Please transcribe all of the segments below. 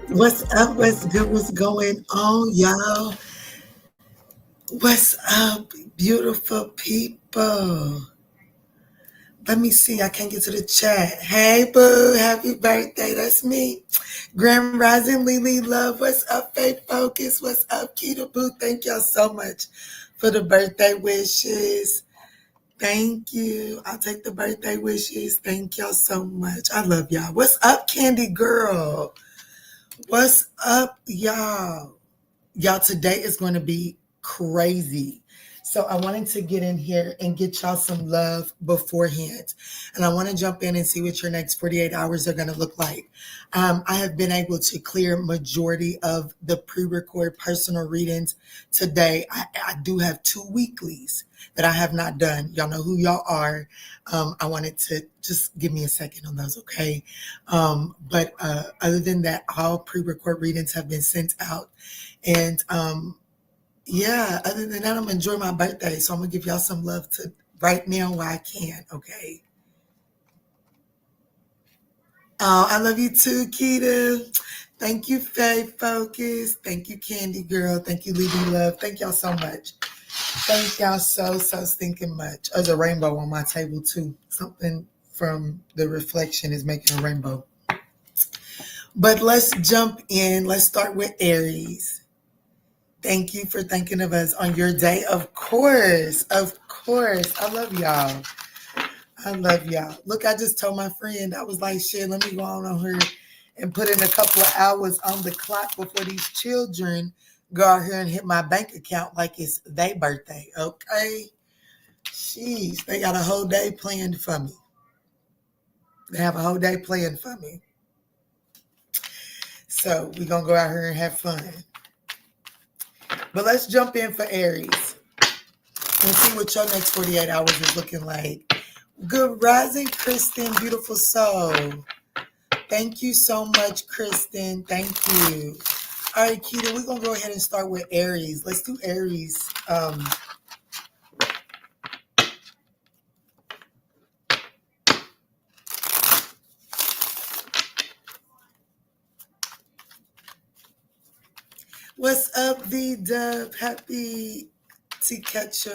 What's up? What's good? What's going on, y'all? What's up, beautiful people? Let me see. I can't get to the chat. Hey, boo. Happy birthday. That's me. Grand Rising, Lily Love. What's up, Faith Focus? What's up, Keita Boo? Thank y'all so much for the birthday wishes. Thank you. I'll take the birthday wishes. Thank y'all so much. I love y'all. What's up, Candy Girl? What's up, y'all? Y'all, today is going to be crazy. So I wanted to get in here and get y'all some love beforehand. And I want to jump in and see what your next 48 hours are going to look like. I have been able to clear majority of the pre-record personal readings today. I do have 2 weeklies that I have not done. Y'all know who y'all are. I wanted to just give me a second on those, okay? But other than that, all pre-record readings have been sent out. And yeah, other than that, I'm enjoying my birthday. So I'm going to give y'all some love to right now while I can, okay? Oh, I love you too, Keita. Thank you, Faith Focus. Thank you, Candy Girl. Thank you, Lily Love. Thank y'all so much. Thank y'all so stinking much. There's a rainbow on my table too. Something from the reflection is making a rainbow. But let's jump in. Let's start with Aries. Thank you for thinking of us on your day. Of course. Of course. I love y'all. I love y'all. Look, I just told my friend, I was like, shit, let me go on here and put in a couple of hours on the clock before these children go out here and hit my bank account like it's their birthday. Okay? Jeez, they got a whole day planned for me. They have a whole day planned for me. So we're going to go out here and have fun. But let's jump in for Aries and see what your next 48 hours is looking like. Good rising, Kristen, beautiful soul. Thank you so much, Kristen. Thank you. All right, Keita, we're going to go ahead and start with Aries. Let's do Aries. What's up, V-Dub? Happy to catch you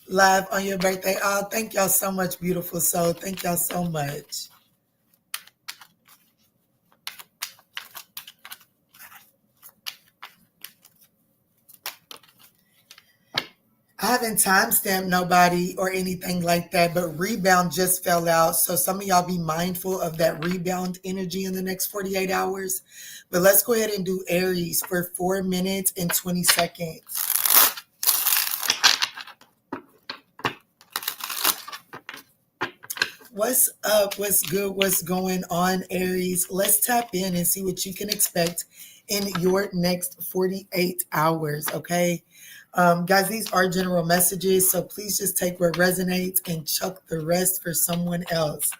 live on your birthday. Oh, thank y'all so much, beautiful soul. Thank y'all so much. I haven't timestamped nobody or anything like that, but rebound just fell out. So some of y'all be mindful of that rebound energy in the next 48 hours. But let's go ahead and do Aries for 4 minutes and 20 seconds. What's up? What's good? What's going on, Aries? Let's tap in and see what you can expect in your next 48 hours, okay? Guys, these are general messages, so please just take what resonates and chuck the rest for someone else.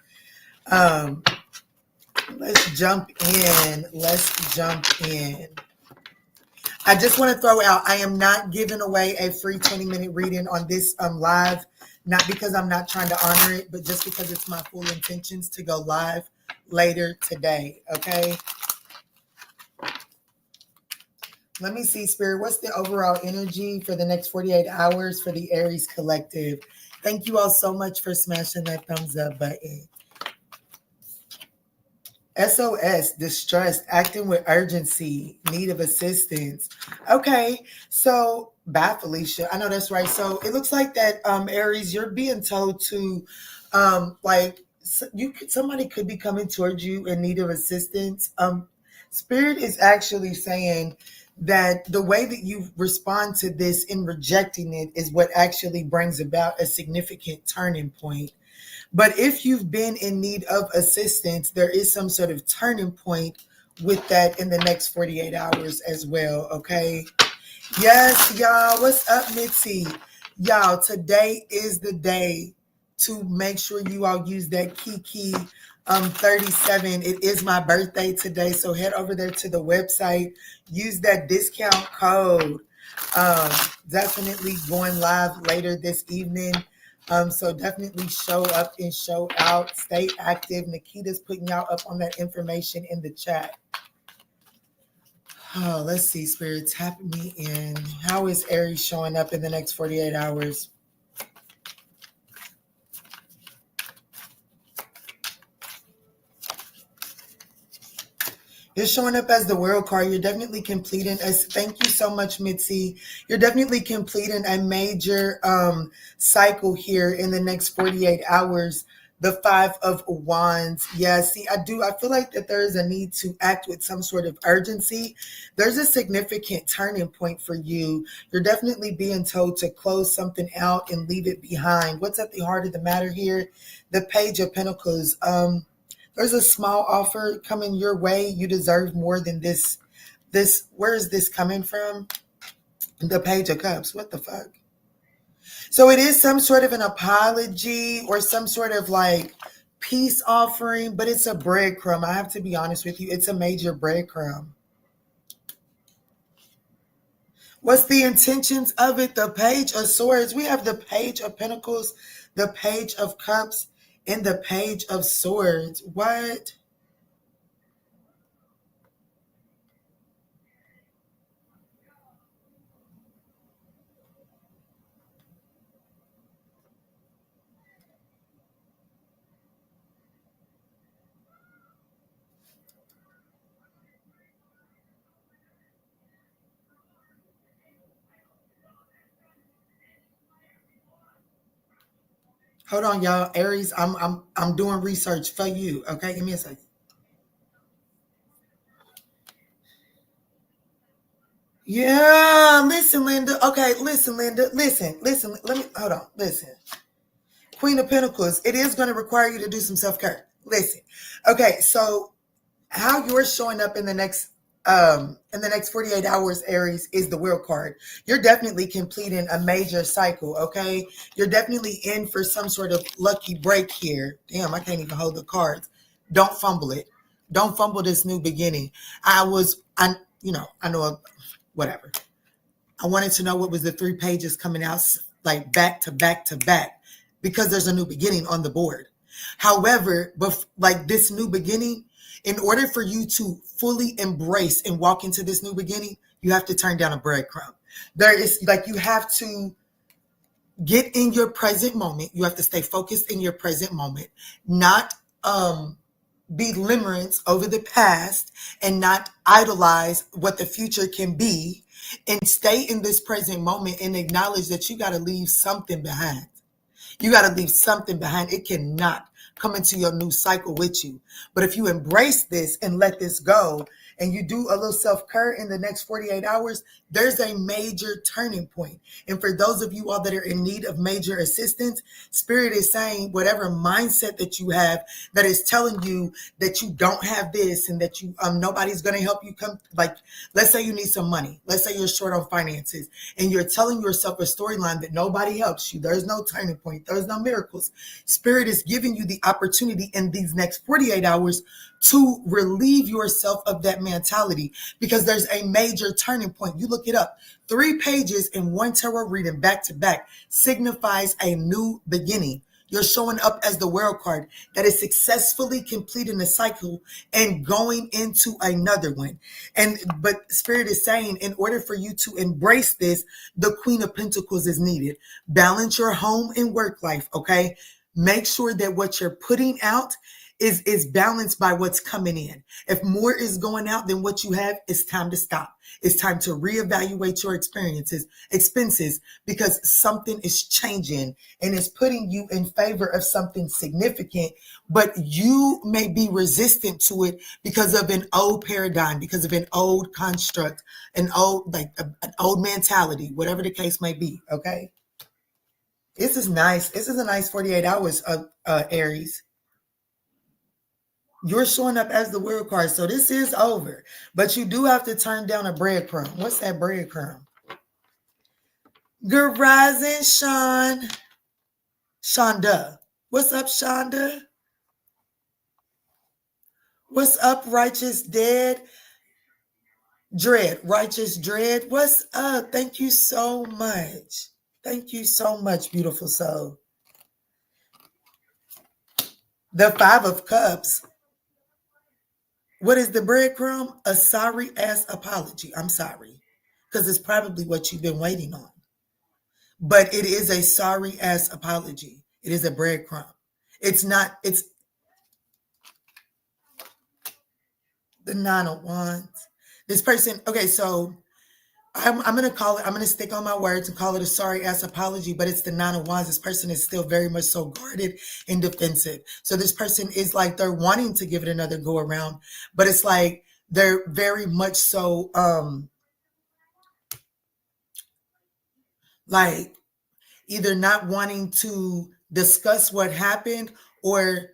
Let's jump in. I just want to throw out, I am not giving away a free 20-minute reading on this live, not because I'm not trying to honor it, but just because it's my full intentions to go live later today, okay? Let me see, Spirit. What's the overall energy for the next 48 hours for the Aries Collective? Thank you all so much for smashing that thumbs up button. SOS, distressed, acting with urgency, need of assistance. Okay, so bye, Felicia. I know that's right. So it looks like that, Aries, you're being told to, somebody could be coming towards you in need of assistance. Spirit is actually saying that the way that you respond to this in rejecting it is what actually brings about a significant turning point. But if you've been in need of assistance, there is some sort of turning point with that in the next 48 hours as well. Okay. Yes, y'all. What's up, Mitzi? Y'all, today is the day to make sure you all use that Kiki 37. It is my birthday today, so head over there to the website. Use that discount code. Um, Definitely going live later this evening. So definitely show up and show out. Stay active. Nikita's putting y'all up on that information in the chat. Oh, let's see, Spirit, tap me in. How is Aries showing up in the next 48 hours? You're showing up as the World card. You're definitely completing thank you so much, Mitzi. You're definitely completing a major cycle here in the next 48 hours. The 5 of Wands. Yeah, see, I feel like that there is a need to act with some sort of urgency. There's a significant turning point for you. You're definitely being told to close something out and leave it behind. What's at the heart of the matter here? The Page of Pentacles. There's a small offer coming your way. You deserve more than this. Where is this coming from? The Page of Cups. What the fuck? So it is some sort of an apology or some sort of like peace offering, but it's a breadcrumb. I have to be honest with you. It's a major breadcrumb. What's the intentions of it? The Page of Swords. We have the Page of Pentacles, the Page of Cups, and the Page of Swords. What? Hold on, y'all. Aries, I'm doing research for you. Okay, give me a second. Yeah, listen, Linda. Okay, listen, Linda. Listen. Let me hold on. Listen. Queen of Pentacles. It is going to require you to do some self-care. Listen. Okay, so how you're showing up in the next 48 hours, Aries, is the World card. You're definitely completing a major cycle. Okay, you're definitely in for some sort of lucky break here. Damn, I can't even hold the cards. Don't fumble it. Don't fumble this new beginning. I know whatever. I wanted to know what was the 3 pages coming out like back to back to back, because there's a new beginning on the board. However, like this new beginning, in order for you to fully embrace and walk into this new beginning, you have to turn down a breadcrumb. There is like, you have to get in your present moment. You have to stay focused in your present moment, not be limerence over the past and not idolize what the future can be, and stay in this present moment and acknowledge that you got to leave something behind. You got to leave something behind. It cannot come into your new cycle with you. But if you embrace this and let this go, and you do a little self-care in the next 48 hours, there's a major turning point. And for those of you all that are in need of major assistance, Spirit is saying whatever mindset that you have that is telling you that you don't have this and that you nobody's going to help you come, like, let's say you need some money. Let's say you're short on finances and you're telling yourself a storyline that nobody helps you. There's no turning point. There's no miracles. Spirit is giving you the opportunity in these next 48 hours to relieve yourself of that mentality, because there's a major turning point. You look it up. 3 pages in 1 tarot reading back to back signifies a new beginning. You're showing up as the World card that is successfully completing a cycle and going into another one. But Spirit is saying, in order for you to embrace this, the Queen of Pentacles is needed. Balance your home and work life, okay? Make sure that what you're putting out is balanced by what's coming in. If more is going out than what you have, it's time to stop. It's time to reevaluate your expenses, because something is changing and it's putting you in favor of something significant, but you may be resistant to it because of an old paradigm, because of an old construct, an old mentality, whatever the case may be. Okay. This is nice. This is a nice 48 hours of Aries. You're showing up as the world card. So this is over. But you do have to turn down a breadcrumb. What's that breadcrumb? Good rising, Shonda. What's up, Shonda? What's up, Righteous Dread? Righteous Dread. What's up? Thank you so much. Thank you so much, beautiful soul. The Five of Cups. What is the breadcrumb? A sorry ass apology. I'm sorry. Because it's probably what you've been waiting on. But it is a sorry ass apology. It is a breadcrumb. It's the Nine of Wands. This person, okay, so I'm going to stick on my words and call it a sorry ass apology, but it's the Nine of Wands. This person is still very much so guarded and defensive. So this person is like, they're wanting to give it another go around, but it's like they're very much so like either not wanting to discuss what happened, or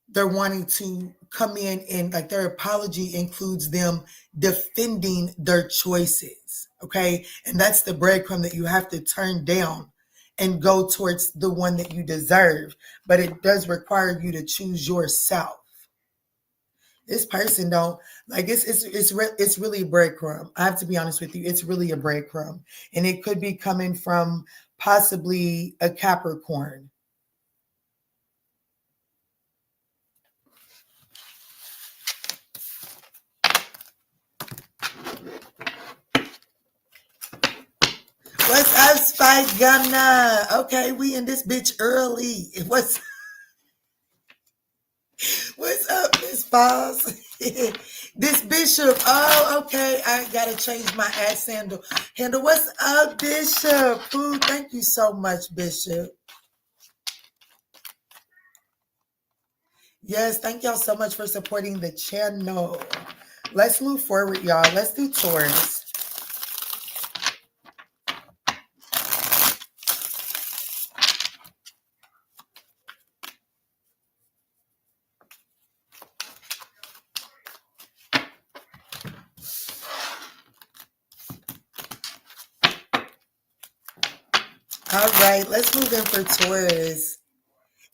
they're wanting to come in and like their apology includes them defending their choices. Okay. And that's the breadcrumb that you have to turn down and go towards the one that you deserve. But it does require you to choose yourself. This person don't like it's really a breadcrumb. I have to be honest with you. It's really a breadcrumb. And it could be coming from possibly a Capricorn. What's up, Spike Gunner? Okay, we in this bitch early. What's up, Miss Falls? This Bishop. Oh, okay. I gotta change my ass handle. What's up, Bishop? Ooh, thank you so much, Bishop. Yes, thank y'all so much for supporting the channel. Let's move forward, y'all. Let's do Taurus. All right, let's move in for Taurus.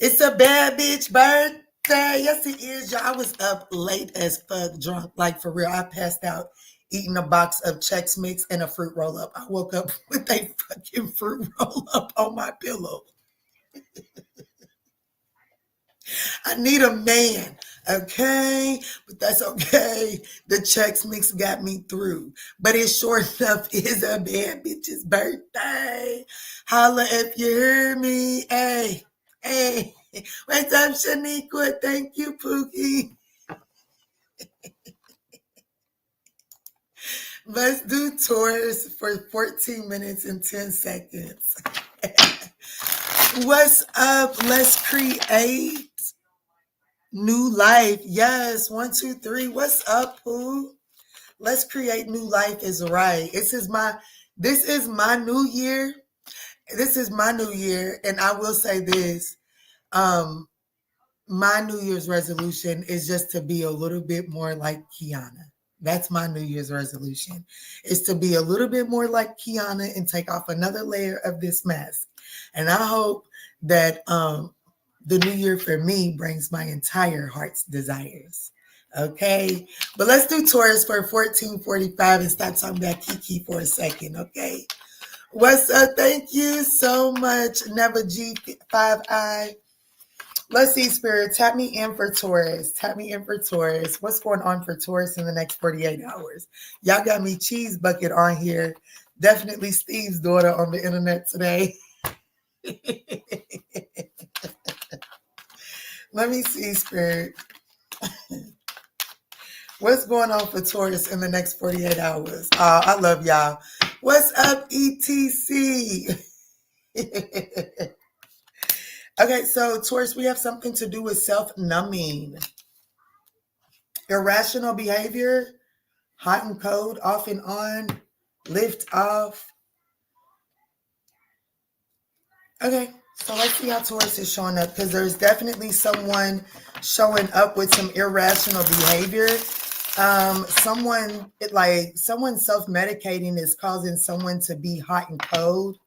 It's a bad bitch birthday. Yes, it is, y'all. I was up late as fuck, drunk, like for real. I passed out eating a box of Chex Mix and a fruit roll up. I woke up with a fucking fruit roll up on my pillow. I need a man, okay? But that's okay. The Chex Mix got me through. But it sure enough is a bad bitch's birthday. Holla if you hear me. Hey, hey. What's up, Shaniqua? Thank you, Pookie. Let's do Taurus for 14 minutes and 10 seconds. What's up? Let's create new life. Yes, 1, 2, 3. What's up, Pooh? Let's create new life is right. This is my new year. This is my new year. And I will say this. My New Year's resolution is just to be a little bit more like Kiana. That's my New Year's resolution, is to be a little bit more like Kiana and take off another layer of this mask. And I hope that the new year for me brings my entire heart's desires. Okay. But let's do Taurus for 1445 and stop talking about Kiki for a second. Okay. What's up? Thank you so much. Never G5I. Let's see, Spirit. Tap me in for Taurus. Tap me in for Taurus. What's going on for Taurus in the next 48 hours? Y'all got me cheese bucket on here. Definitely Steve's daughter on the internet today. Let me see, Spirit. What's going on for Taurus in the next 48 hours? I love y'all. What's up, ETC? Okay, so Taurus, we have something to do with self-numbing. Irrational behavior, hot and cold, off and on, lift off. Okay, so let's see how Taurus is showing up, because there's definitely someone showing up with some irrational behavior. Someone self-medicating is causing someone to be hot and cold.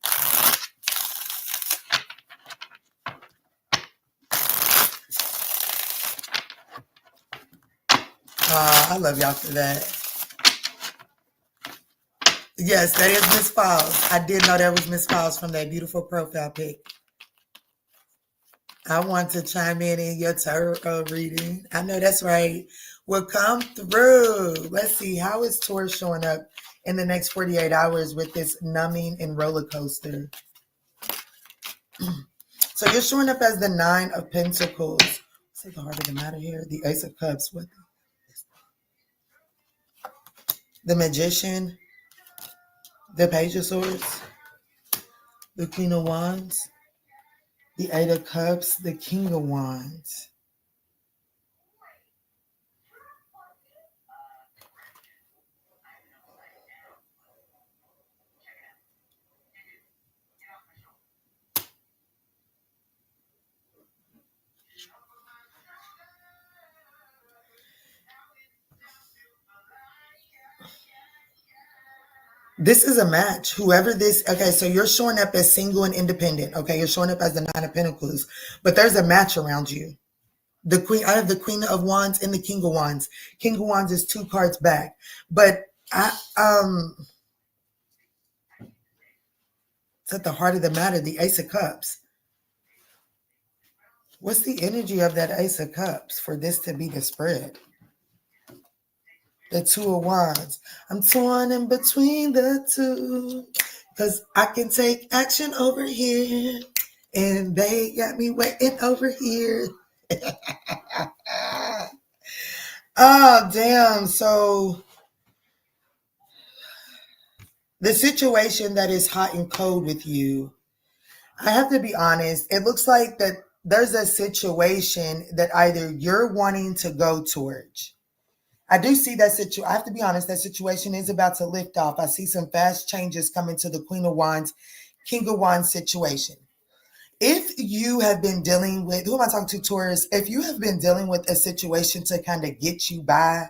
I love y'all for that. Yes, that is Miss Falls. I did know that was Miss Falls from that beautiful profile pic. I want to chime in your tarot reading. I know that's right. Will come through. Let's see. How is Taurus showing up in the next 48 hours with this numbing and roller coaster? So you're showing up as the 9 of Pentacles. What's the heart of the matter here? The Ace of Cups. What? The Magician. The Page of Swords. The Queen of Wands. The 8 of Cups. The King of Wands. This is a match. Whoever this, okay, so you're showing up as single and independent. Okay, you're showing up as the 9 of Pentacles, but there's a match around you. The Queen, I have the Queen of Wands and the King of Wands. King of Wands is 2 cards back, but it's at the heart of the matter, the Ace of Cups. What's the energy of that Ace of Cups for this to be the spread? The 2 of Wands. I'm torn in between the two, because I can take action over here, and they got me waiting over here. Oh, damn. So the situation that is hot and cold with you, I have to be honest, it looks like that there's a situation that either you're wanting to go towards. I do see that situation. I have to be honest, that situation is about to lift off. I see some fast changes coming to the Queen of Wands, King of Wands situation. If you have been dealing with, who am I talking to, Taurus? If you have been dealing with a situation to kind of get you by,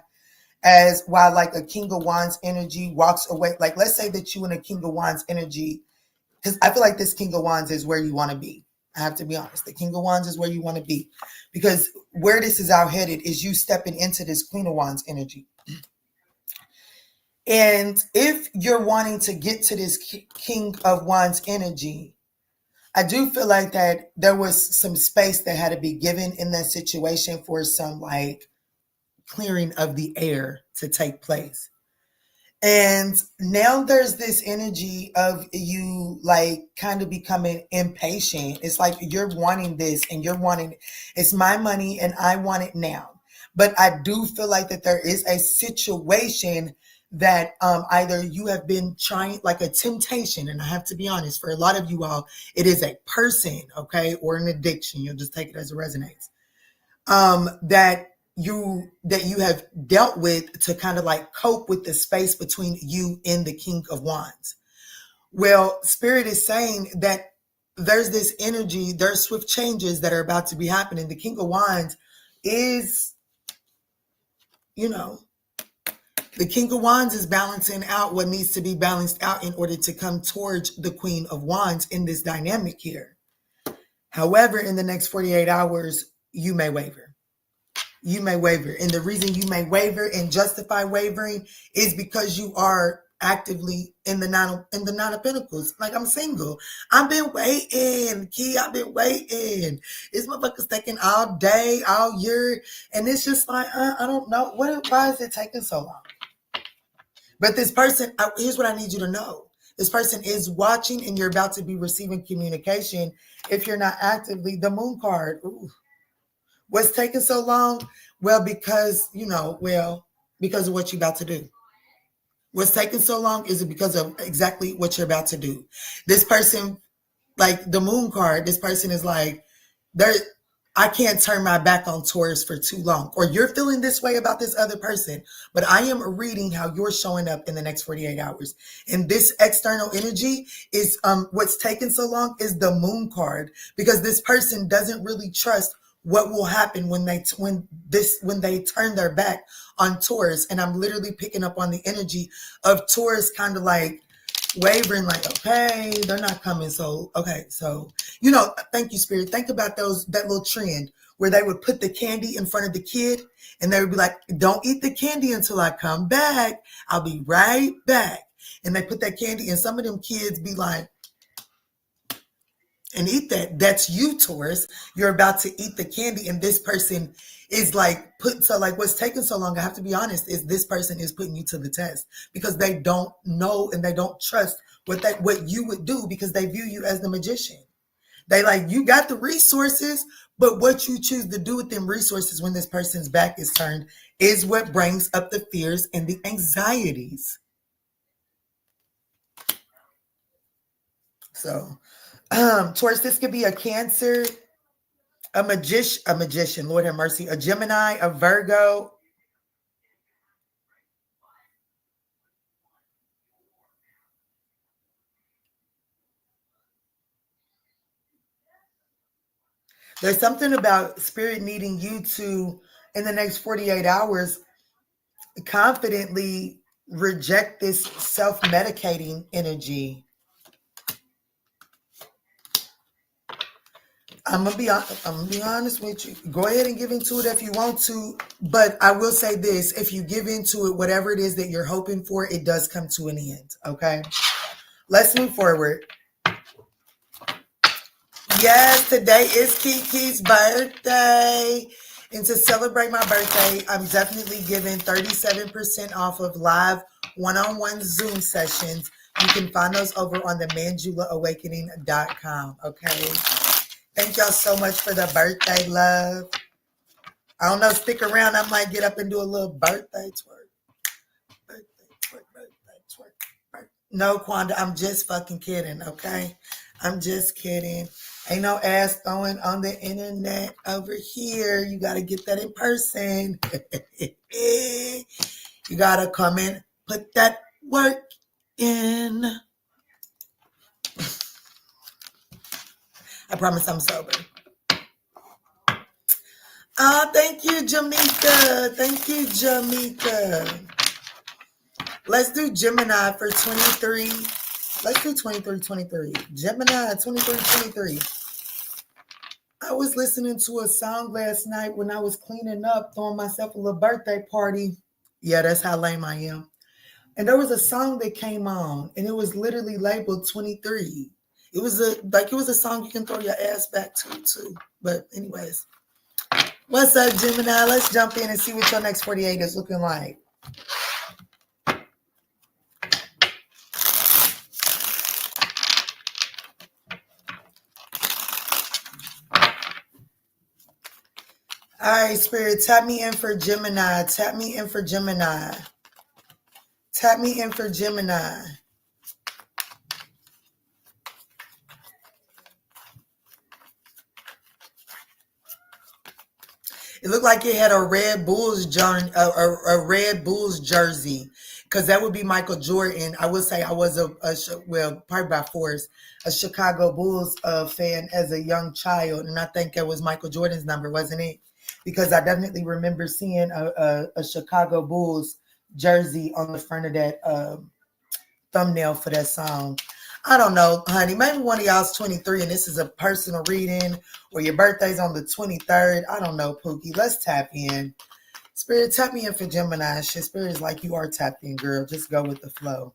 as while like a King of Wands energy walks away, like let's say that you in a King of Wands energy, because I feel like this King of Wands is where you want to be. I have to be honest. The King of Wands is where you want to be, because where this is out headed is you stepping into this Queen of Wands energy. And if you're wanting to get to this King of Wands energy, I do feel like that there was some space that had to be given in that situation for some like clearing of the air to take place. And now there's this energy of you like kind of becoming impatient. It's like you're wanting this and you're wanting, it's my money and I want it now. But I do feel like that there is a situation that either you have been trying, like a temptation, and I have to be honest, for a lot of you all, it is a person, okay, or an addiction. You'll just take it as it resonates. That you have dealt with to kind of like cope with the space between you and the King of Wands. Well, Spirit is saying that there's this energy, there's swift changes that are about to be happening. The King of Wands is, the King of Wands is balancing out what needs to be balanced out in order to come towards the Queen of Wands in this dynamic here. However, in the next 48 hours, you may waver. You may waver. And the reason you may waver and justify wavering is because you are actively in the nine of Pentacles. Like, I'm single. I've been waiting, Key. I've been waiting. This motherfucker's taking all day, all year. And it's just like, I don't know. Why is it taking so long? But this person, here's what I need you to know. This person is watching and you're about to be receiving communication. If you're not actively, the Moon card. Ooh. What's taking so long? Well, because, because of what you're about to do. What's taking so long is because of exactly what you're about to do. This person, like the moon card, this person is like, there, I can't turn my back on Taurus for too long. Or you're feeling this way about this other person, but I am reading how you're showing up in the next 48 hours. And this external energy is what's taking so long is the moon card, because this person doesn't really trust what will happen when they turn their back on Taurus. And I'm literally picking up on the energy of Taurus kind of like wavering, like, okay, they're not coming. So, okay. So, thank you, Spirit. Think about that little trend where they would put the candy in front of the kid and they would be like, don't eat the candy until I come back. I'll be right back. And they put that candy and some of them kids be like, and eat that. That's you, Taurus. You're about to eat the candy and this person is like what's taking so long, I have to be honest, is this person is putting you to the test because they don't know and they don't trust what you would do because they view you as the magician. They like, you got the resources, but what you choose to do with them resources when this person's back is turned is what brings up the fears and the anxieties. So, Taurus, this could be a Cancer, a magician, Lord have mercy, a Gemini, a Virgo. There's something about Spirit needing you to, in the next 48 hours, confidently reject this self-medicating energy. I'm gonna be honest with you. Go ahead and give into it if you want to, but I will say this: if you give into it, whatever it is that you're hoping for, it does come to an end. Okay, let's move forward. Yes, today is Kiki's birthday. And to celebrate my birthday, I'm definitely giving 37% off of live one-on-one Zoom sessions. You can find those over on the ManjulaAwakening.com. Okay. Thank y'all so much for the birthday love. I don't know, stick around. I might get up and do a little birthday twerk. Birthday twerk. No, Quanda, I'm just fucking kidding, okay? I'm just kidding. Ain't no ass throwing on the internet over here. You got to get that in person. You got to come and put that work in. I promise I'm sober. Oh, thank you, Jamaica. Thank you, Jamaica. Let's do Gemini for 23. Let's do 23. Gemini 23. I was listening to a song last night when I was cleaning up, throwing myself a little birthday party. Yeah, that's how lame I am. And there was a song that came on, and it was literally labeled 23. It was a song you can throw your ass back to too. But anyways, what's up, Gemini? Let's jump in and see what your next 48 is looking like. All right, Spirit, tap me in for Gemini. Tap me in for Gemini. Tap me in for Gemini. It looked like it had a Red Bulls jersey, a Red Bulls jersey, because that would be Michael Jordan. I would say I was probably by force, a Chicago Bulls fan as a young child, and I think it was Michael Jordan's number, wasn't it? Because I definitely remember seeing a Chicago Bulls jersey on the front of that thumbnail for that song. I don't know, honey. Maybe one of y'all's 23 and this is a personal reading, or your birthday's on the 23rd. I don't know, Pookie. Let's tap in. Spirit, tap me in for Gemini. Shit, Spirit is like, you are tapped in, girl. Just go with the flow.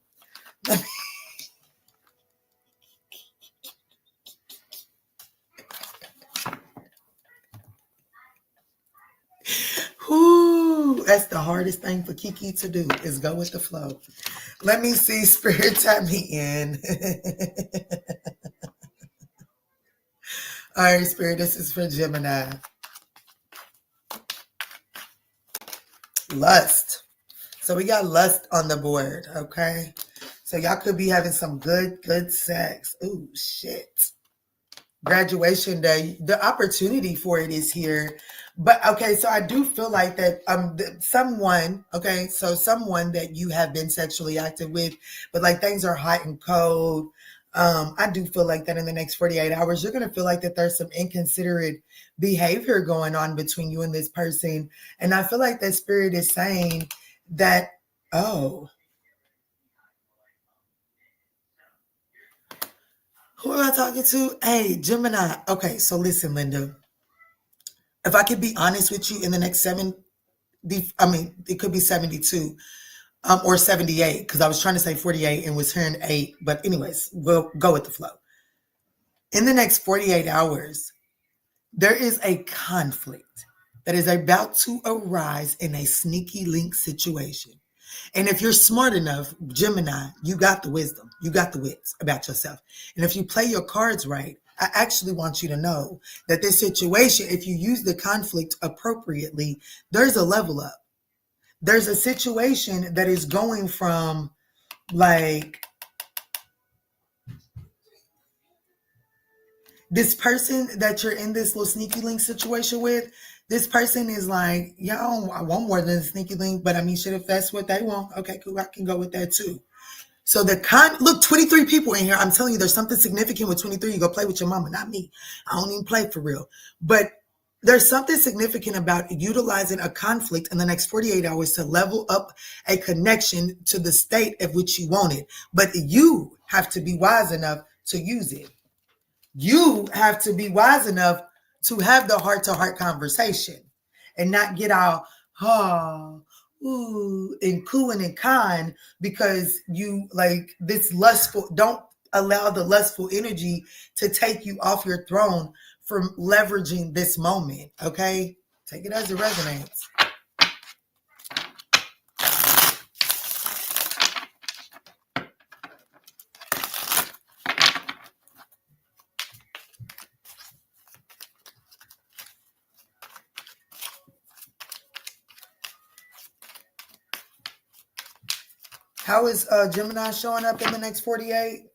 Whoo, that's the hardest thing for Kiki to do, is go with the flow. Let me see, Spirit, tap me in. All right, Spirit, this is for Gemini. lust. So we got lust on the board, okay? So y'all could be having some good sex. Ooh, shit. Graduation day, the opportunity for it is here. But okay, so I do feel like that someone, okay, so someone that you have been sexually active with, but like things are hot and cold. I do feel like that in the next 48 hours, you're gonna feel like that there's some inconsiderate behavior going on between you and this person. And I feel like that spirit is saying that, oh, who am I talking to? Hey, Gemini. Okay, so listen, Linda. If I could be honest with you, in the next it could be 72 or 78, because I was trying to say 48 and was hearing 8. But anyways, we'll go with the flow. In the next 48 hours, there is a conflict that is about to arise in a sneaky link situation. And if you're smart enough, Gemini, you got the wisdom, you got the wits about yourself. And if you play your cards right, I actually want you to know that this situation, if you use the conflict appropriately, there's a level up. There's a situation that is going from like this person that you're in this little sneaky link situation with. This person is like, yeah, I want more than a sneaky link, but I mean, shit, if that's what they want, okay, cool, I can go with that too. So look, 23 people in here. I'm telling you, there's something significant with 23. You go play with your mama, not me. I don't even play for real. But there's something significant about utilizing a conflict in the next 48 hours to level up a connection to the state of which you want it. But you have to be wise enough to use it. You have to be wise enough to have the heart-to-heart conversation and not get all, ooh, and cooing and kind, because you like this lustful, don't allow the lustful energy to take you off your throne from leveraging this moment, okay? Take it as it resonates. How is Gemini showing up in the next 48?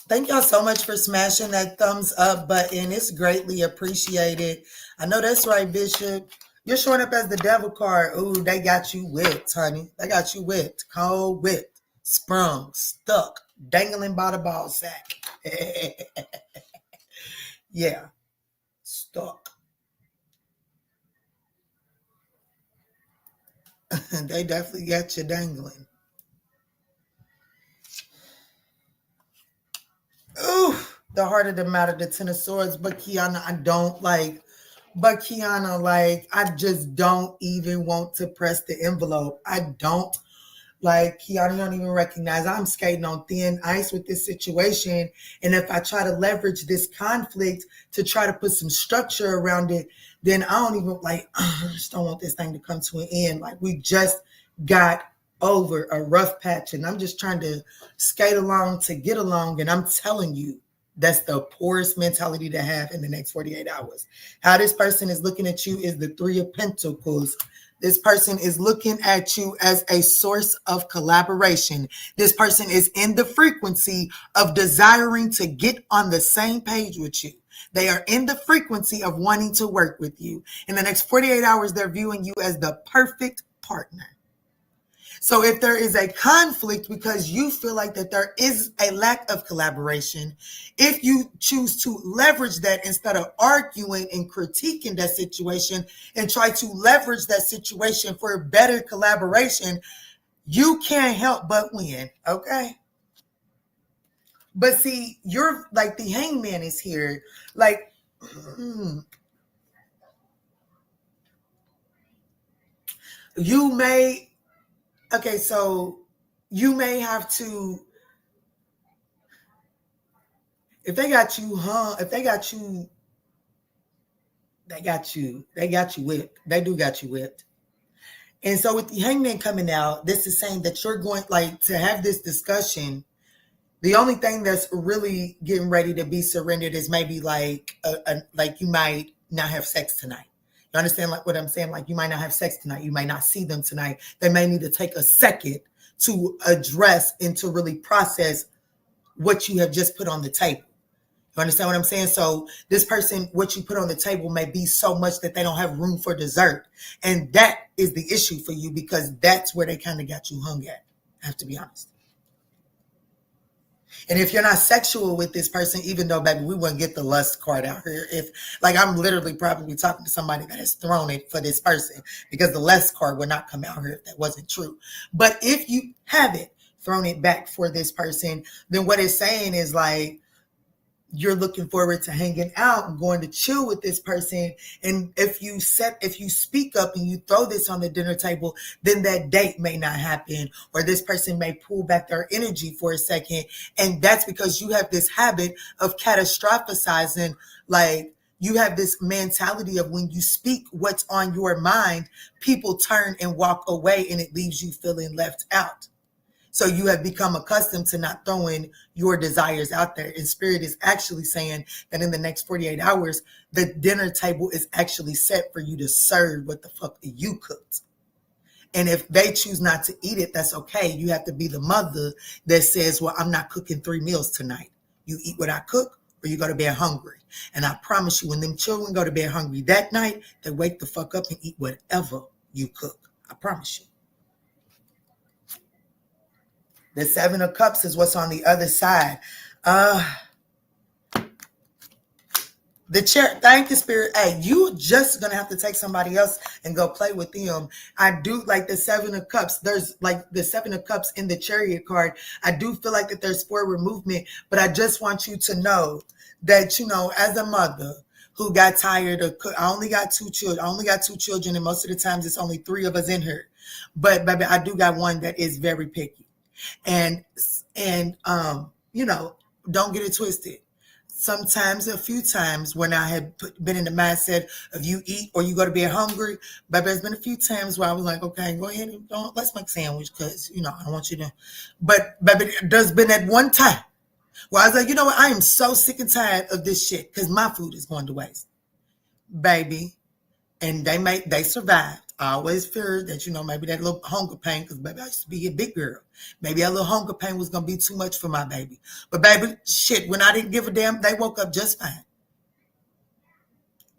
Thank y'all so much for smashing that thumbs up button. It's greatly appreciated. I know that's right, Bishop. You're showing up as the devil card. Ooh, they got you whipped, honey. They got you whipped. Cold whipped. Sprung. Stuck. Dangling by the ball sack. Yeah. Stuck. They definitely got you dangling. Ooh, the heart of the matter, the Ten of Swords. But Kiana, I just don't even want to press the envelope. I don't. Like, Kiana, don't even recognize I'm skating on thin ice with this situation. And if I try to leverage this conflict to try to put some structure around it, then I don't even I just don't want this thing to come to an end. Like, we just got over a rough patch and I'm just trying to skate along to get along. And I'm telling you, that's the poorest mentality to have in the next 48 hours. How this person is looking at you is the Three of Pentacles. This person is looking at you as a source of collaboration. This person is in the frequency of desiring to get on the same page with you. They are in the frequency of wanting to work with you. In the next 48 hours, they're viewing you as the perfect partner. So if there is a conflict because you feel like that there is a lack of collaboration, if you choose to leverage that instead of arguing and critiquing that situation and try to leverage that situation for better collaboration, you can't help but win, okay? But see, you're like the hangman is here. Like, you may, okay, so you may have to, if they got you whipped. They do got you whipped. And so with the hangman coming out, this is saying that you're going to have this discussion. The only thing that's really getting ready to be surrendered is maybe like you might not have sex tonight. You understand like what I'm saying? Like you might not have sex tonight. You might not see them tonight. They may need to take a second to address and to really process what you have just put on the table. You understand what I'm saying? So this person, what you put on the table may be so much that they don't have room for dessert. And that is the issue for you because that's where they kind of got you hung at. I have to be honest. And if you're not sexual with this person, even though, baby, we wouldn't get the lust card out here. If, like, I'm literally probably talking to somebody that has thrown it for this person because the lust card would not come out here if that wasn't true. But if you haven't thrown it back for this person, then what it's saying is like, you're looking forward to hanging out and going to chill with this person. And if you speak up and you throw this on the dinner table, then that date may not happen, or this person may pull back their energy for a second. And that's because you have this habit of catastrophizing. Like you have this mentality of when you speak what's on your mind, people turn and walk away and it leaves you feeling left out. So you have become accustomed to not throwing your desires out there. And Spirit is actually saying that in the next 48 hours, the dinner table is actually set for you to serve what the fuck you cooked. And if they choose not to eat it, that's okay. You have to be the mother that says, well, I'm not cooking 3 meals tonight. You eat what I cook or you go to bed hungry. And I promise you, when them children go to bed hungry that night, they wake the fuck up and eat whatever you cook. I promise you. The 7 of Cups is what's on the other side. The chair, thank you, Spirit. Hey, you just gonna have to take somebody else and go play with them. I do like the 7 of Cups. There's like the 7 of Cups in the Chariot card. I do feel like that there's forward movement, but I just want you to know that, you know, as a mother who got tired of I only got 2 children, and most of the times it's only 3 of us in here. But baby, I do got one that is very picky. And you know, don't get it twisted. Sometimes, a few times when I had been in the mindset of you eat or you go to bed hungry, but there's been a few times where I was like, okay, go ahead and let's make sandwich because, you know, I don't want you to. But there's been that one time where I was like, you know what? I am so sick and tired of this shit because my food is going to waste, baby. And they survived. I always feared that, you know, maybe that little hunger pain, because baby, I used to be a big girl. Maybe that little hunger pain was going to be too much for my baby. But baby, shit, when I didn't give a damn, they woke up just fine.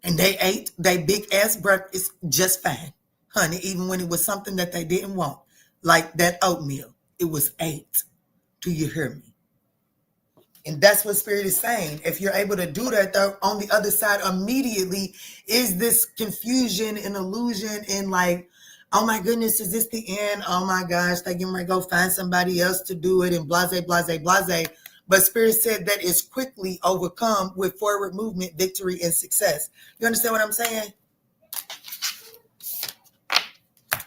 And they ate their big ass breakfast just fine. Honey, even when it was something that they didn't want, like that oatmeal, it was 8. Do you hear me? And that's what Spirit is saying. If you're able to do that, though, on the other side immediately is this confusion and illusion and like, oh my goodness, is this the end? Oh my gosh, they getting ready to go find somebody else to do it and blase, blase, blase. But Spirit said that is quickly overcome with forward movement, victory, and success. You understand what I'm saying?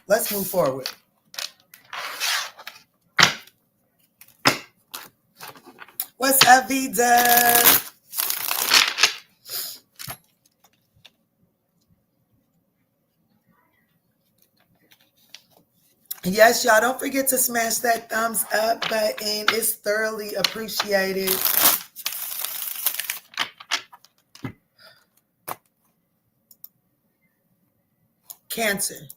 Let's move forward. What's up, Vida? Yes, y'all, don't forget to smash that thumbs up button. It's thoroughly appreciated. Cancer.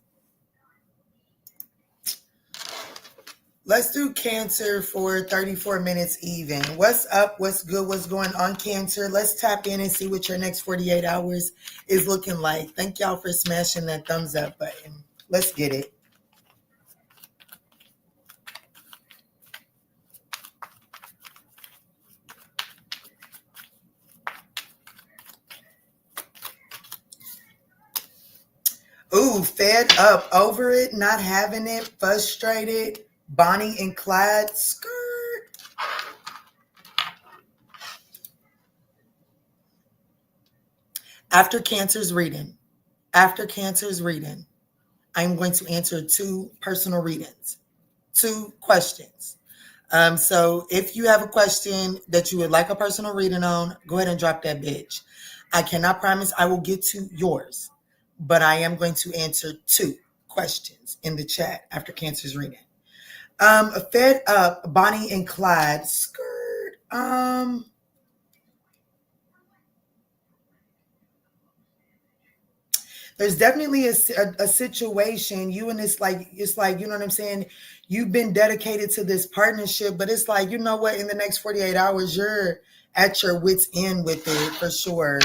Let's do Cancer for 34 minutes even. What's up? What's good? What's going on, Cancer? Let's tap in and see what your next 48 hours is looking like. Thank y'all for smashing that thumbs up button. Let's get it. Ooh, fed up, over it, not having it, frustrated. Bonnie and Clyde, skirt. After Cancer's reading, I'm going to answer 2 personal readings, 2 questions. So if you have a question that you would like a personal reading on, go ahead and drop that bitch. I cannot promise I will get to yours, but I am going to answer 2 questions in the chat after Cancer's reading. Fed up, Bonnie and Clyde, skirt. There's definitely a situation you and it's like, you know what I'm saying? You've been dedicated to this partnership, but it's like, you know what? In the next 48 hours, you're at your wit's end with it for sure.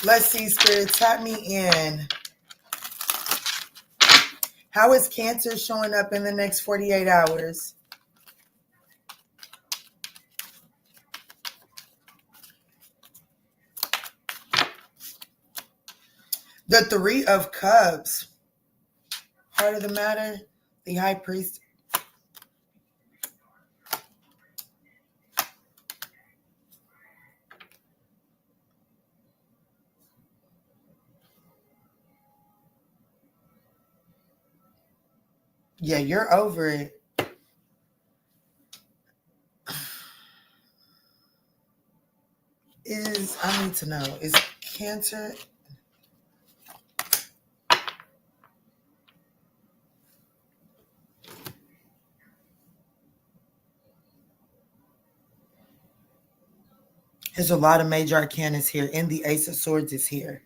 Let's see, Spirit, tap me in. How is Cancer showing up in the next 48 hours? The Three of Cups. Heart of the matter, the High Priest. Yeah, you're over it. I need to know, is Cancer... There's a lot of major arcanas here, and the Ace of Swords is here.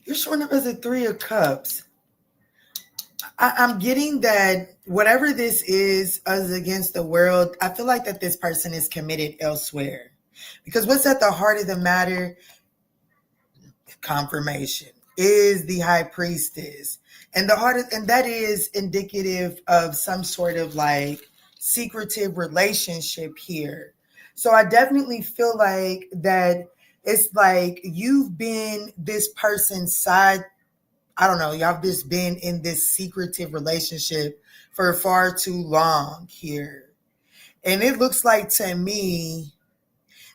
You're showing up as a Three of Cups. I'm getting that whatever this is as against the world, I feel like that this person is committed elsewhere. Because what's at the heart of the matter, confirmation, is the High Priestess. And and that is indicative of some sort of like secretive relationship here. So I definitely feel like that it's like you've been this person's side. I don't know, y'all just been in this secretive relationship for far too long here. And it looks like to me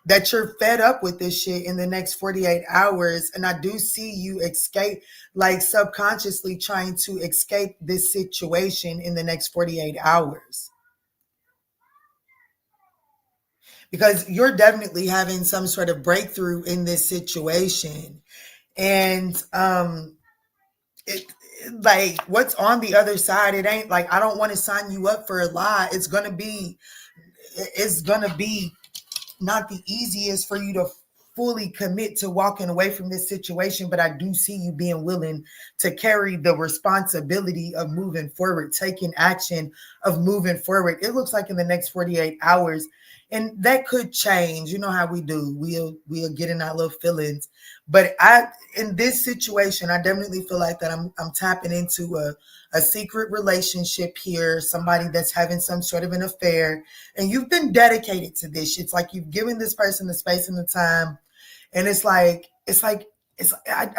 that you're fed up with this shit in the next 48 hours. And I do see you escape, like subconsciously trying to escape this situation in the next 48 hours. Because you're definitely having some sort of breakthrough in this situation. And it like what's on the other side, it ain't like I don't want to sign you up for a lie. It's gonna be not the easiest for you to fully commit to walking away from this situation, but I do see you being willing to carry the responsibility of moving forward, taking action of moving forward. It looks like in the next 48 hours, and that could change. You know how we do. We'll get in our little feelings. But in this situation, I definitely feel like that I'm tapping into a secret relationship here, somebody that's having some sort of an affair, and you've been dedicated to this. It's like you've given this person the space and the time, and I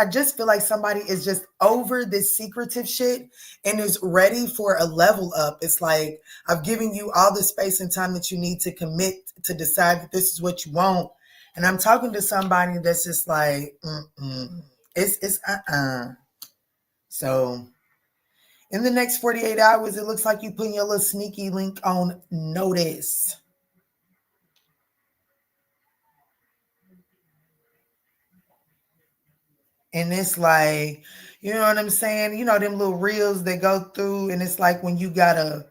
just feel like somebody is just over this secretive shit and is ready for a level up. It's like I've given you all the space and time that you need to commit to decide that this is what you want. And I'm talking to somebody that's just like, it's So in the next 48 hours, it looks like you putting your little sneaky link on notice. And it's like, you know what I'm saying? You know, them little reels that go through, and it's like when you gotta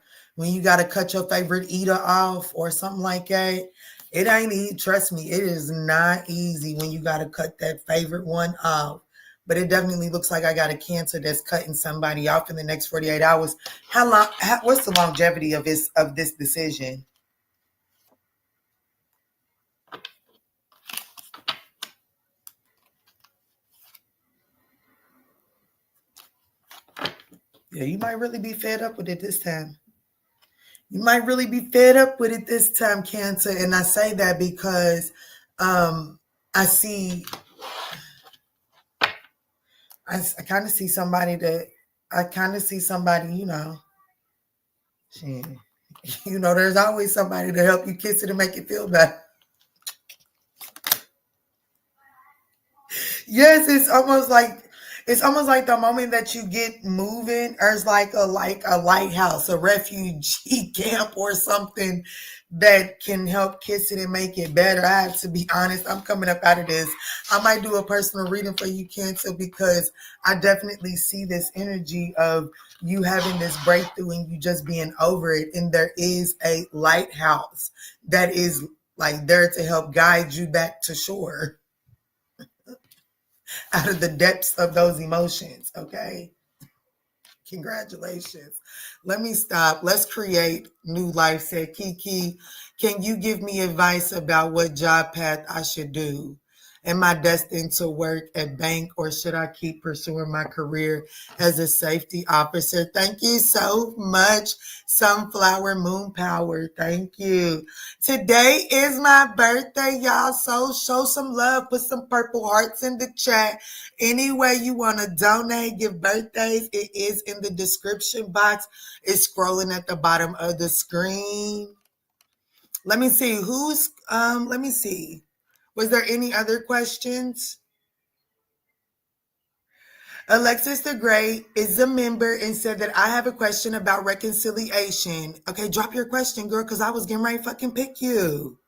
cut your favorite eater off or something like that. It ain't easy. Trust me, it is not easy when you gotta cut that favorite one off. But it definitely looks like I got a Cancer that's cutting somebody off in the next 48 hours. What's the longevity of this decision? Yeah, you might really be fed up with it this time. You might really be fed up with it this time, Cancer. And I say that because I kind of see somebody, you know, shit, you know, there's always somebody to help you kiss it and make it feel better. Yes, it's almost like It's almost like the moment that you get moving, or it's like a lighthouse, a refugee camp, or something that can help kiss it and make it better. I have to be honest. I'm coming up out of this. I might do a personal reading for you, Cancer, because I definitely see this energy of you having this breakthrough and you just being over it. And there is a lighthouse that is like there to help guide you back to shore out of the depths of those emotions. Okay. Congratulations. Let me stop. Let's create new life. Said Kiki, can you give me advice about what job path I should do? Am I destined to work at bank, or should I keep pursuing my career as a safety officer? Thank you so much, Sunflower Moon Power. Thank you. Today is my birthday, y'all. So show some love. Put some purple hearts in the chat. Any way you want to donate, give birthdays, it is in the description box. It's scrolling at the bottom of the screen. Let me see let me see. Was there any other questions? Alexis the Great is a member and said that I have a question about reconciliation. Okay, drop your question, girl, because I was getting ready to fucking pick you.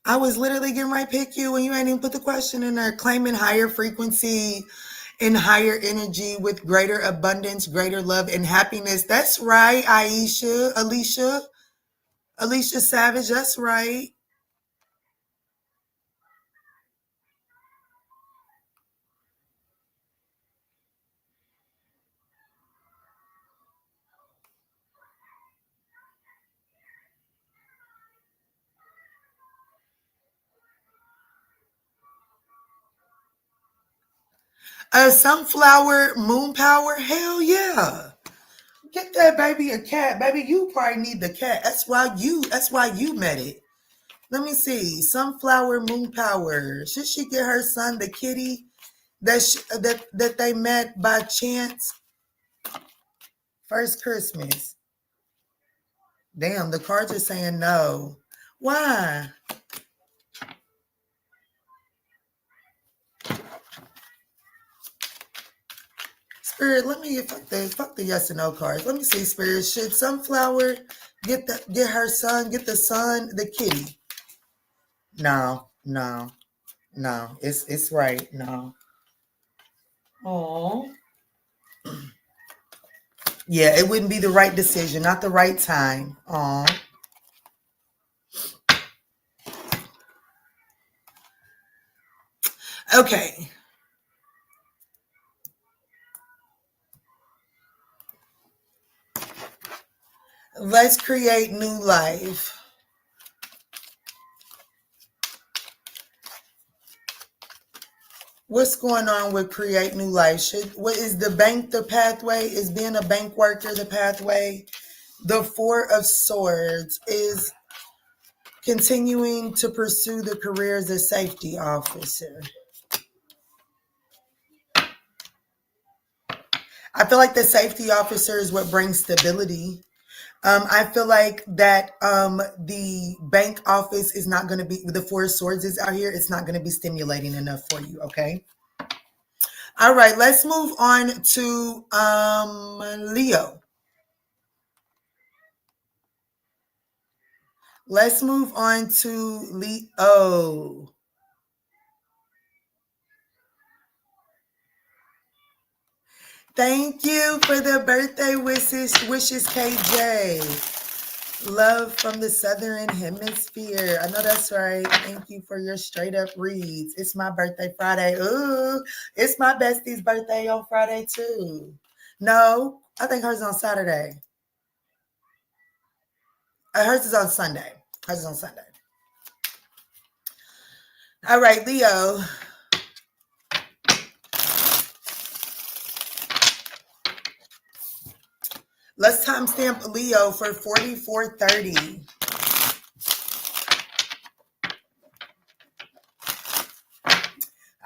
I was literally getting ready to pick you and you ain't even put the question in there. Claiming higher frequency and higher energy with greater abundance, greater love, and happiness. That's right, Alicia Savage, that's right. Sunflower Moon Power, hell yeah. Get that baby a cat. Baby, you probably need the cat. That's why you met it. Let me see. Sunflower Moon Power. Should she get her son the kitty that they met by chance first Christmas? Damn, the cards are saying no. Why? Spirit, let me fuck the yes and no cards. Let me see, Spirit. Should Sunflower get the son the kitty? No. It's right. No. Oh. Yeah, it wouldn't be the right decision, not the right time. Oh. Okay. Let's create new life. What's going on with create new life? What is the bank the pathway? Is being a bank worker the pathway? The Four of Swords is continuing to pursue the career as a safety officer. I feel like the safety officer is what brings stability. I feel like that the bank office is not going to be, the Four of Swords is out here. It's not going to be stimulating enough for you. Okay. All right. Let's move on to Leo. Let's move on to Leo. Thank you for the birthday wishes, KJ. Love from the Southern Hemisphere. I know that's right. Thank you for your straight up reads. It's my birthday Friday. Ooh, it's my bestie's birthday on Friday too. No, I think hers is on Saturday. Hers is on Sunday. Hers is on Sunday. All right, Leo. Let's timestamp Leo for 4430.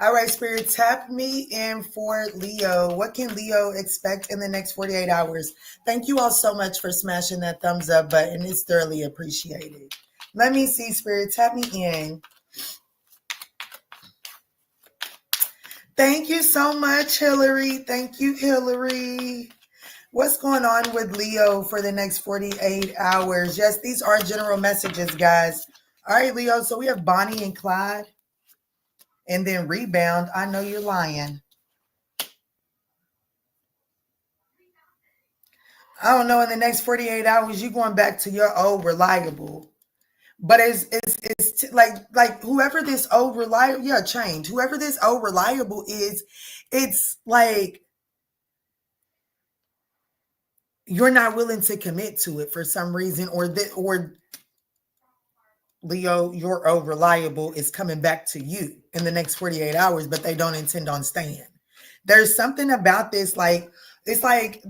All right, Spirit, tap me in for Leo. What can Leo expect in the next 48 hours? Thank you all so much for smashing that thumbs up button. It's thoroughly appreciated. Let me see, Spirit, tap me in. Thank you so much, Hillary. Thank you, Hillary. What's going on with Leo for the next 48 hours? Yes, these are general messages, guys. All right, Leo. So we have Bonnie and Clyde. And then rebound. I know you're lying. I don't know. In the next 48 hours, you're going back to your old reliable. But it's like whoever this old reliable, yeah, change. Whoever this old reliable is, it's like you're not willing to commit to it for some reason, or Leo, your old reliable is coming back to you in the next 48 hours, but they don't intend on staying. There's something about this, like it's like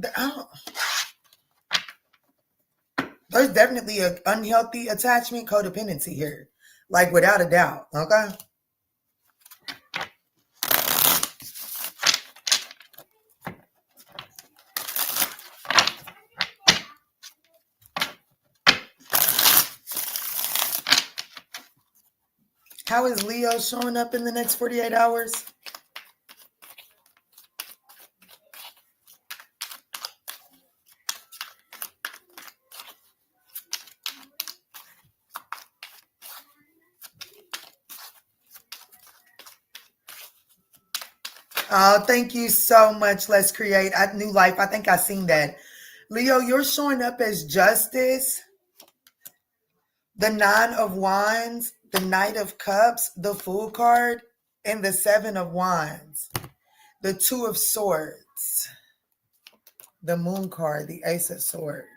there's definitely an unhealthy attachment codependency here, like without a doubt. Okay. How is Leo showing up in the next 48 hours? Oh, thank you so much. Let's create a new life. I think I seen that. Leo, you're showing up as justice, the 9 of Wands, the Knight of Cups, the Fool card, and the 7 of Wands, the 2 of Swords, the Moon card, the Ace of Swords.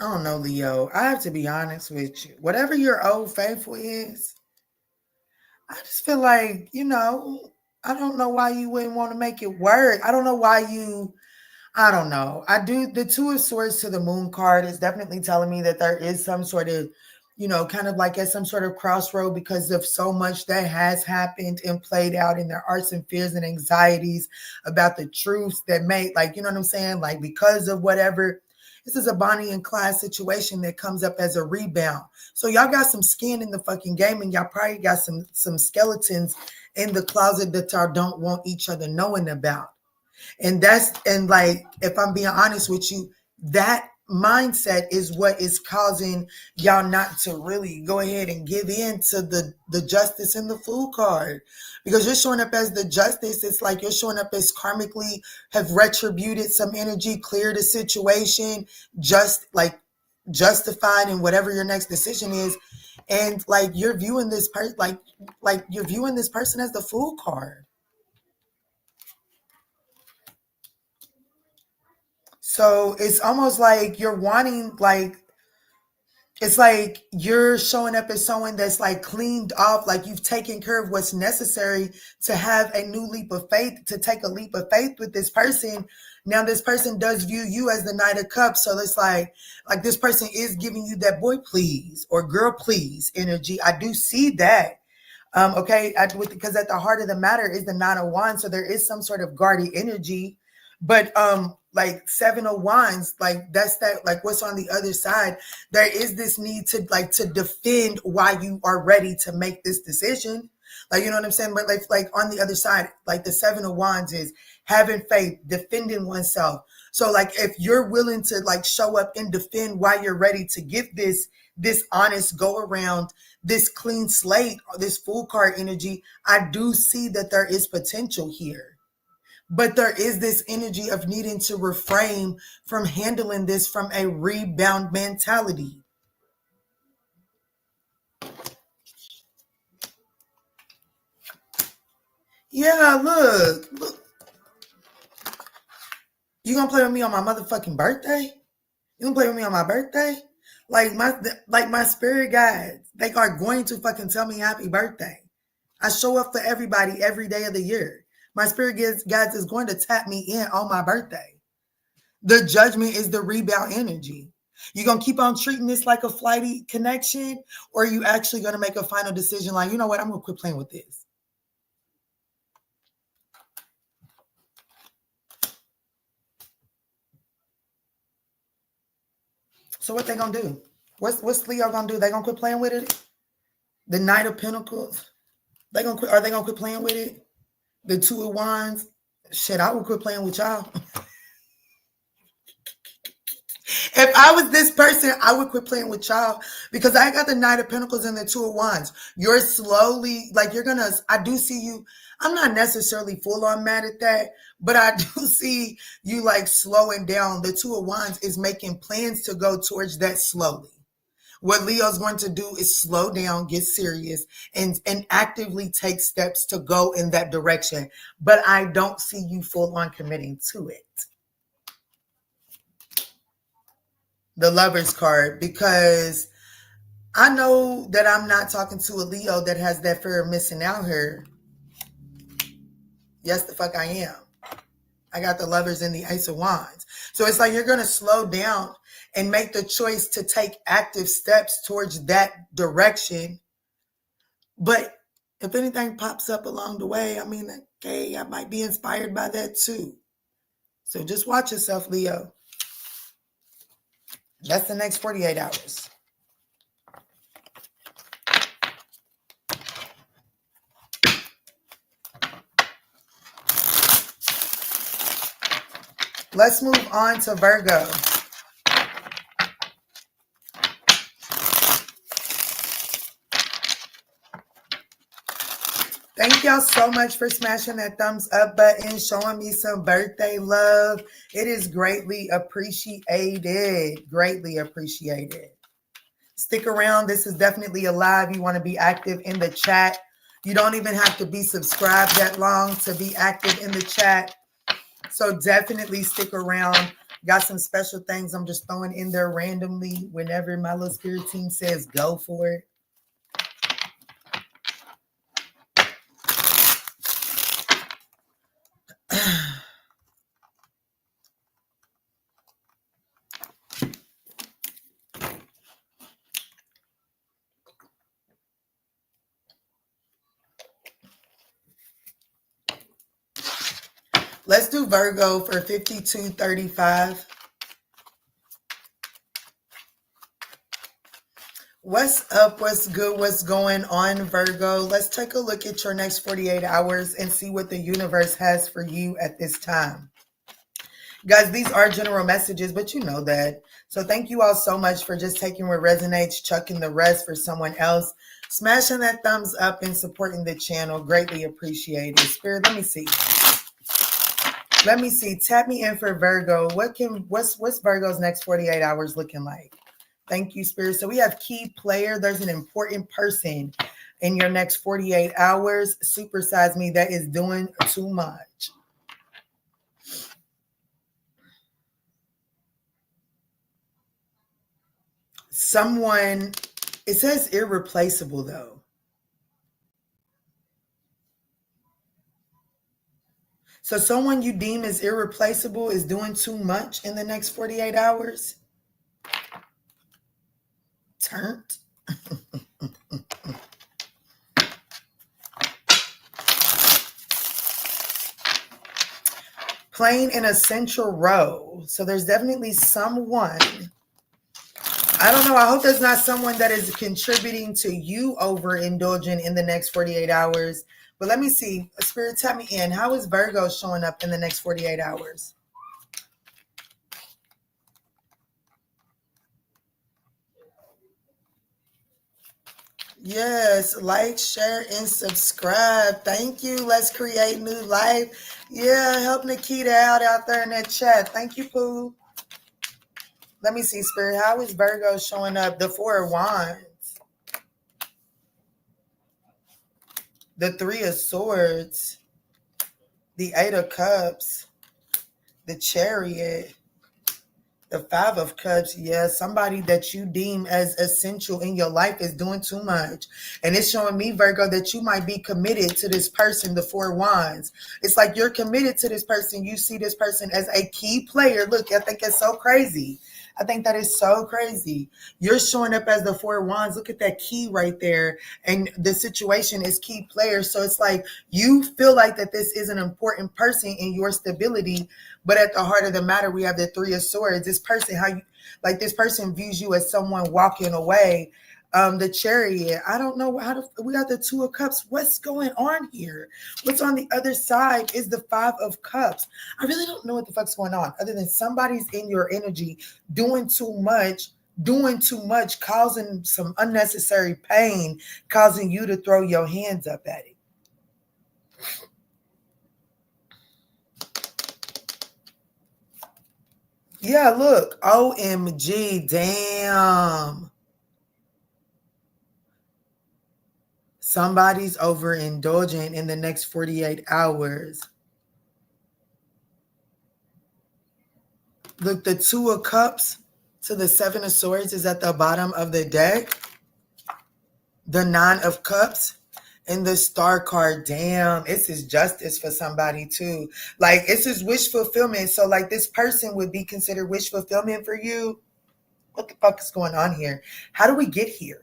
I don't know, Leo. I have to be honest with you. Whatever your old faithful is, I just feel like, I don't know why you wouldn't want to make it work. I don't know why I don't know. I do. The 2 of Swords to the Moon card is definitely telling me that there is some sort of, kind of like at some sort of crossroad because of so much that has happened and played out in their arts and fears and anxieties about the truths that made, like, you know what I'm saying? Like, because of whatever. This is a Bonnie and Clyde situation that comes up as a rebound. So y'all got some skin in the fucking game, and y'all probably got some skeletons in the closet that y'all don't want each other knowing about. And like, if I'm being honest with you, that mindset is what is causing y'all not to really go ahead and give in to the justice and the Fool card, because you're showing up as the justice. It's like you're showing up as karmically have retributed some energy, cleared a situation, just like justified in whatever your next decision is. And like you're viewing this person like you're viewing this person as the Fool card. So it's almost like you're wanting, like, it's like you're showing up as someone that's like cleaned off, like you've taken care of what's necessary to have a new leap of faith, to take a leap of faith with this person. Now this person does view you as the Knight of Cups. So it's like this person is giving you that boy please or girl please energy. I do see that. Okay, because at the heart of the matter is the 9 of Wands, so there is some sort of guarded energy, but like 7 of Wands, like that's that, like what's on the other side. There is this need to defend why you are ready to make this decision, like, you know what I'm saying. But like on the other side, like the 7 of Wands is having faith, defending oneself. So like if you're willing to like show up and defend why you're ready to give this honest go around, this clean slate, this Fool card energy, I do see that there is potential here. But there is this energy of needing to refrain from handling this from a rebound mentality. Yeah, look. You gonna play with me on my motherfucking birthday? You gonna play with me on my birthday? Like my spirit guides, they are going to fucking tell me happy birthday. I show up for everybody every day of the year. My spirit guides is going to tap me in on my birthday. The judgment is the rebound energy. You going to keep on treating this like a flighty connection, or are you actually going to make a final decision like, you know what, I'm going to quit playing with this? So what they going to do? What's Leo going to do? They going to quit playing with it? The Knight of Pentacles, are they going to quit playing with it? The Two of Wands, shit, I would quit playing with y'all. If I was this person, I would quit playing with y'all, because I got the Knight of Pentacles and the Two of Wands. You're slowly, like, I do see you. I'm not necessarily full on mad at that, but I do see you like slowing down. The Two of Wands is making plans to go towards that slowly. What Leo's going to do is slow down, get serious, and actively take steps to go in that direction. But I don't see you full on committing to it. The Lover's card, because I know that I'm not talking to a Leo that has that fear of missing out here. Yes, the fuck I am. I got the Lovers and the Ace of Wands. So it's like you're going to slow down and make the choice to take active steps towards that direction. But if anything pops up along the way, I mean, okay, I might be inspired by that too. So just watch yourself, Leo. That's the next 48 hours. Let's move on to Virgo. Thank y'all so much for smashing that thumbs up button, showing me some birthday love. It is greatly appreciated. Greatly appreciated. Stick around. This is definitely a live. You want to be active in the chat. You don't even have to be subscribed that long to be active in the chat. So definitely stick around. Got some special things I'm just throwing in there randomly whenever my little spirit team says go for it. Let's do Virgo for 5235. What's up? What's good? What's going on, Virgo? Let's take a look at your next 48 hours and see what the universe has for you at this time. Guys, these are general messages, but you know that. So thank you all so much for just taking what resonates, chucking the rest for someone else, smashing that thumbs up and supporting the channel. Greatly appreciated. Spirit, let me see. Let me see. Tap me in for Virgo. What's Virgo's next 48 hours looking like? Thank you, Spirit. So we have key player. There's an important person in your next 48 hours. Supersize me. That is doing too much. Someone, it says irreplaceable though. So someone you deem as irreplaceable is doing too much in the next 48 hours. Turned. Playing in a central role. So there's definitely someone. I don't know. I hope there's not someone that is contributing to you overindulging in the next 48 hours. But let me see. Spirit, tap me in. How is Virgo showing up in the next 48 hours? Yes, like, share, and subscribe. Thank you. Let's create new life. Yeah, help Nikita out there in that chat. Thank you, Pooh. Let me see, Spirit. How is Virgo showing up? The Four of Wands. The Three of Swords. The Eight of Cups. The Chariot. The Five of Cups. Yeah, somebody that you deem as essential in your life is doing too much. And it's showing me, Virgo, that you might be committed to this person, the Four of Wands. It's like you're committed to this person. You see this person as a key player. Look, I think it's so crazy. I think that is so crazy. You're showing up as the Four of Wands. Look at that key right there. And the situation is key players. So it's like you feel like that this is an important person in your stability. But at the heart of the matter, we have the Three of Swords. This person, how you like this person views you as someone walking away. The Chariot. I don't know how to. We got the Two of Cups. What's going on here? What's on the other side is the Five of Cups. I really don't know what the fuck's going on, other than somebody's in your energy doing too much, causing some unnecessary pain, causing you to throw your hands up at it. Yeah, look. OMG, damn. Somebody's overindulgent in the next 48 hours. Look, the Two of Cups to the Seven of Swords is at the bottom of the deck. The Nine of Cups and the Star card. Damn, this is justice for somebody too. Like, this is wish fulfillment. So like this person would be considered wish fulfillment for you. What the fuck is going on here? How do we get here?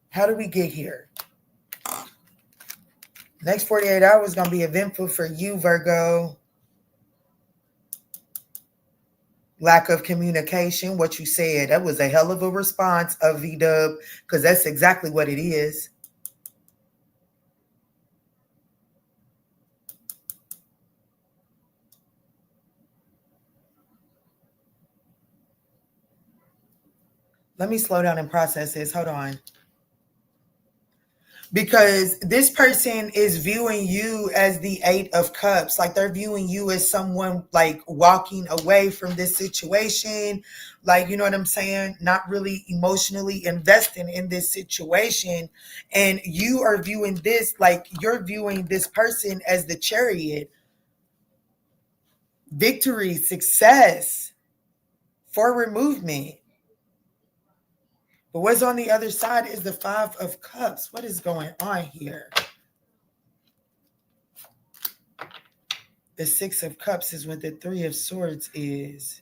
How do we get here? Next 48 hours is going to be eventful for you, Virgo. Lack of communication, what you said. That was a hell of a response of V-Dub, because that's exactly what it is. Let me slow down and process this. Hold on. Because this person is viewing you as the Eight of Cups. Like they're viewing you as someone like walking away from this situation. Like, you know what I'm saying? Not really emotionally investing in this situation. And you are viewing this, like you're viewing this person as the Chariot. Victory, success, forward movement. But what's on the other side is the Five of Cups. What is going on here? The Six of Cups is what the Three of Swords is.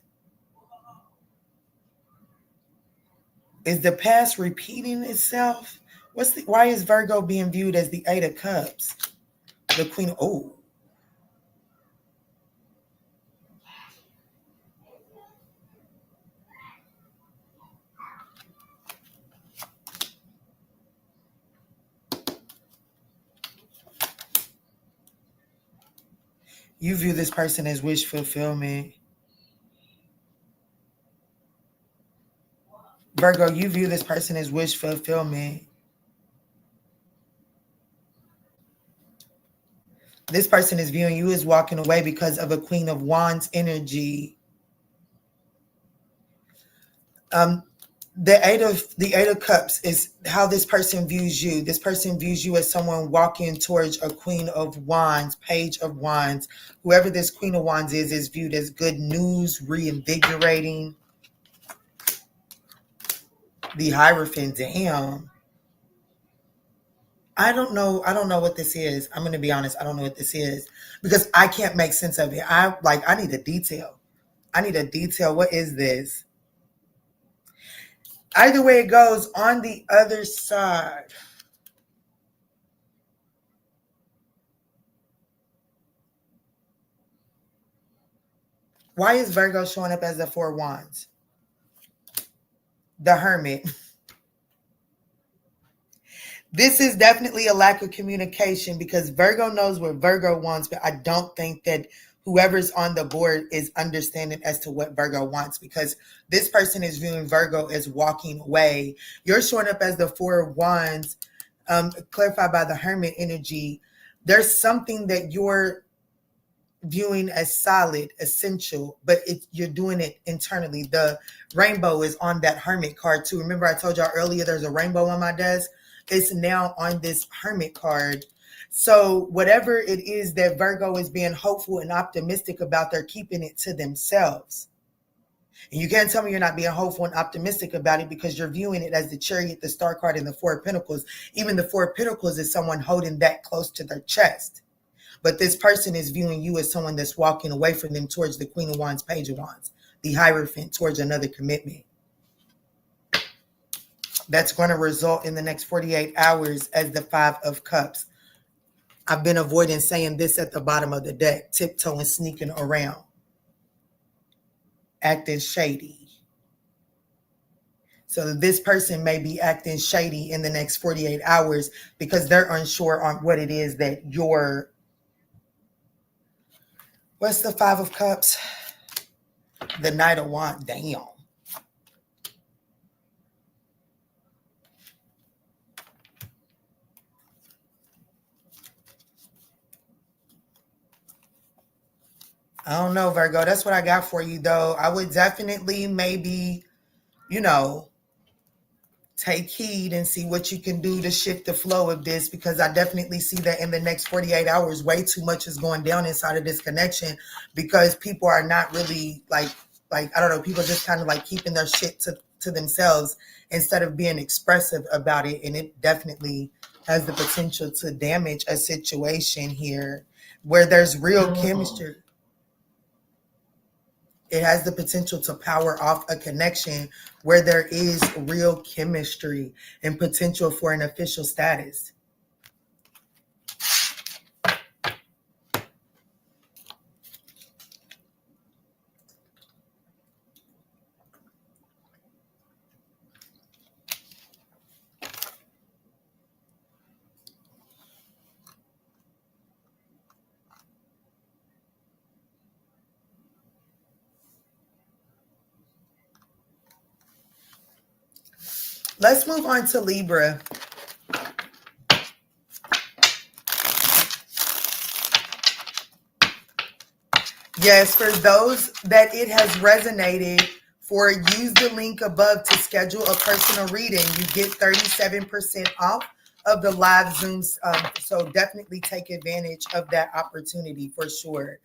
Is the past repeating itself? Why is Virgo being viewed as the Eight of Cups? The Queen, oh. You view this person as wish fulfillment. Virgo, you view this person as wish fulfillment. This person is viewing you as walking away because of a Queen of Wands energy. The Eight of Cups is how this person views you. This person views you as someone walking towards a Queen of Wands, Page of Wands. Whoever this Queen of Wands is viewed as good news, reinvigorating. The Hierophant, damn. I don't know what this is. I'm going to be honest. I don't know what this is because I can't make sense of it. I need a detail. I need a detail. What is this? Either way it goes, on the other side. Why is Virgo showing up as the Four of Wands? The Hermit. This is definitely a lack of communication because Virgo knows what Virgo wants, but I don't think that whoever's on the board is understanding as to what Virgo wants because this person is viewing Virgo as walking away. You're showing up as the Four of Wands, clarified by the Hermit energy. There's something that you're viewing as solid, essential, but you're doing it internally. The rainbow is on that Hermit card too. Remember I told y'all earlier there's a rainbow on my desk? It's now on this Hermit card. So whatever it is that Virgo is being hopeful and optimistic about, they're keeping it to themselves. And you can't tell me you're not being hopeful and optimistic about it because you're viewing it as the Chariot, the Star card, and the Four of Pentacles. Even the Four of Pentacles is someone holding that close to their chest. But this person is viewing you as someone that's walking away from them towards the Queen of Wands, Page of Wands. the Hierophant towards another commitment. That's going to result in the next 48 hours as the Five of Cups. I've been avoiding saying this at the bottom of the deck, tiptoeing, sneaking around, acting shady. So this person may be acting shady in the next 48 hours because they're unsure on what it is that what's the Five of Cups? The Knight of Wands. Damn. I don't know, Virgo. That's what I got for you, though. I would definitely maybe, take heed and see what you can do to shift the flow of this, because I definitely see that in the next 48 hours, way too much is going down inside of this connection because people are not really like, I don't know, people just kind of like keeping their shit to themselves instead of being expressive about it. And it definitely has the potential to damage a situation here where there's real chemistry. It has the potential to power off a connection where there is real chemistry and potential for an official status. Let's move on to Libra. Yes, for those that it has resonated for, use the link above to schedule a personal reading. You get 37% off of the live Zooms. So definitely take advantage of that opportunity for sure.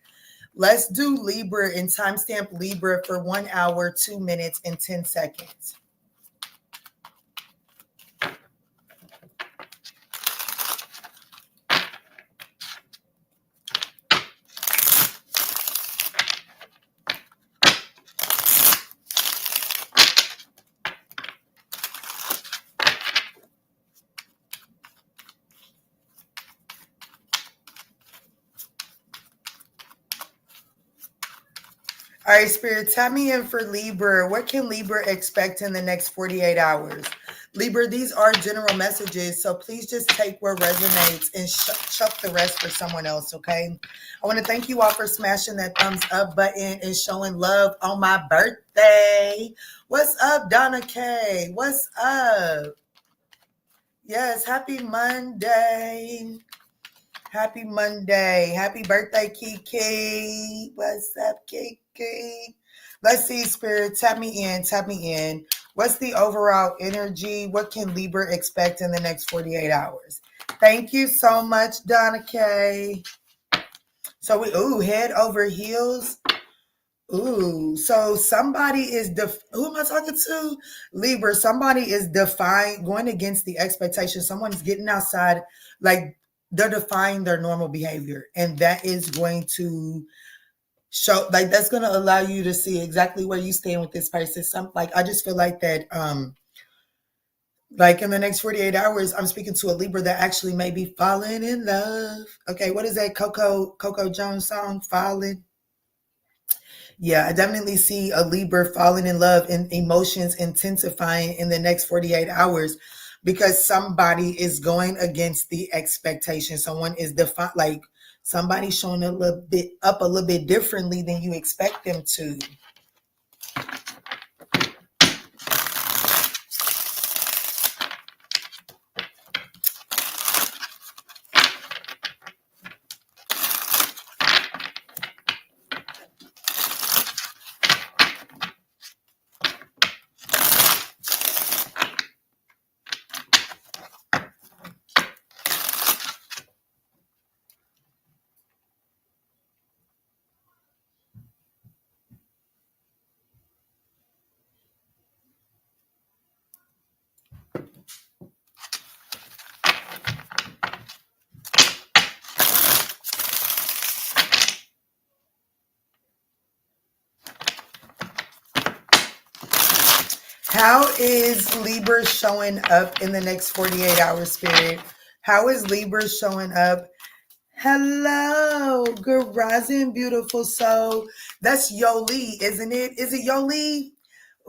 Let's do Libra and timestamp Libra for 1 hour, 2 minutes, and 10 seconds. All right, Spirit, tell me in for Libra. What can Libra expect in the next 48 hours? Libra, these are general messages, so please just take what resonates and chuck the rest for someone else, okay? I want to thank you all for smashing that thumbs up button and showing love on my birthday. What's up, Donna K? What's up? Yes, happy Monday. Happy Monday. Happy birthday, Kiki. What's up, Kiki? Let's see, Spirit. Tap me in. Tap me in. What's the overall energy? What can Libra expect in the next 48 hours? Thank you so much, Donna K. So head over heels. So somebody is, who am I talking to? Libra. Somebody is going against the expectation. Someone's getting outside, like, they're defying their normal behavior, and that is going to show, like, that's going to allow you to see exactly where you stand with this person. I just feel like that, like in the next 48 hours, I'm speaking to a Libra that actually may be falling in love. Okay, what is that Coco Jones song, Falling? Yeah, I definitely see a Libra falling in love and emotions intensifying in the next 48 hours because somebody is going against the expectation. Someone is like somebody showing a little bit differently than you expect them to. How is Libra showing up in the next 48 hours, Spirit? How is Libra showing up? Hello, good rising, beautiful soul. That's Yoli, isn't it? Is it Yoli?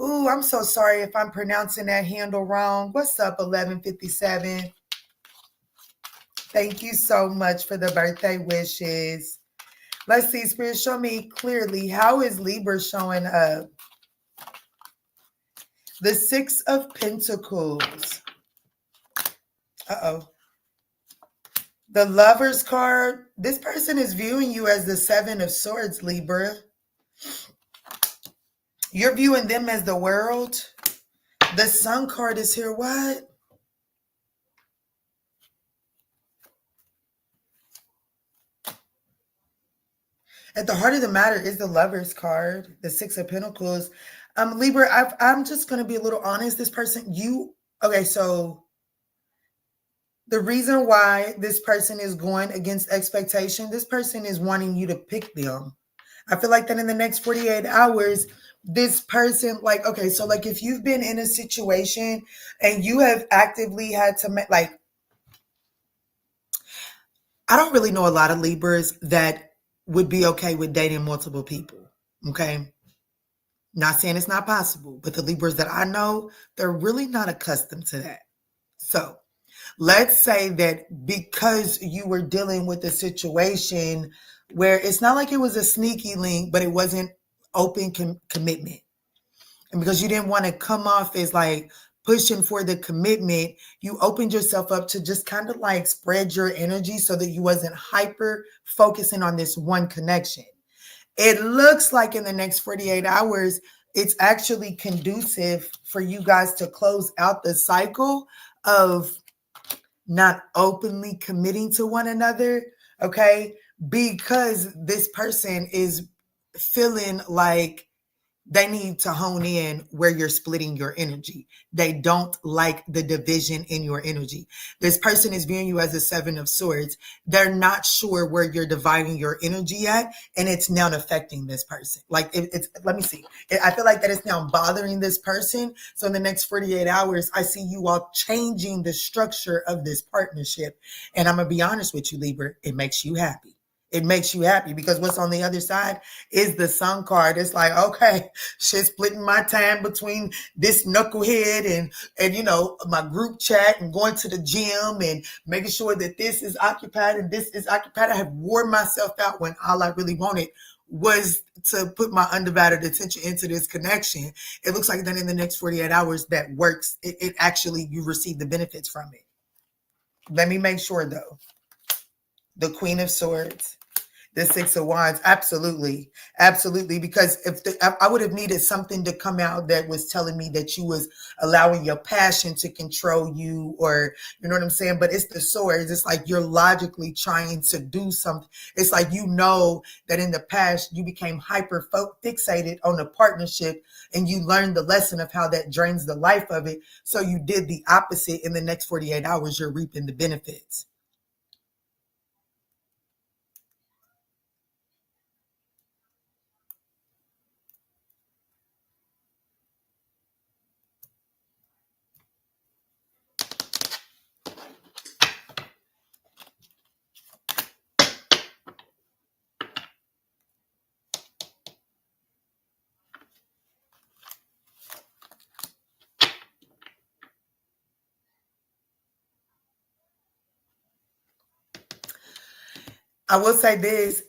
Ooh, I'm so sorry if I'm pronouncing that handle wrong. What's up, 1157? Thank you so much for the birthday wishes. Let's see, Spirit, show me clearly. How is Libra showing up? The Six of Pentacles. Uh-oh. The Lover's card. This person is viewing you as the Seven of Swords, Libra. You're viewing them as the world. The Sun card is here. What? At the heart of the matter is the Lover's card, the Six of Pentacles. Libra, I'm just going to be a little honest. This person, okay, so the reason why this person is going against expectation, this person is wanting you to pick them. I feel like that in the next 48 hours, this person, like, okay, so like if you've been in a situation and you have actively had to make, like, I don't really know a lot of Libras that would be okay with dating multiple people, okay? Not saying it's not possible, but the Libras that I know, they're really not accustomed to that. So let's say that because you were dealing with a situation where it's not like it was a sneaky link, but it wasn't open commitment. And because you didn't want to come off as like pushing for the commitment, you opened yourself up to just kind of like spread your energy so that you wasn't hyper focusing on this one connection. It looks like in the next 48 hours, it's actually conducive for you guys to close out the cycle of not openly committing to one another, okay? Because this person is feeling like they need to hone in where you're splitting your energy. They don't like the division in your energy. This person is viewing you as a Seven of Swords. They're not sure where you're dividing your energy at, and it's now affecting this person. Like let me see. I feel like that it's now bothering this person. So in the next 48 hours, I see you all changing the structure of this partnership. And I'm going to be honest with you, Libra, it makes you happy. It makes you happy because what's on the other side is the Sun card. It's like, okay, shit, splitting my time between this knucklehead and you know, my group chat and going to the gym and making sure that this is occupied and this is occupied. I have worn myself out when all I really wanted was to put my undivided attention into this connection. It looks like then in the next 48 hours that works. It actually, you receive the benefits from it. Let me make sure though. The Queen of Swords. The Six of Wands, absolutely, absolutely. Because if I would have needed something to come out that was telling me that you was allowing your passion to control you, or you know what I'm saying. But it's the swords. It's like you're logically trying to do something. It's like you know that in the past you became hyper fixated on the partnership, and you learned the lesson of how that drains the life of it. So you did the opposite. In the next 48 hours, you're reaping the benefits. I will say this,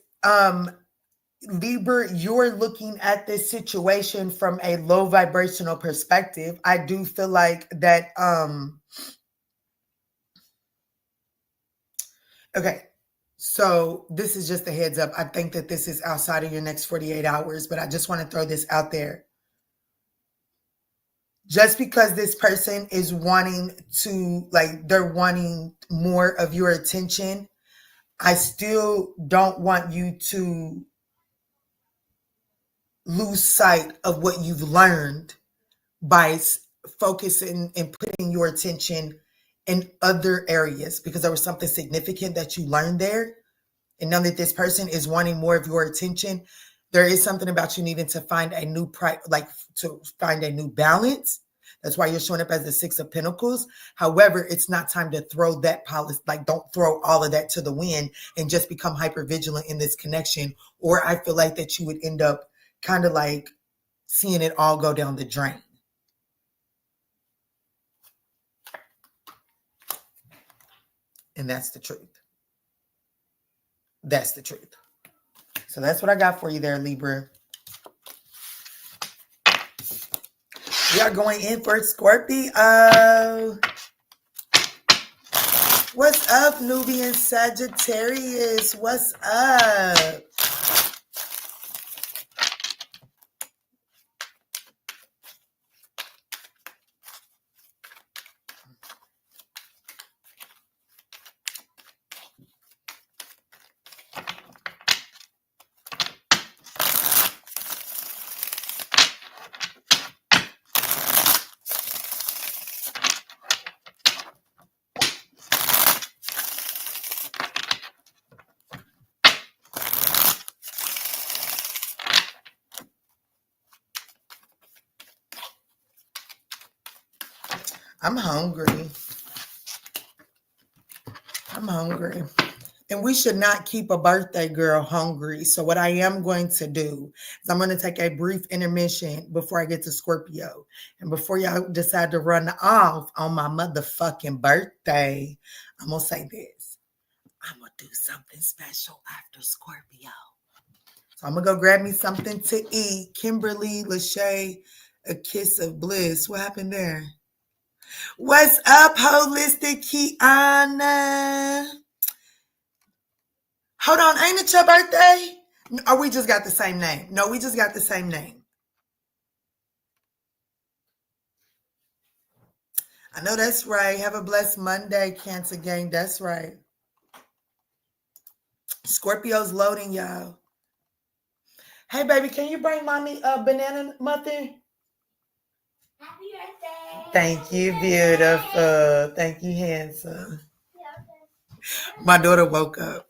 Libra, you're looking at this situation from a low vibrational perspective. I do feel like that, okay, so this is just a heads up. I think that this is outside of your next 48 hours, but I just want to throw this out there. Just because this person is wanting to, like, they're wanting more of your attention, I still don't want you to lose sight of what you've learned by focusing and putting your attention in other areas, because there was something significant that you learned there. And now that this person is wanting more of your attention, there is something about you needing to find a new to find a new balance That's why you're showing up as the Six of Pentacles. However, it's not time to throw that policy, like don't throw all of that to the wind and just become hyper vigilant in this connection. Or I feel like that you would end up kind of like seeing it all go down the drain. And that's the truth. That's the truth. So that's what I got for you there, Libra. We are going in for Scorpio. What's up, Nubian Sagittarius? What's up? I'm hungry. I'm hungry. And we should not keep a birthday girl hungry. So what I am going to do is I'm going to take a brief intermission before I get to Scorpio. And before y'all decide to run off on my motherfucking birthday, I'm going to say this. I'm going to do something special after Scorpio. So I'm going to go grab me something to eat. Kimberly Lachey, a kiss of bliss. What happened there? What's up, Holistic Kiana? Hold on, ain't it your birthday? Or we just got the same name? No, we just got the same name. I know that's right. Have a blessed Monday, Cancer Gang. That's right. Scorpio's loading, y'all. Hey, baby, can you bring mommy a banana muffin? Happy birthday. Thank you, beautiful. Thank you, handsome. My daughter woke up.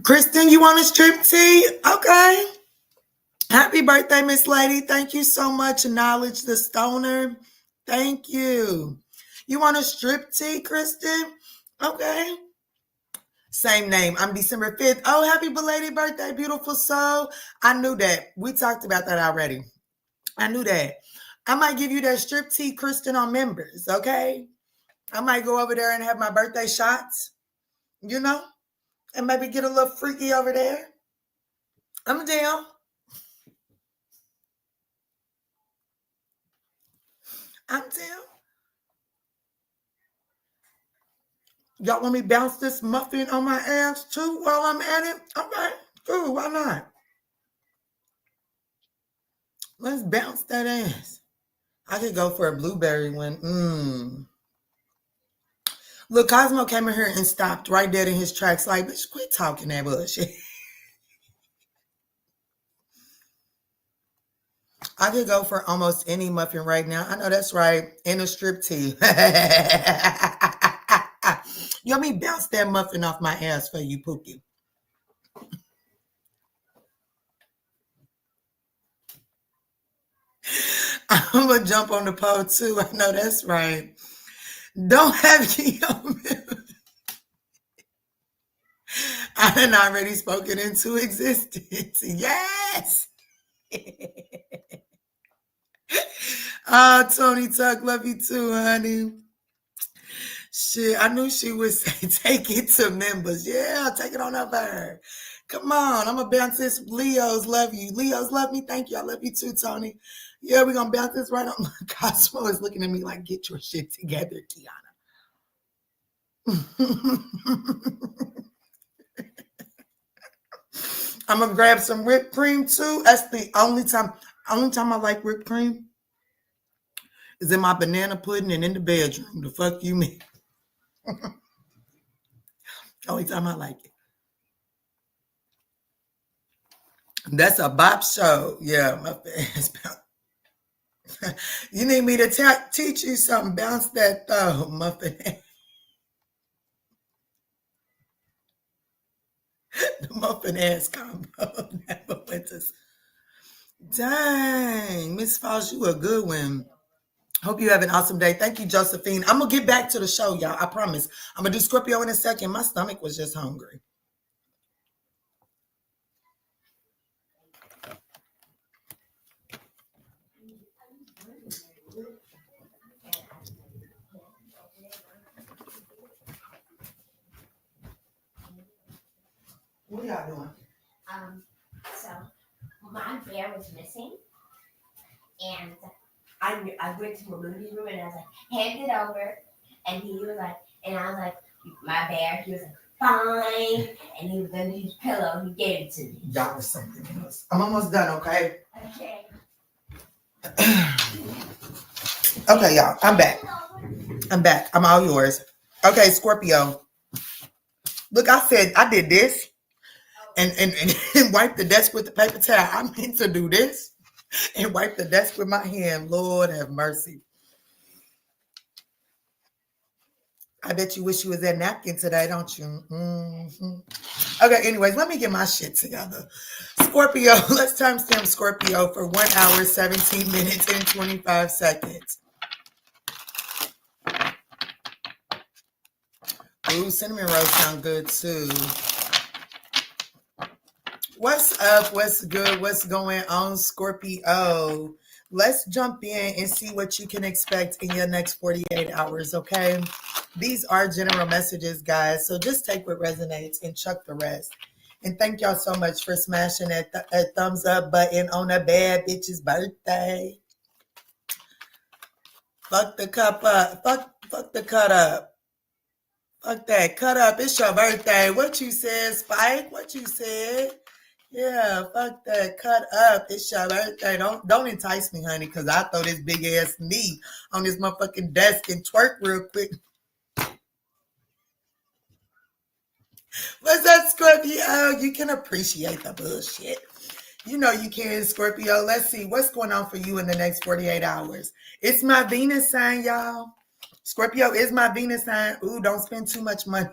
Kristen, you want a strip tea? Okay. Happy birthday, Miss Lady. Thank you so much. Knowledge the Stoner. Thank you. You want a strip tea, Kristen? Okay. Same name. I'm December 5th. Oh, happy belated birthday, beautiful soul. I knew that. We talked about that already. I knew that. I might give you that strip tea, Kristen, on members, okay? I might go over there and have my birthday shots, you know, and maybe get a little freaky over there. I'm down. I'm down. Y'all want me to bounce this muffin on my ass too while I'm at it? Okay, cool, why not? Let's bounce that ass. I could go for a blueberry one. Look, Cosmo came in here and stopped right dead in his tracks like, bitch, quit talking that bullshit. I could go for almost any muffin right now. I know that's right. In a strip tea. You want me to bounce that muffin off my ass for you, Pookie? I'm gonna jump on the pole too. I know that's right. Don't have you. I had already spoken into existence. Yes. Tony Tuck, love you too, honey. Shit, I knew she would say take it to members. Yeah, take it on up her. Come on, I'm gonna bounce this. Leos love you. Leos love me. Thank you. I love you too, Tony. Yeah, we're gonna bounce this right on. Cosmo is looking at me like, get your shit together, Kiana. I'm gonna grab some whipped cream too. That's the only time I like whipped cream is in my banana pudding and in the bedroom. The fuck you mean? Only time I like it. That's a bop show. Yeah, my fans. You need me to teach you something. Bounce that muffin. The muffin ass combo. Never went to. Dang, Miss Foss, you a good one. Hope you have an awesome day. Thank you, Josephine. I'm gonna get back to the show, y'all. I promise. I'm gonna do Scorpio in a second. My stomach was just hungry. What y'all doing? So my bear was missing, and I went to Mamooni's room and I was like, hand it over, and he was like, and I was like, my bear. He was like, fine, and he was under his pillow. He gave it to me. Y'all was something else. I'm almost done. Okay. Okay. Okay, y'all. I'm back. I'm all yours. Okay, Scorpio. Look, I said I did this and wipe the desk with the paper towel. I meant to do this and wipe the desk with my hand. Lord have mercy. I bet you wish you was that napkin today, don't you? Mm-hmm. Okay, anyways, let me get my shit together. Scorpio, let's timestamp Scorpio for 1 hour, 17 minutes, and 25 seconds. Ooh, cinnamon rolls sound good too. What's up? What's good? What's going on, Scorpio? Let's jump in and see what you can expect in your next 48 hours, okay? These are general messages, guys, so just take what resonates and chuck the rest. And thank y'all so much for smashing that thumbs up button on a bad bitch's birthday. Fuck the cup up. Fuck the cut up. Fuck that. Cut up. It's your birthday. What you said, Spike? What you said? Yeah, fuck that. Cut up. It's your birthday. Don't entice me, honey, because I throw this big ass knee on this motherfucking desk and twerk real quick. What's up, Scorpio? You can appreciate the bullshit. You know you can, Scorpio. Let's see what's going on for you in the next 48 hours. It's my Venus sign, y'all. Scorpio is my Venus sign. Ooh, don't spend too much money.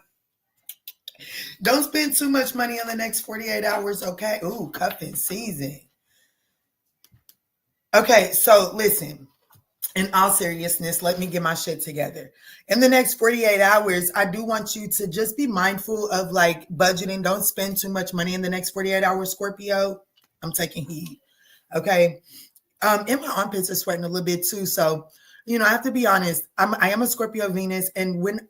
Don't spend too much money in the next 48 hours, okay? Ooh, cuffing season. Okay, so listen. In all seriousness, let me get my shit together. In the next 48 hours, I do want you to just be mindful of like budgeting. Don't spend too much money in the next 48 hours, Scorpio. I'm taking heed. Okay. And my armpits are sweating a little bit too. So, I have to be honest. I am a Scorpio Venus. And when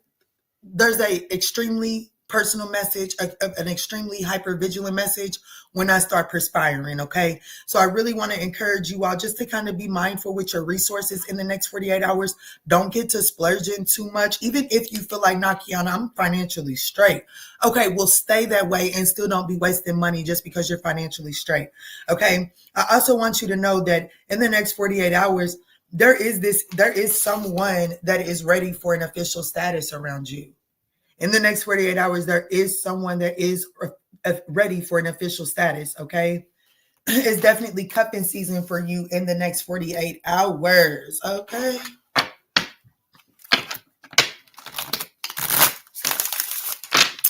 there's a extremely personal message, an extremely hyper vigilant message when I start perspiring, okay? So I really want to encourage you all just to kind of be mindful with your resources in the next 48 hours. Don't get to splurging too much. Even if you feel like, nah, Kiana, I'm financially straight. Okay, well, stay that way and still don't be wasting money just because you're financially straight, okay? I also want you to know that in the next 48 hours, there is someone that is ready for an official status around you. In the next 48 hours, there is someone that is ready for an official status, okay? It's definitely cuffing season for you in the next 48 hours, okay?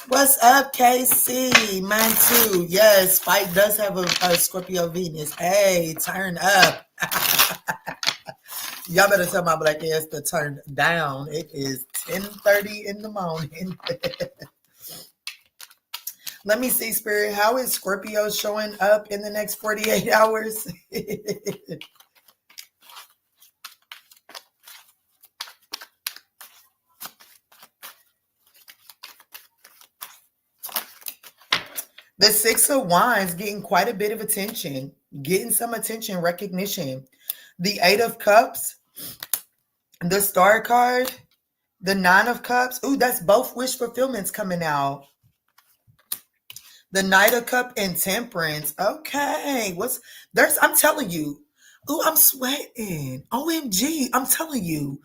What's up, KC? Mine too. Yes, Spike does have a Scorpio Venus. Hey, turn up. Y'all better tell my black ass to turn down. It is 10:30 in the morning. Let me see, Spirit. How is Scorpio showing up in the next 48 hours? The Six of Wands getting quite a bit of attention, getting some attention, recognition. The Eight of Cups, the Star card, the Nine of Cups. Ooh, that's both wish fulfillments coming out. The Knight of Cup and Temperance. Okay, I'm telling you. Ooh, I'm sweating. OMG, I'm telling you.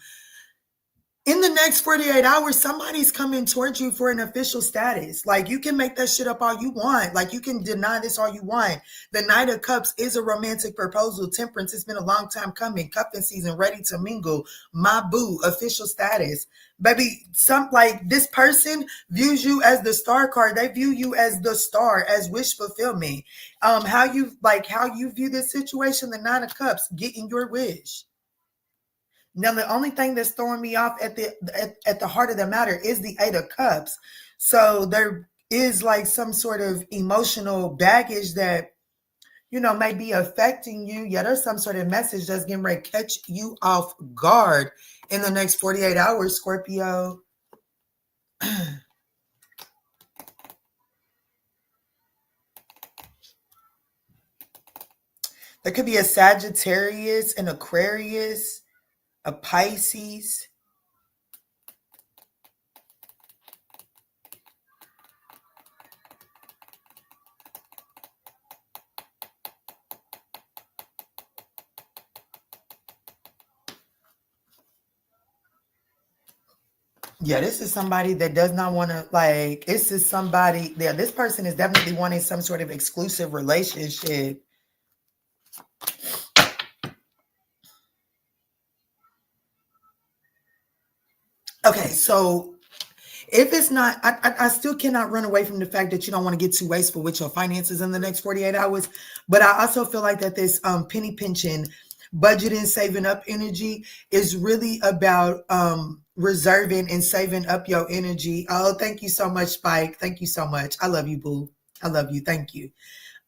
In the next 48 hours, somebody's coming towards you for an official status. Like, you can make that shit up all you want. Like, you can deny this all you want. The Knight of Cups is a romantic proposal. Temperance, it's been a long time coming. Cuffing season, ready to mingle. My boo, official status. Baby, this person views you as the star card. They view you as the star, as wish fulfillment. How you view this situation, the Nine of Cups, getting your wish. Now, the only thing that's throwing me off at the heart of the matter is the Eight of Cups. So there is like some sort of emotional baggage that, may be affecting you. Yeah, there's some sort of message that's getting ready to catch you off guard in the next 48 hours, Scorpio. There could be a Sagittarius, an Aquarius, a Pisces. Yeah, this is somebody that does not want to, this person is definitely wanting some sort of exclusive relationship. Okay, so if it's not, I still cannot run away from the fact that you don't want to get too wasteful with your finances in the next 48 hours. But I also feel like that this penny pinching, budgeting, saving up energy is really about reserving and saving up your energy. Oh, thank you so much, Spike. Thank you so much. I love you, boo. I love you. Thank you.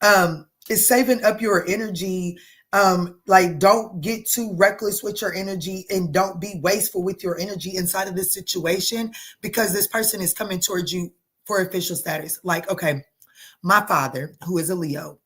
It's saving up your energy. Don't get too reckless with your energy and don't be wasteful with your energy inside of this situation, because this person is coming towards you for official status. Like, okay, my father, who is a Leo,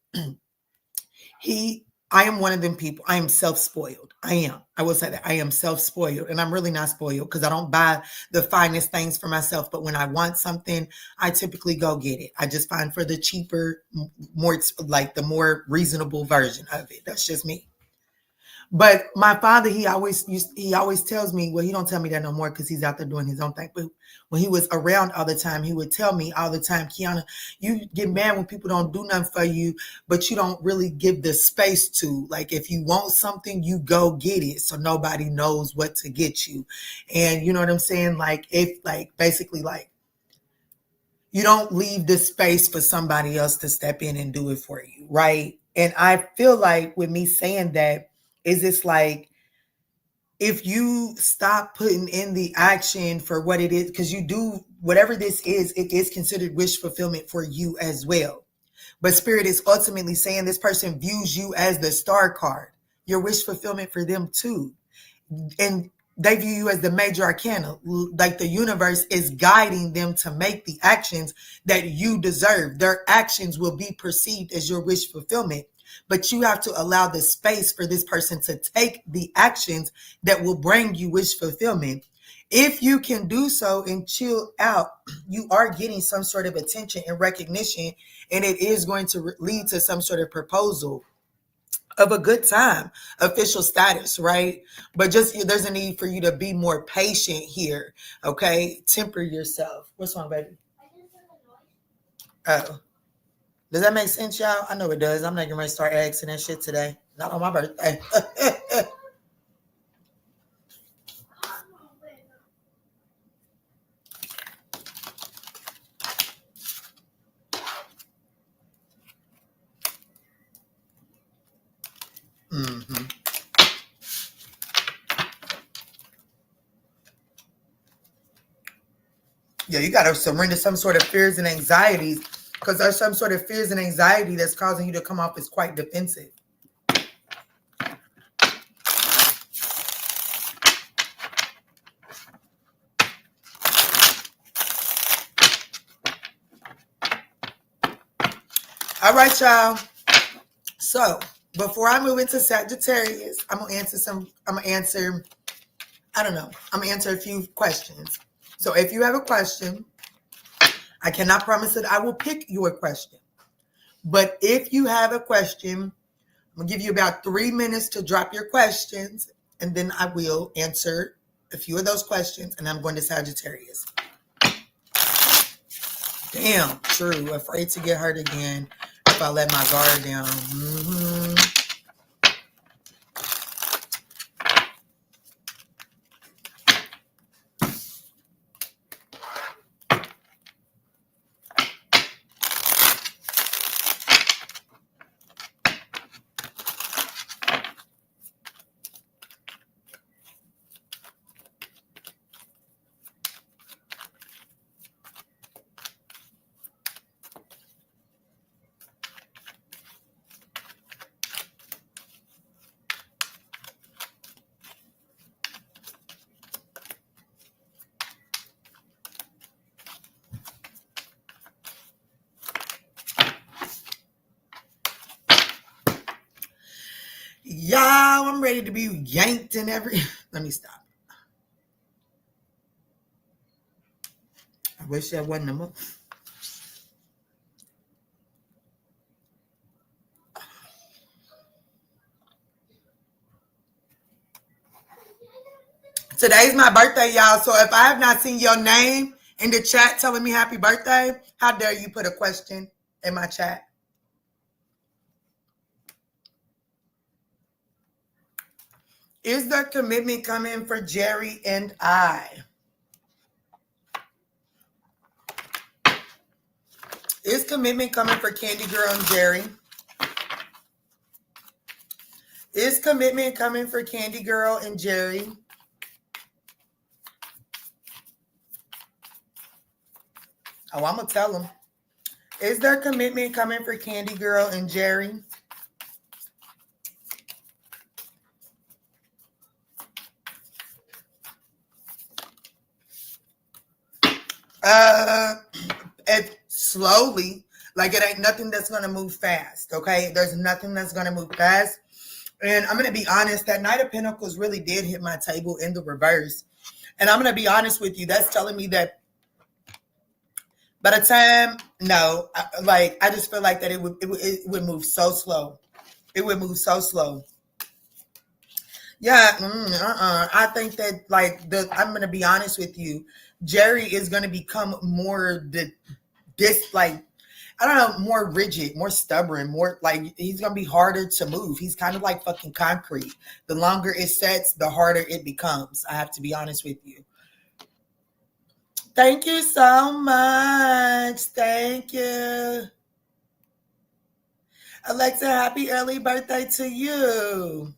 I am one of them people. I am self-spoiled. I am. I will say that I am self-spoiled, and I'm really not spoiled because I don't buy the finest things for myself. But when I want something, I typically go get it. I just find for the cheaper, the more reasonable version of it. That's just me. But my father, he always tells me, well, he don't tell me that no more because he's out there doing his own thing. But when he was around all the time, he would tell me all the time, Kiana, you get mad when people don't do nothing for you, but you don't really give the space to. Like, if you want something, you go get it, so nobody knows what to get you. And you know what I'm saying? Basically, you don't leave the space for somebody else to step in and do it for you, right? And I feel like with me saying that, is it's like, if you stop putting in the action for what it is, because you do whatever this is, it is considered wish fulfillment for you as well. But Spirit is ultimately saying this person views you as the star card, your wish fulfillment for them too. And they view you as the major arcana, like the universe is guiding them to make the actions that you deserve. Their actions will be perceived as your wish fulfillment, but you have to allow the space for this person to take the actions that will bring you wish fulfillment. If you can do so and chill out, you are getting some sort of attention and recognition, and it is going to lead to some sort of proposal of a good time, official status, right? But just, there's a need for you to be more patient here, okay? Temper yourself. What's wrong, baby? Oh, does that make sense, y'all? I know it does. I'm not going to start asking that shit today. Not on my birthday. Mm-hmm. Yeah, you got to surrender some sort of fears and anxieties, because there's some sort of fears and anxiety that's causing you to come off as quite defensive. All right, y'all. So before I move into Sagittarius, I'm gonna answer a few questions. So if you have a question, I cannot promise that I will pick your question. But if you have a question, I'm gonna give you about 3 minutes to drop your questions, and then I will answer a few of those questions, and I'm going to Sagittarius. Damn, true. Afraid to get hurt again if I let my guard down. Y'all, I'm ready to be yanked in every... Let me stop. I wish that wasn't a move. Today's my birthday, y'all. So if I have not seen your name in the chat telling me happy birthday, how dare you put a question in my chat? Is there commitment coming for Jerry and I? Is commitment coming for Candy Girl and Jerry? Is commitment coming for Candy Girl and Jerry? Oh, I'm going to tell them. Is there commitment coming for Candy Girl and Jerry? Slowly. Like, it ain't nothing that's going to move fast, okay? There's nothing that's going to move fast. And I'm going to be honest, that Knight of Pentacles really did hit my table in the reverse. And I'm going to be honest with you. That's telling me that by the time, I just feel like that it would move so slow. It would move so slow. Yeah, I think that, I'm going to be honest with you. Jerry is going to become more more rigid, more stubborn, more like he's going to be harder to move. He's kind of like fucking concrete. The longer it sets, the harder it becomes. I have to be honest with you. Thank you so much. Thank you. Alexa, happy early birthday to you.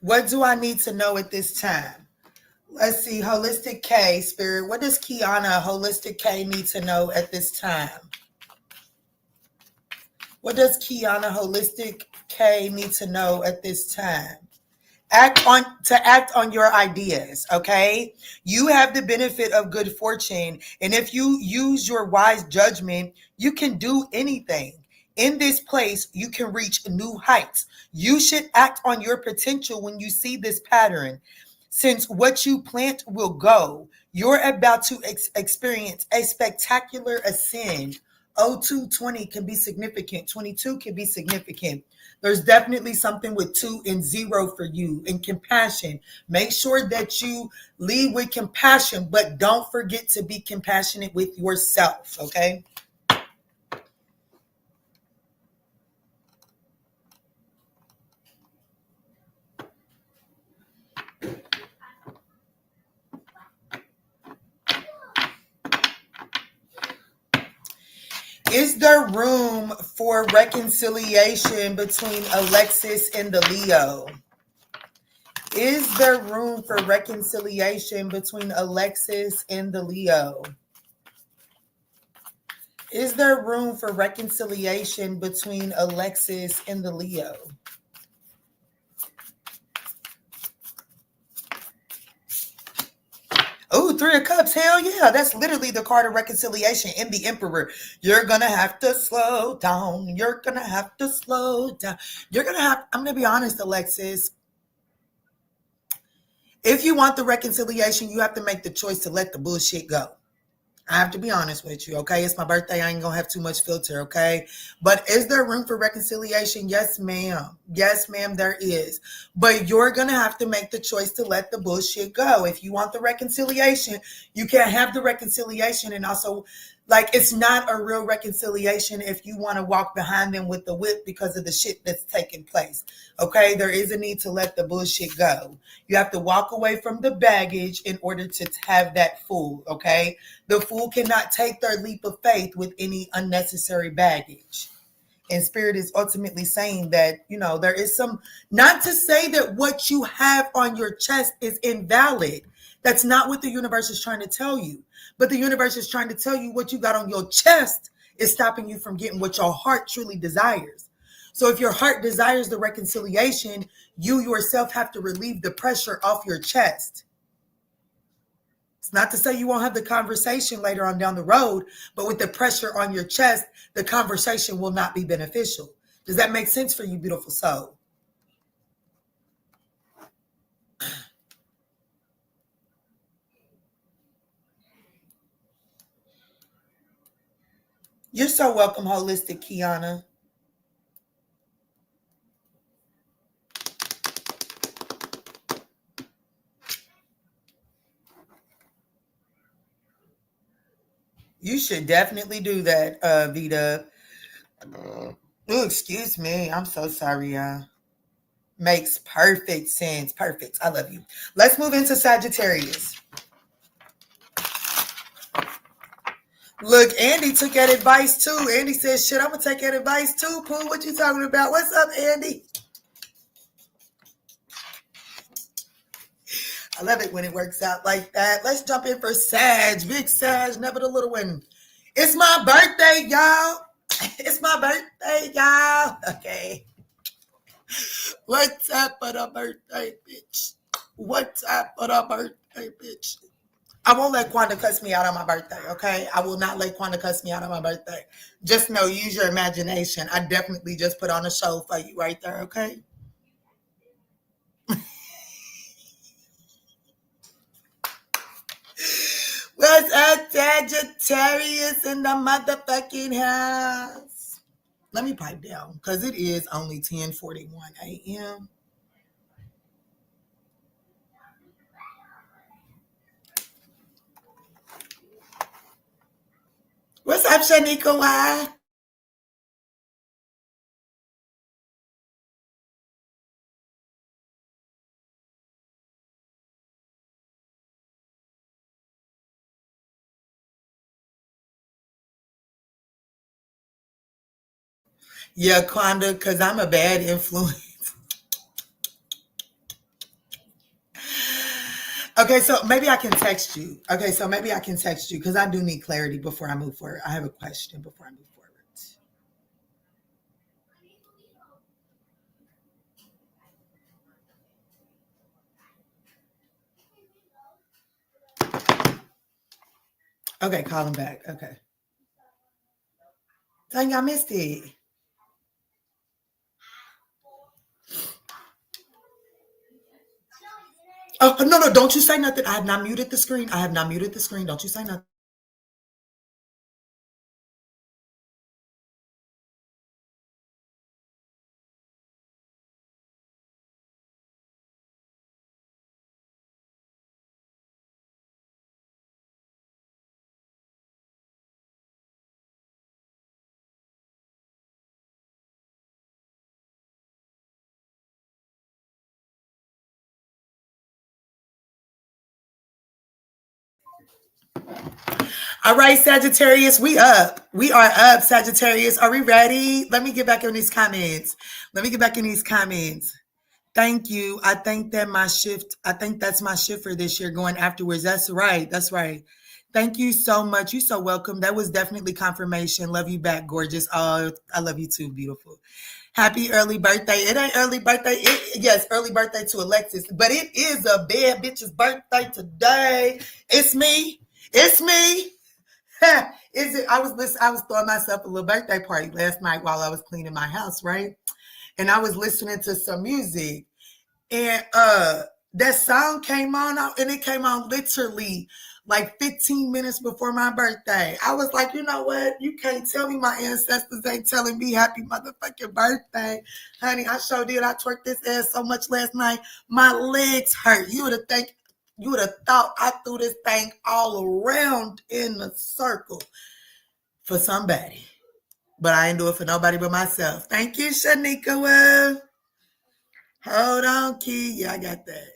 What do I need to know at this time? Let's see. Holistic K, Spirit. What does Kiana, Holistic K, need to know at this time? What does Kiana, Holistic K, need to know at this time? Act on your ideas, okay? You have the benefit of good fortune, and if you use your wise judgment, you can do anything. In this place, you can reach new heights. You should act on your potential when you see this pattern. Since what you plant will go, you're about to experience a spectacular ascend. 0220 can be significant. 22 can be significant. There's definitely something with 2 and 0 for you. And compassion. Make sure that you lead with compassion, but don't forget to be compassionate with yourself, okay? Is there room for reconciliation between Alexis and the Leo? Is there room for reconciliation between Alexis and the Leo? Is there room for reconciliation between Alexis and the Leo? Oh, Three of Cups. Hell yeah. That's literally the card of reconciliation in the Emperor. You're going to have to slow down. You're going to have to slow down. I'm going to be honest, Alexis. If you want the reconciliation, you have to make the choice to let the bullshit go. I have to be honest with you, okay? It's my birthday. I ain't going to have too much filter, okay? But is there room for reconciliation? Yes, ma'am. Yes, ma'am, there is. But you're going to have to make the choice to let the bullshit go. If you want the reconciliation, you can't have the reconciliation and also, like, it's not a real reconciliation if you want to walk behind them with the whip because of the shit that's taking place, okay? There is a need to let the bullshit go. You have to walk away from the baggage in order to have that fool, okay? The fool cannot take their leap of faith with any unnecessary baggage. And Spirit is ultimately saying that, there is some, not to say that what you have on your chest is invalid. That's not what the universe is trying to tell you. But the universe is trying to tell you what you got on your chest is stopping you from getting what your heart truly desires. So if your heart desires the reconciliation, you yourself have to relieve the pressure off your chest. It's not to say you won't have the conversation later on down the road, but with the pressure on your chest, the conversation will not be beneficial. Does that make sense for you, beautiful soul? You're so welcome, Holistic Kiana. You should definitely do that, Vita. Oh, excuse me. I'm so sorry, y'all. Makes perfect sense. Perfect. I love you. Let's move into Sagittarius. Look, Andy took that advice too. Andy said, shit, I'm going to take that advice too, Pooh. What you talking about? What's up, Andy? I love it when it works out like that. Let's jump in for Sag. Big Sag, never the little one. It's my birthday, y'all. It's my birthday, y'all. Okay. What's up for the birthday, bitch? What's up for the birthday, bitch? I won't let Quanda cuss me out on my birthday, okay? I will not let Quanda cuss me out on my birthday. Just know, use your imagination. I definitely just put on a show for you right there, okay? What's up, Sagittarius in the motherfucking house? Let me pipe down, because it is only 10:41 a.m. What's up, Shanika? Why? Yeah, Quanda, because I'm a bad influence. Okay, so maybe I can text you. Okay, so maybe I can text you because I do need clarity before I move forward. I have a question before I move forward. Okay, call him back. Okay. Dang, I missed it. Oh, no, don't you say nothing. I have not muted the screen. I have not muted the screen. Don't you say nothing. All right, Sagittarius, we up. We are up, Sagittarius. Are we ready? Let me get back in these comments. Thank you. I think that my shift, I think that's my shift for this year going afterwards. That's right. That's right. Thank you so much. You're so welcome. That was definitely confirmation. Love you back, gorgeous. Oh, I love you too, beautiful. Happy early birthday. It ain't early birthday. Yes, early birthday to Alexis, but it is a bad bitch's birthday today. It's me. It's me. Is it? I was throwing myself a little birthday party last night while I was cleaning my house, right? And I was listening to some music. And that song came on, and it came on literally like 15 minutes before my birthday. I was like, you know what? You can't tell me my ancestors ain't telling me happy motherfucking birthday. Honey, I sure did. I twerked this ass so much last night. My legs hurt. You would have thought I threw this thing all around in a circle for somebody. But I ain't do it for nobody but myself. Thank you, Shanika. Hold on, Key. Yeah, I got that.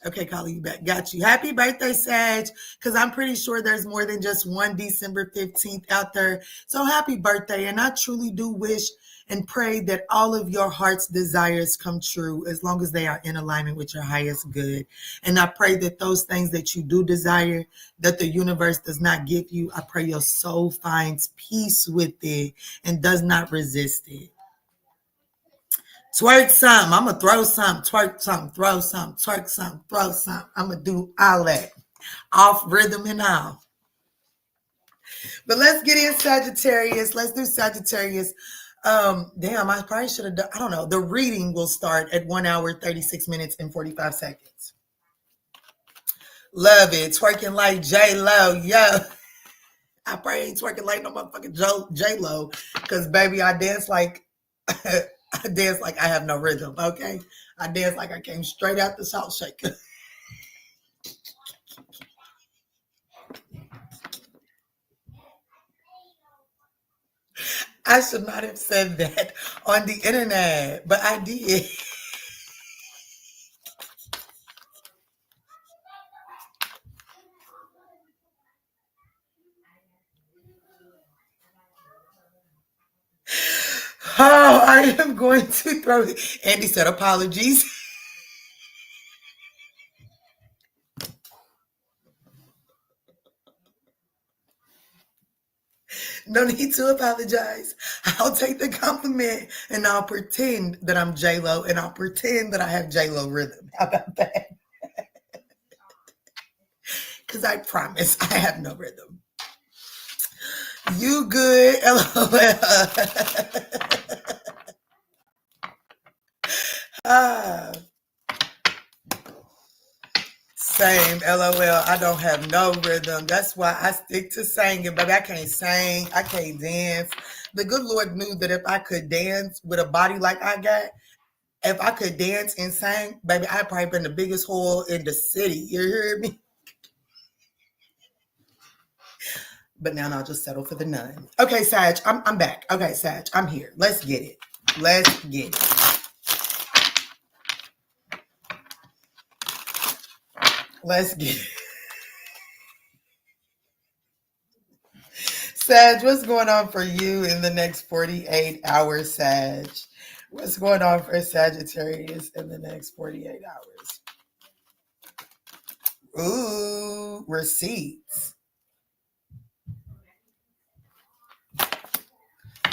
Okay, calling you back. Got you. Happy birthday, Sag. Because I'm pretty sure there's more than just one December 15th out there. So happy birthday. And I truly do wish and pray that all of your heart's desires come true as long as they are in alignment with your highest good. And I pray that those things that you do desire, that the universe does not give you, I pray your soul finds peace with it and does not resist it. Twerk some. I'm going to throw some. Twerk some. Throw some. Twerk some. Throw some. I'm going to do all that. Off rhythm and all. But let's get in Sagittarius. Let's do Sagittarius. Damn, I probably should have done, I don't know. The reading will start at 1 hour, 36 minutes, and 45 seconds. Love it. Twerking like J-Lo. Yo. I probably ain't twerking like no motherfucking J-Lo. Because, baby, I dance like... I dance like I have no rhythm, okay? I dance like I came straight out the salt shaker. I should not have said that on the internet, but I did. Oh, I am going to throw it. Andy said apologies. No need to apologize. I'll take the compliment and I'll pretend that I'm J-Lo and I'll pretend that I have J-Lo rhythm. How about that? Because I promise I have no rhythm. You good? LOL. Same, LOL. I don't have no rhythm. That's why I stick to singing, baby. I can't sing. I can't dance. The good Lord knew that if I could dance with a body like I got, if I could dance and sing, baby, I'd probably been the biggest whore in the city. You hear me? But now I'll just settle for the none. Okay, Sag, I'm back. Okay, Sag, I'm here. Let's get it. Let's get it. Let's get it. Sag, what's going on for you in the next 48 hours, Sag? What's going on for Sagittarius in the next 48 hours? Ooh, receipts.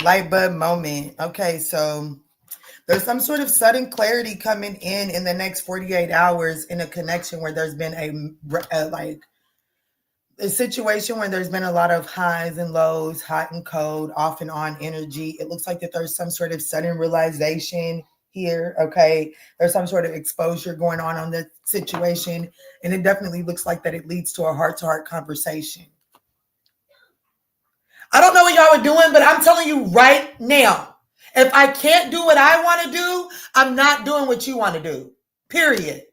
Light bulb moment. Okay, so there's some sort of sudden clarity coming in the next 48 hours in a connection where there's been a situation where there's been a lot of highs and lows, hot and cold, off and on energy. It looks like that there's some sort of sudden realization here. Okay, there's some sort of exposure going on the situation, and it definitely looks like that it leads to a heart-to-heart conversation. I don't know what y'all are doing, but I'm telling you right now, if I can't do what I want to do, I'm not doing what you want to do. Period.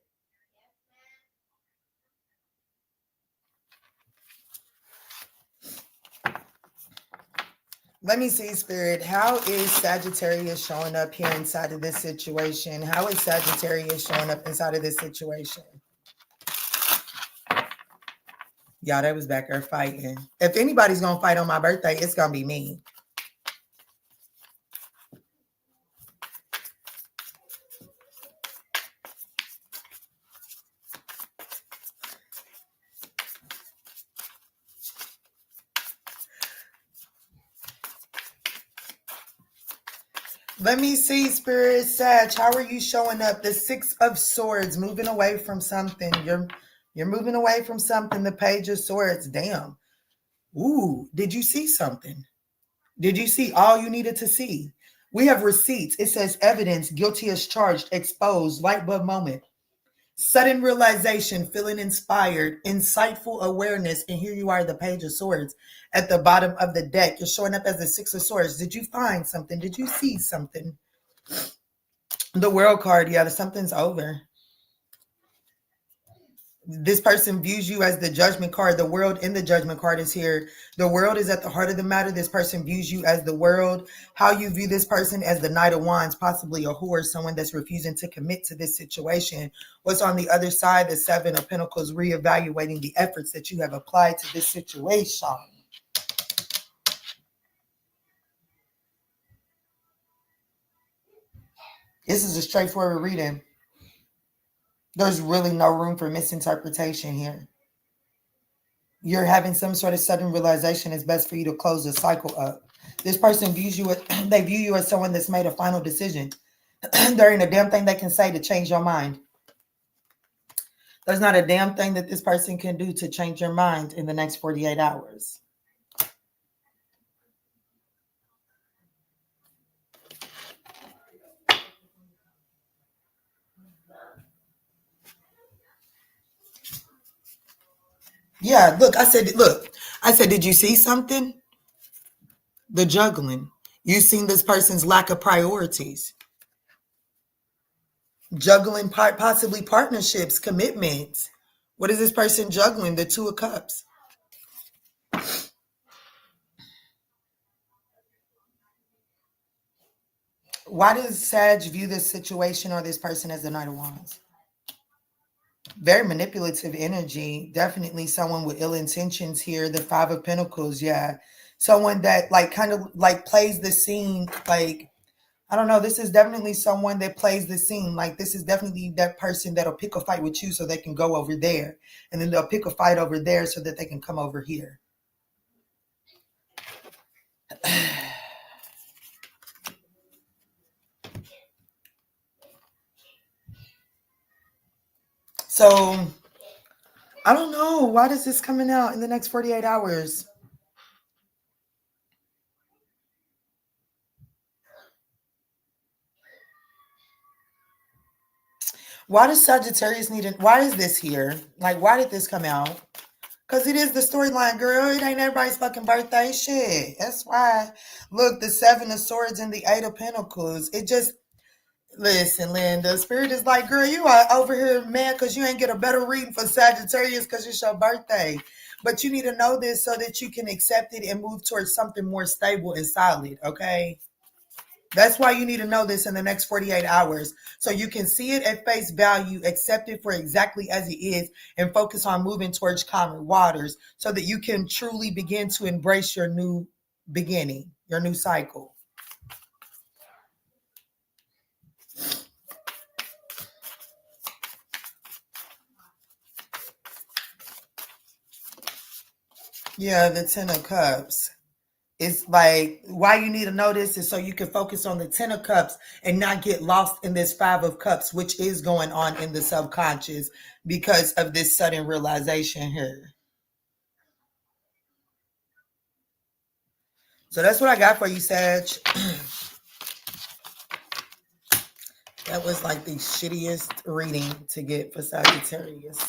Let me see, Spirit. How is Sagittarius showing up here inside of this situation? How is Sagittarius showing up inside of this situation? Y'all, that was back there fighting. If anybody's going to fight on my birthday, it's going to be me. Let me see, Spirit Sag. How are you showing up? The Six of Swords, moving away from something. You're moving away from something. The Page of Swords. Damn. Ooh, did you see something? Did you see all you needed to see? We have receipts. It says evidence, guilty as charged, exposed, light bulb moment. Sudden realization, feeling inspired, insightful awareness, and here you are, the Page of Swords at the bottom of the deck. You're showing up as the Six of Swords. Did you find something? Did you see something? The World card, yeah, something's over. This person views you as the Judgment card. The World in the Judgment card is here. The World is at the heart of the matter. This person views you as the World. How you view this person as the Knight of Wands, possibly a whore, someone that's refusing to commit to this situation. What's on the other side? The Seven of Pentacles, reevaluating the efforts that you have applied to this situation. This is a straightforward reading. There's really no room for misinterpretation here. You're having some sort of sudden realization it's best for you to close the cycle up. This person views you as, they view you as someone that's made a final decision. There ain't a damn thing they can say to change your mind. There's not a damn thing that this person can do to change your mind in the next 48 hours. Yeah, look, I said, did you see something? The juggling. You seen this person's lack of priorities. Juggling possibly partnerships, commitments. What is this person juggling? The Two of Cups. Why does Sag view this situation or this person as the Knight of Wands? Very manipulative energy. Definitely someone with ill intentions here. The Five of Pentacles, yeah. Someone that kind of plays the scene. I don't know. This is definitely someone that plays the scene. This is definitely that person that'll pick a fight with you so they can go over there. And then they'll pick a fight over there so that they can come over here. So, I don't know. Why is this coming out in the next 48 hours? Why does Sagittarius why is this here? Why did this come out? Because it is the storyline, girl. It ain't everybody's fucking birthday shit. That's why. Look, the Seven of Swords and the Eight of Pentacles. It just, listen, Linda. Spirit is like, girl, you are over here mad because you ain't get a better reading for Sagittarius because it's your birthday. But you need to know this so that you can accept it and move towards something more stable and solid, okay? That's why you need to know this in the next 48 hours. So you can see it at face value, accept it for exactly as it is, and focus on moving towards calmer waters so that you can truly begin to embrace your new beginning, your new cycle. Yeah, the Ten of Cups. It's why you need to know this is so you can focus on the Ten of Cups and not get lost in this Five of Cups, which is going on in the subconscious because of this sudden realization here. So that's what I got for you, Sag. That was the shittiest reading to get for Sagittarius.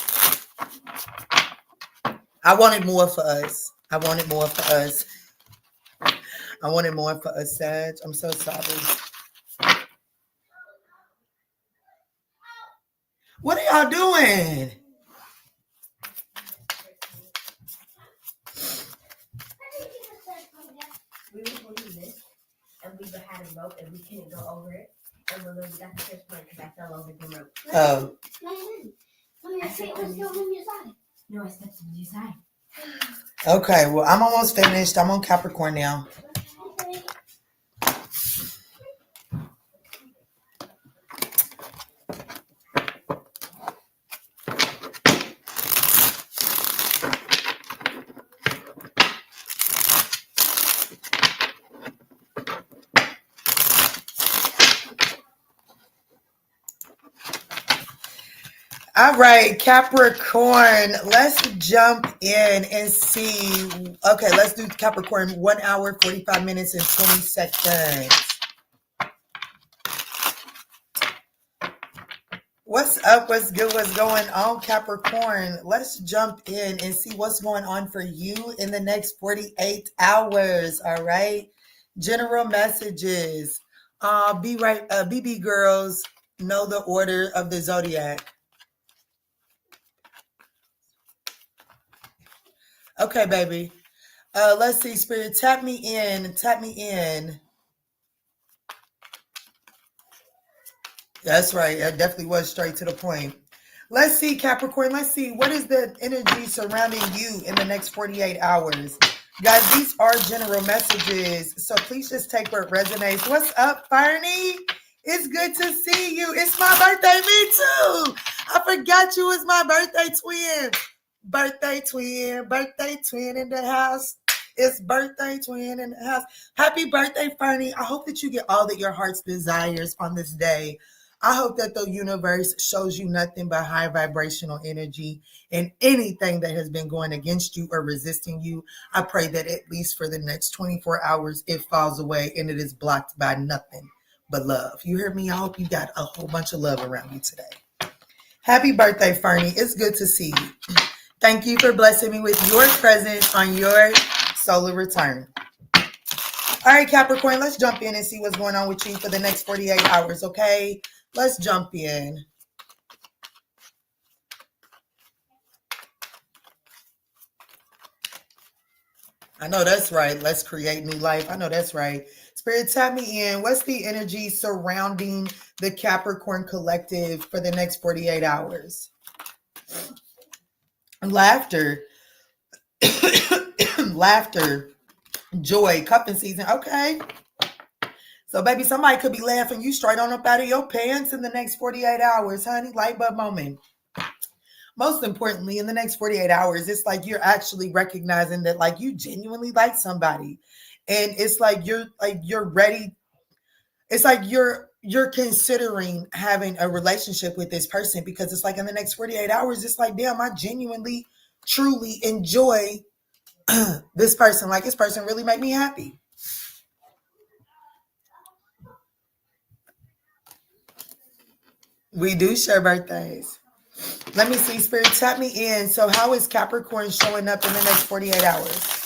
I wanted more for us. I wanted more for us. I wanted more for us, Sag. I'm so sorry. What are y'all doing? We were holding this, and we had a rope, and we couldn't go over it. And when we got to this point, because I fell over the rope. Oh. I stepped on your side. No, I stepped on your side. Okay, well, I'm almost finished. I'm on Capricorn now. All right, Capricorn, let's jump in and see. Okay, let's do Capricorn 1 hour, 45 minutes, and 20 seconds. What's up? What's good? What's going on, Capricorn? Let's jump in and see what's going on for you in the next 48 hours. All right. General messages. Be right, BB girls, know the order of the zodiac. Okay, baby. Let's see, Spirit. Tap me in. Tap me in. That's right. That definitely was straight to the point. Let's see, Capricorn. Let's see. What is the energy surrounding you in the next 48 hours? Guys, these are general messages. So please just take what resonates. What's up, Barney? It's good to see you. It's my birthday. Me too. I forgot you was my birthday twin. Birthday twin in the house. It's birthday twin in the house. Happy birthday, Fernie. I hope that you get all that your heart's desires on this day. I hope that the universe shows you nothing but high vibrational energy, and anything that has been going against you or resisting you, I pray that at least for the next 24 hours, it falls away and it is blocked by nothing but love. You hear me? I hope you got a whole bunch of love around you today. Happy birthday, Fernie. It's good to see you. Thank you for blessing me with your presence on your solar return. All right, Capricorn, let's jump in and see what's going on with you for the next 48 hours, okay? Let's jump in. I know that's right. Let's create new life. I know that's right. Spirit, tap me in. What's the energy surrounding the Capricorn collective for the next 48 hours? Laughter. Laughter. Joy. Cuffing season. Okay. So, baby, somebody could be laughing you straight on up out of your pants in the next 48 hours, honey. Light bulb moment. Most importantly, in the next 48 hours, it's like you're actually recognizing that like you genuinely like somebody. And it's like you're ready. It's like you're considering having a relationship with this person, because it's like in the next 48 hours, it's like, damn, I genuinely, truly enjoy this person. Like this person really make me happy. We do share birthdays. Let me see, Spirit, tap me in. So how is Capricorn showing up in the next 48 hours?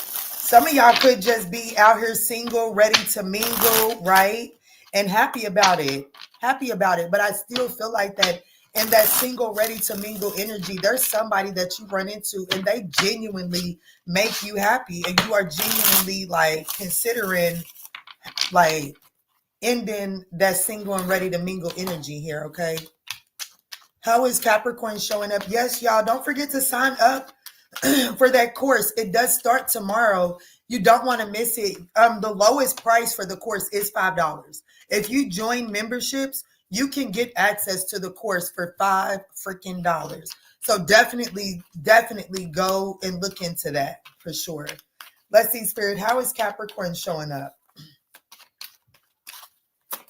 Some of y'all could just be out here single, ready to mingle, right? And happy about it. Happy about it. But I still feel like that in that single, ready to mingle energy, there's somebody that you run into and they genuinely make you happy. And you are genuinely like considering like ending that single and ready to mingle energy here, okay? How is Capricorn showing up? Yes, y'all, don't forget to sign up for that course. It does start tomorrow. You don't want to miss it. The lowest price for the course is $5. If you join memberships, you can get access to the course for $5 freaking. So definitely go and look into that for sure. Let's see, Spirit, how is Capricorn showing up?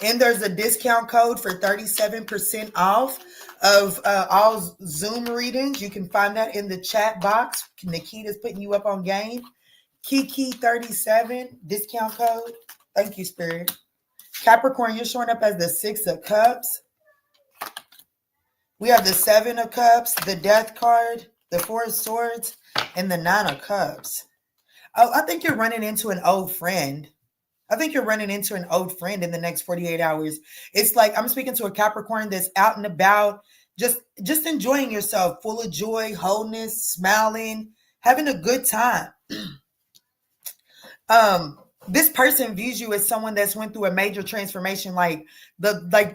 And there's a discount code for 37% off of all Zoom readings. You can find that in the chat box. Nikita's putting you up on game. Kiki37 discount code. Thank you, Spirit. Capricorn, you're showing up as the 6 of Cups. We have the 7 of Cups, the Death card, the 4 of Swords, and the 9 of Cups. Oh, I think you're running into an old friend. I think you're running into an old friend in the next 48 hours. It's like I'm speaking to a Capricorn that's out and about, just enjoying yourself, full of joy, wholeness, smiling, having a good time. This person views you as someone that's went through a major transformation. Like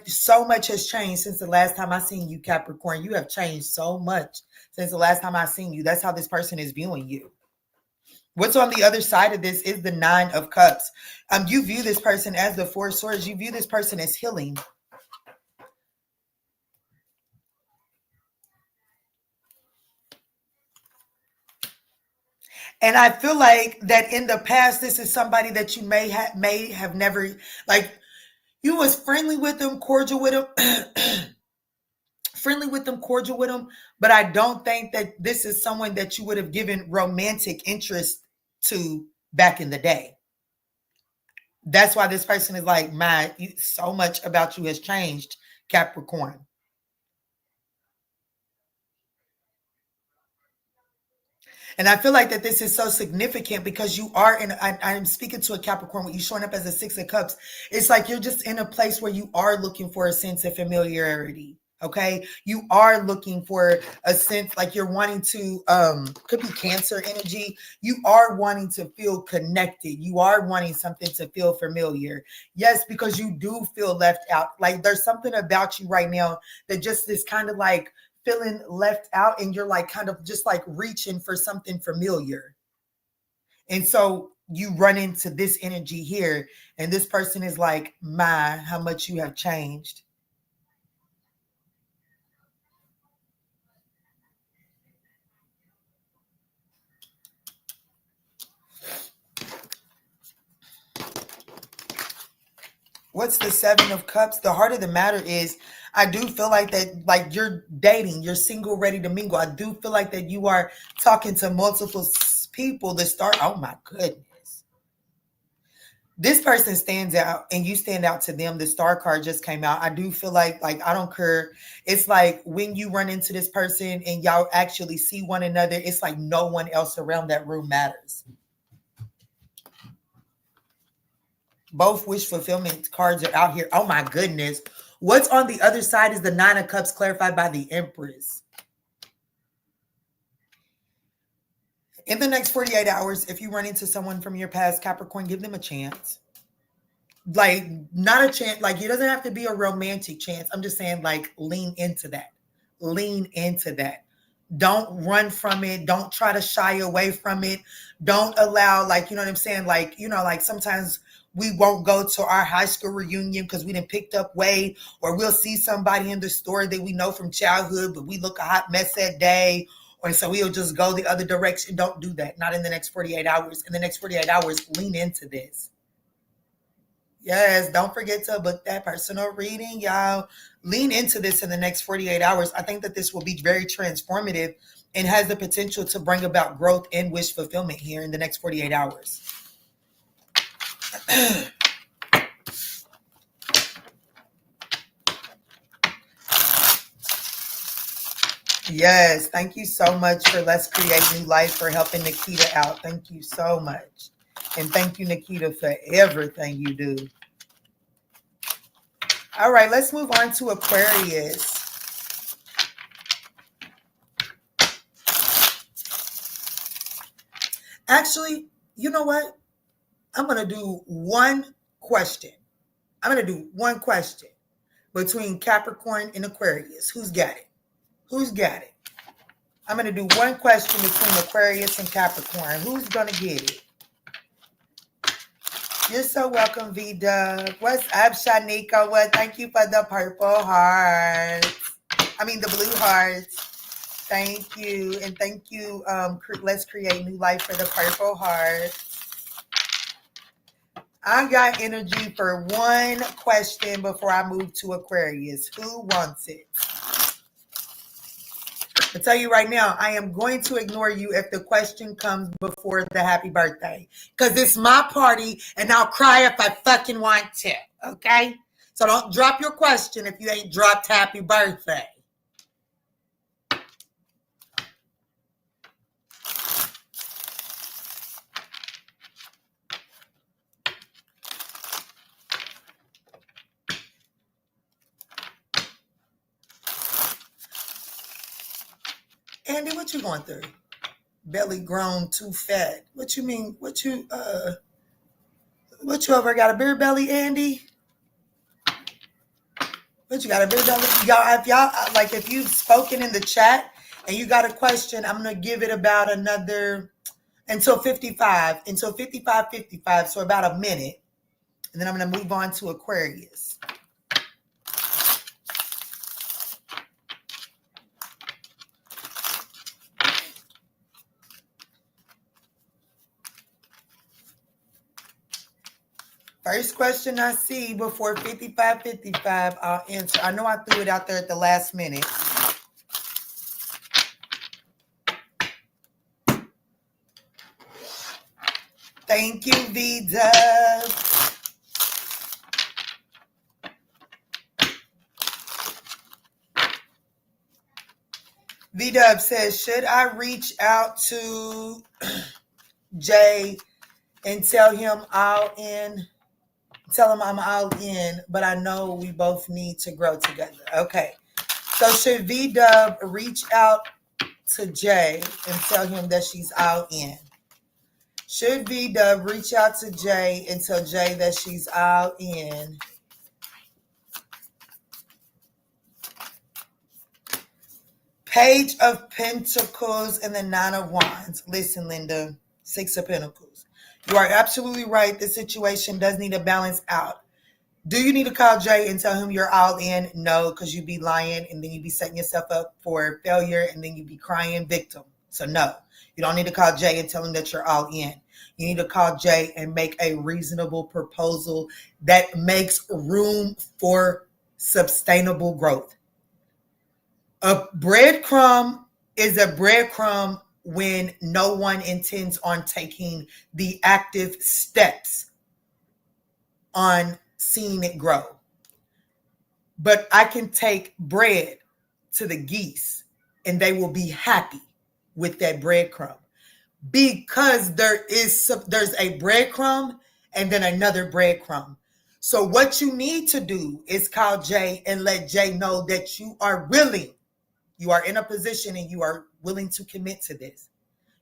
so much has changed since the last time I seen you, Capricorn. You have changed so much since the last time I seen you. That's how this person is viewing you. What's on the other side of this is the 9 of Cups. You view this person as the 4 of Swords. You view this person as healing. And I feel like that in the past, this is somebody that you may have never, like, You was friendly with them, cordial with them. Friendly with them, cordial with them, but I don't think that this is someone that you would have given romantic interest to back in the day. That's why this person is like, man, so much about you has changed, Capricorn. And I feel like that this is so significant because you are in, I'm speaking to a Capricorn with you showing up as a Six of Cups. It's like you're just in a place where you are looking for a sense of familiarity. Okay. You are looking for a sense like you're wanting to, could be Cancer energy. You are wanting to feel connected. You are wanting something to feel familiar. Yes, because you do feel left out. Like there's something about you right now that just is kind of like, feeling left out and you're like kind of just like reaching for something familiar. And so you run into this energy here and this person is like, my, how much you have changed. What's the Seven of Cups? The heart of the matter is, I do feel like that, like you're dating, you're single, ready to mingle. I do feel like that you are talking to multiple people that start, oh my goodness. This person stands out and you stand out to them. The star card just came out. I do feel like I don't care. It's like when you run into this person and y'all actually see one another, it's like no one else around that room matters. Both wish fulfillment cards are out here. Oh my goodness. What's on the other side is the Nine of Cups clarified by the Empress. In the next 48 hours, if you run into someone from your past, Capricorn, give them a chance. Like, not a chance. Like, it doesn't have to be a romantic chance. I'm just saying, like, lean into that. Lean into that. Don't run from it. Don't try to shy away from it. Don't allow, like, you know what I'm saying? Like, you know, like sometimes we won't go to our high school reunion because we done picked up weight, or we'll see somebody in the store that we know from childhood, but we look a hot mess that day. Or so we'll just go the other direction. Don't do that. Not in the next 48 hours. In the next 48 hours, lean into this. Yes, don't forget to book that personal reading, y'all. Lean into this in the next 48 hours. I think that this will be very transformative and has the potential to bring about growth and wish fulfillment here in the next 48 hours. Yes, thank you so much for Let's Create New Life for helping Nikita out. Thank you so much. And thank you, Nikita, for everything you do. All right, let's move on to Aquarius. Actually, you know what? I'm going to do one question. I'm going to do one question between Capricorn and Aquarius. Who's got it? Who's got it? I'm going to do one question between Aquarius and Capricorn. Who's going to get it? You're so welcome, V-Dub. What's up, Shanika? Well, thank you for the purple hearts. I mean, the blue hearts. Thank you. And thank you, Let's Create New Life, for the purple heart. I got energy for one question before I move to Aquarius. Who wants it? I'll tell you right now, I am going to ignore you if the question comes before the happy birthday. Because it's my party and I'll cry if I fucking want to. Okay? So don't drop your question if you ain't dropped happy birthday. Andy, what you going through? Belly grown, too fat. What you mean? What you over got a beer belly, Andy? What you got a beer belly? Y'all, if you've spoken in the chat and you got a question, I'm gonna give it about another until 55, until 55, so about a minute. And then I'm gonna move on to Aquarius. First question I see before 55:55, I'll answer. I know I threw it out there at the last minute. Thank you, V-Dub. V-Dub says, should I reach out to Jay and tell him I'm all in, but I know we both need to grow together. Okay. So should V-Dub reach out to Jay and tell him that she's all in? Should V-Dub reach out to Jay and tell Jay that she's all in? Page of Pentacles and the Nine of Wands. Listen, Linda, Six of Pentacles. You are absolutely right. The situation does need to balance out. Do you need to call Jay and tell him you're all in? No, because you'd be lying and then you'd be setting yourself up for failure and then you'd be crying victim. So no, you don't need to call Jay and tell him that you're all in. You need to call Jay and make a reasonable proposal that makes room for sustainable growth. A breadcrumb is a breadcrumb when no one intends on taking the active steps on seeing it grow. But I can take bread to the geese and they will be happy with that breadcrumb because there's a breadcrumb and then another breadcrumb. So what you need to do is call Jay and let Jay know that you are willing. You are in a position and you are willing to commit to this.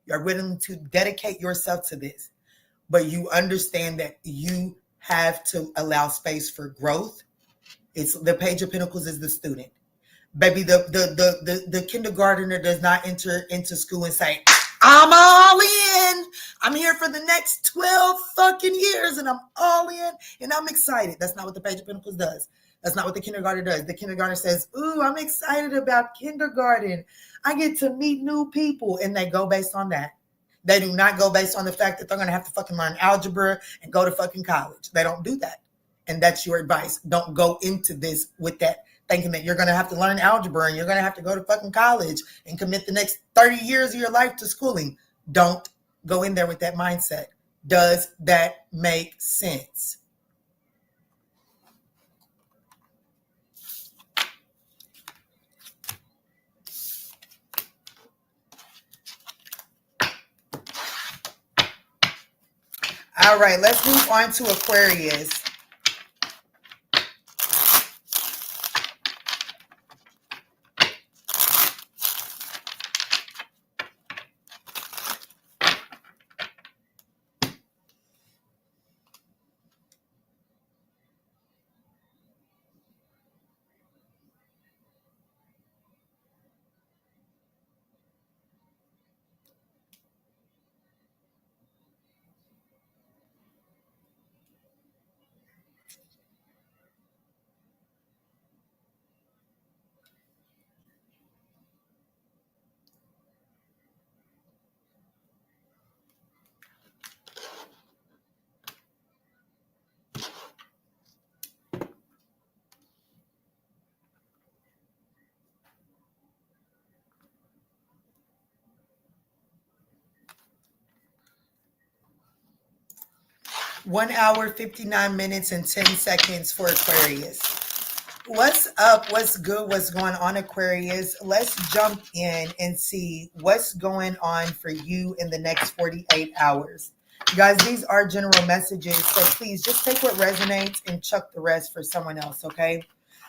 You are willing to dedicate yourself to this. But you understand that you have to allow space for growth. It's the Page of Pentacles is the student. Baby, the kindergartner does not enter into school and say, I'm all in. I'm here for the next 12 fucking years and I'm all in and I'm excited. That's not what the Page of Pentacles does. That's not what the kindergarten does. The kindergarten says, ooh, I'm excited about kindergarten. I get to meet new people. And they go based on that. They do not go based on the fact that they're going to have to fucking learn algebra and go to fucking college. They don't do that. And that's your advice. Don't go into this with that thinking that you're going to have to learn algebra and you're going to have to go to fucking college and commit the next 30 years of your life to schooling. Don't go in there with that mindset. Does that make sense? All right, let's move on to Aquarius. One hour, 59 minutes, and 10 seconds for Aquarius. What's up? What's good? What's going on, Aquarius? Let's jump in and see what's going on for you in the next 48 hours. You guys, these are general messages, so please just take what resonates and chuck the rest for someone else, okay?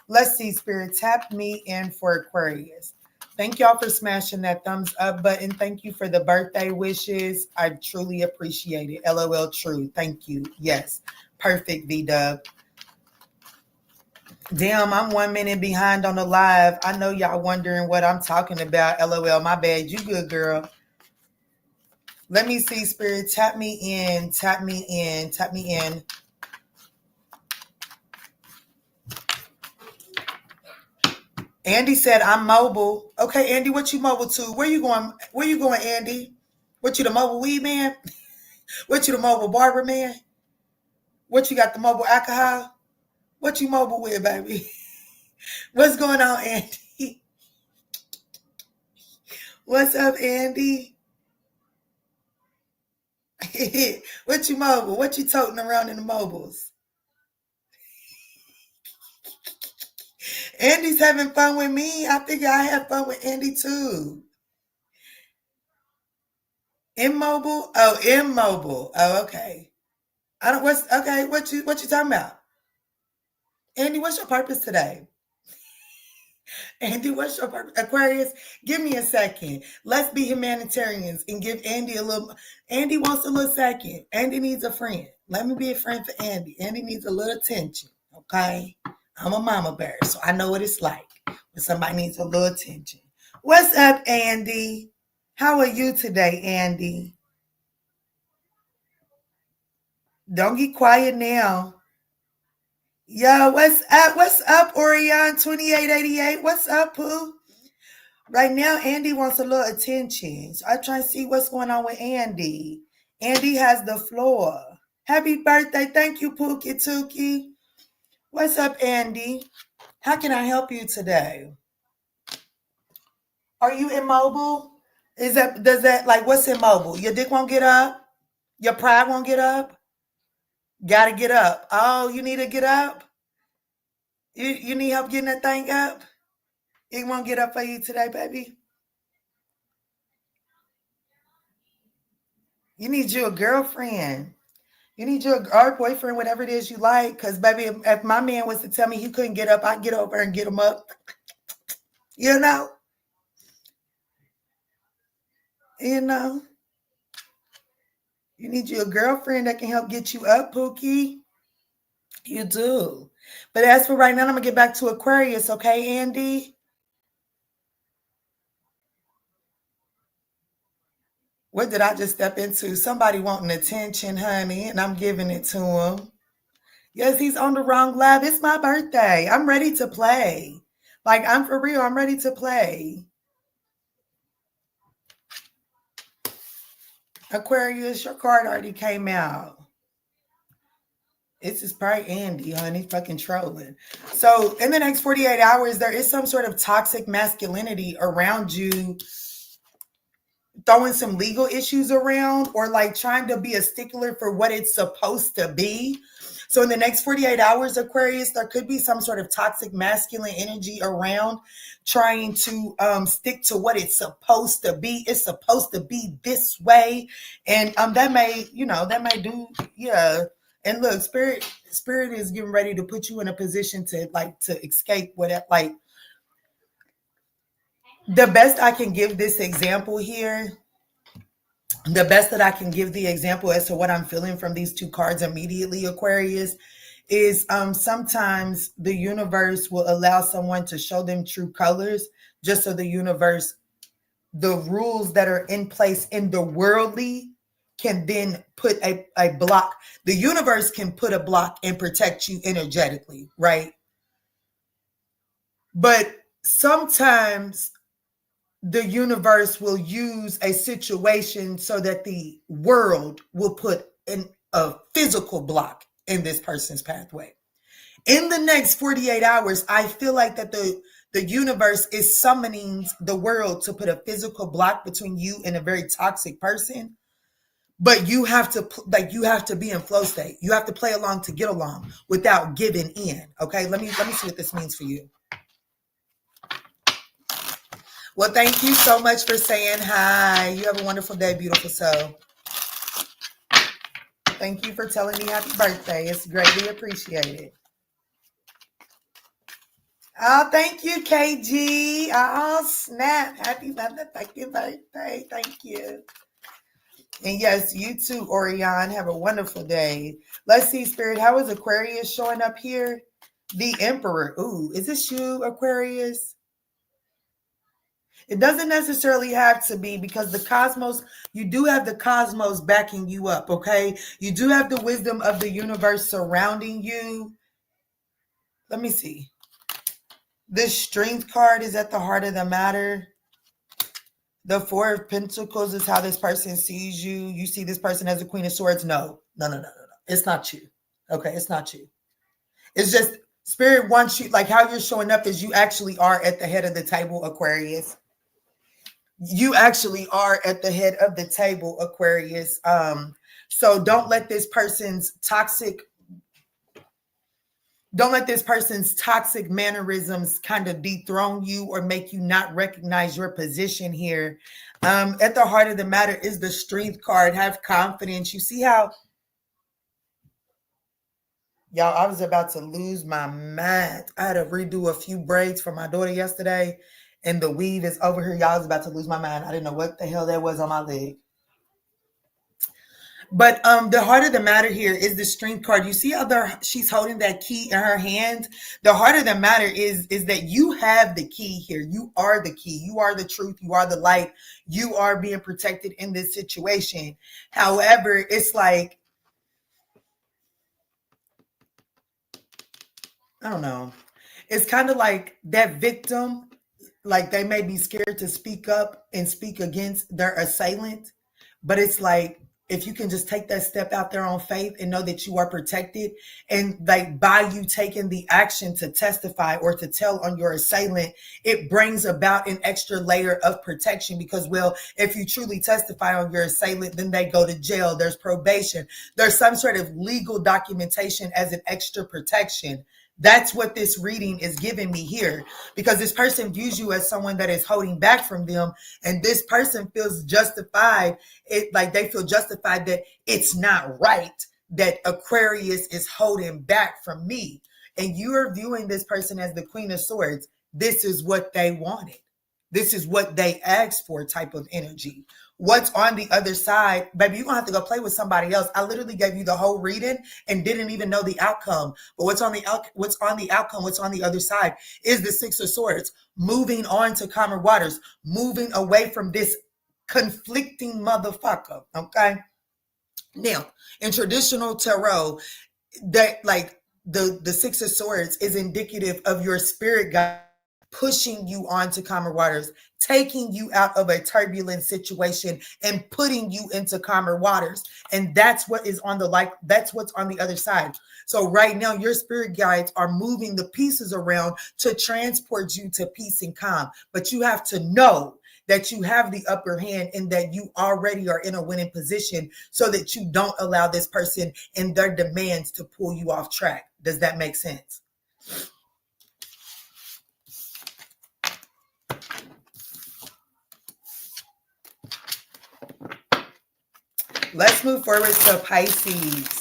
Let's see, Spirit, tap me in for Aquarius. Thank y'all for smashing that thumbs up button. Thank you for the birthday wishes. I truly appreciate it. LOL true. Thank you. Yes. Perfect, V-Dub. Damn, I'm 1 minute behind on the live. I know y'all wondering what I'm talking about. LOL, my bad. You good, girl. Let me see, Spirit. Tap me in. Tap me in. Tap me in. Andy said, I'm mobile. Okay, Andy, what you mobile to? Where you going? Where you going, Andy? What, you the mobile weed man? What, you the mobile barber man? What you got, the mobile alcohol? What you mobile with, baby? What's going on, Andy? What's up, Andy? What you mobile? What you toting around in the mobiles? Andy's having fun with me. I figure I have fun with Andy too. Immobile? Oh, immobile. Oh, okay. I don't what's okay, what you talking about? Andy, what's your purpose today? Andy, what's your purpose? Aquarius, give me a second. Let's be humanitarians and give Andy a little. Andy wants a little second. Andy needs a friend. Let me be a friend for Andy. Andy needs a little attention. Okay. I'm a mama bear, so I know what it's like when somebody needs a little attention. What's up, Andy? How are you today, Andy? Don't get quiet now. Yo, what's up? What's up, Orion 2888? What's up, Pooh? Right now, Andy wants a little attention. So I try to see what's going on with Andy. Andy has the floor. Happy birthday. Thank you, Pookie Tookie. What's up, Andy? How can I help you today? Are you immobile? Does that like what's immobile? Your dick won't get up? Your pride won't get up? Gotta get up. Oh, you need to get up? You need help getting that thing up? It won't get up for you today, baby. You need you a girlfriend. You need your boyfriend, whatever it is you like. Because, baby, if my man was to tell me he couldn't get up, I'd get over and get him up. You know? You know? You need you a girlfriend that can help get you up, Pookie. You do. But as for right now, I'm going to get back to Aquarius, okay, Andy? What did I just step into? Somebody wanting attention, honey, and I'm giving it to him. Yes, he's on the wrong lab. It's my birthday. I'm ready to play. Like, I'm for real. I'm ready to play. Aquarius, your card already came out. It's just probably Andy, honey, fucking trolling. So in the next 48 hours, there is some sort of toxic masculinity around you, throwing some legal issues around or like trying to be a stickler for what it's supposed to be. So in the next 48 hours, Aquarius, there could be some sort of toxic masculine energy around trying to stick to what it's supposed to be. It's supposed to be this way. And that may do, yeah. And look, spirit is getting ready to put you in a position to escape whatever, like the best I can give this example here. The best that I can give the example as to what I'm feeling from these two cards immediately, Aquarius, is sometimes the universe will allow someone to show them true colors just so the rules that are in place in the worldly can then put a block. The universe can put a block and protect you energetically, right? But sometimes the universe will use a situation so that the world will put in a physical block in this person's pathway. In the next 48 hours, I feel like that the universe is summoning the world to put a physical block between you and a very toxic person. But you have to be in flow state. You have to play along to get along without giving in. Okay, let me see what this means for you. Well, thank you so much for saying hi. You have a wonderful day, beautiful soul. Thank you for telling me happy birthday. It's greatly appreciated. Oh, thank you, KG. Oh, snap. Happy motherfucking birthday. Thank you. And yes, you too, Orion. Have a wonderful day. Let's see, Spirit. How is Aquarius showing up here? The Emperor. Ooh, is this you, Aquarius? It doesn't necessarily have to be, because the cosmos, you do have the cosmos backing you up, okay? You do have the wisdom of the universe surrounding you. Let me see. This Strength card is at the heart of the matter. The Four of Pentacles is how this person sees you. You see this person as a Queen of Swords. No. It's not you. Okay, it's not you. It's just spirit wants you, like how you're showing up is you actually are at the head of the table, Aquarius. You actually are at the head of the table, Aquarius. So don't let this person's toxic mannerisms kind of dethrone you or make you not recognize your position here. At the heart of the matter is the Strength card. Have confidence. You see how, y'all, I was about to lose my mind. I had to redo a few braids for my daughter yesterday, and the weave is over here. Y'all, I was about to lose my mind. I didn't know what the hell that was on my leg. But the heart of the matter here is the Strength card. You see how she's holding that key in her hand? The heart of the matter is that you have the key here. You are the key. You are the truth. You are the light. You are being protected in this situation. However, it's like, I don't know. It's kind of like that victim, like they may be scared to speak up and speak against their assailant, but it's like, if you can just take that step out there on faith and know that you are protected, and like by you taking the action to testify or to tell on your assailant, it brings about an extra layer of protection because, well, if you truly testify on your assailant, then they go to jail. There's probation. There's some sort of legal documentation as an extra protection. That's what this reading is giving me here, because this person views you as someone that is holding back from them, and this person feels justified. Like they feel justified that it's not right that Aquarius is holding back from me. And you're viewing this person as the Queen of Swords. This is what they wanted. This is what they asked for, type of energy. What's on the other side, baby, you're gonna have to go play with somebody else. I literally gave you the whole reading and didn't even know the outcome. But what's on the outcome, what's on the other side is the Six of Swords, moving on to calmer waters, moving away from this conflicting motherfucker. Okay. Now, in traditional tarot, that like the Six of Swords is indicative of your spirit guide pushing you onto calmer waters, taking you out of a turbulent situation and putting you into calmer waters. And that's what is on that's what's on the other side. So right now, your spirit guides are moving the pieces around to transport you to peace and calm. But you have to know that you have the upper hand and that you already are in a winning position, so that you don't allow this person and their demands to pull you off track. Does that make sense? Let's move forward to Pisces.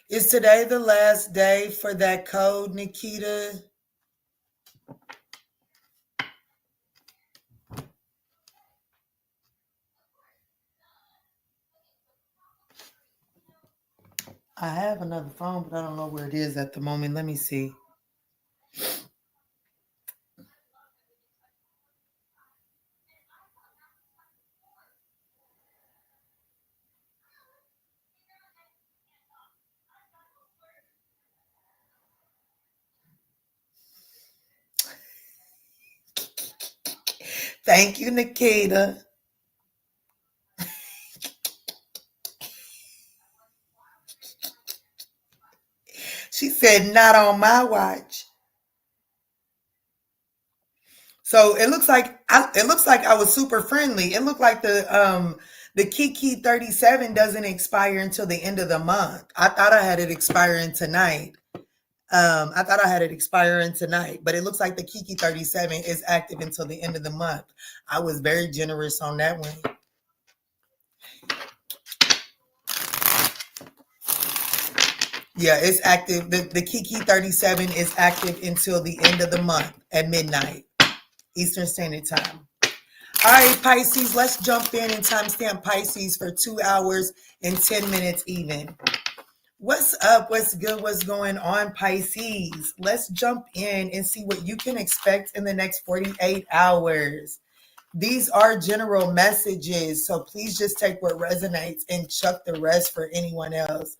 Is today the last day for that code, Nikita? I have another phone, but I don't know where it is at the moment. Let me see. Thank you, Nikita. She said, not on my watch. So it looks like I was super friendly. It looked like the Kiki 37 doesn't expire until the end of the month. I thought I had it expiring tonight. But it looks like the Kiki 37 is active until the end of the month. I was very generous on that one. Yeah, it's active. The Kiki 37 is active until the end of the month at midnight, Eastern Standard Time. All right, Pisces, let's jump in and timestamp Pisces for 2 hours and 10 minutes even. What's up? What's good? What's going on, Pisces? Let's jump in and see what you can expect in the next 48 hours. These are general messages, so please just take what resonates and chuck the rest for anyone else.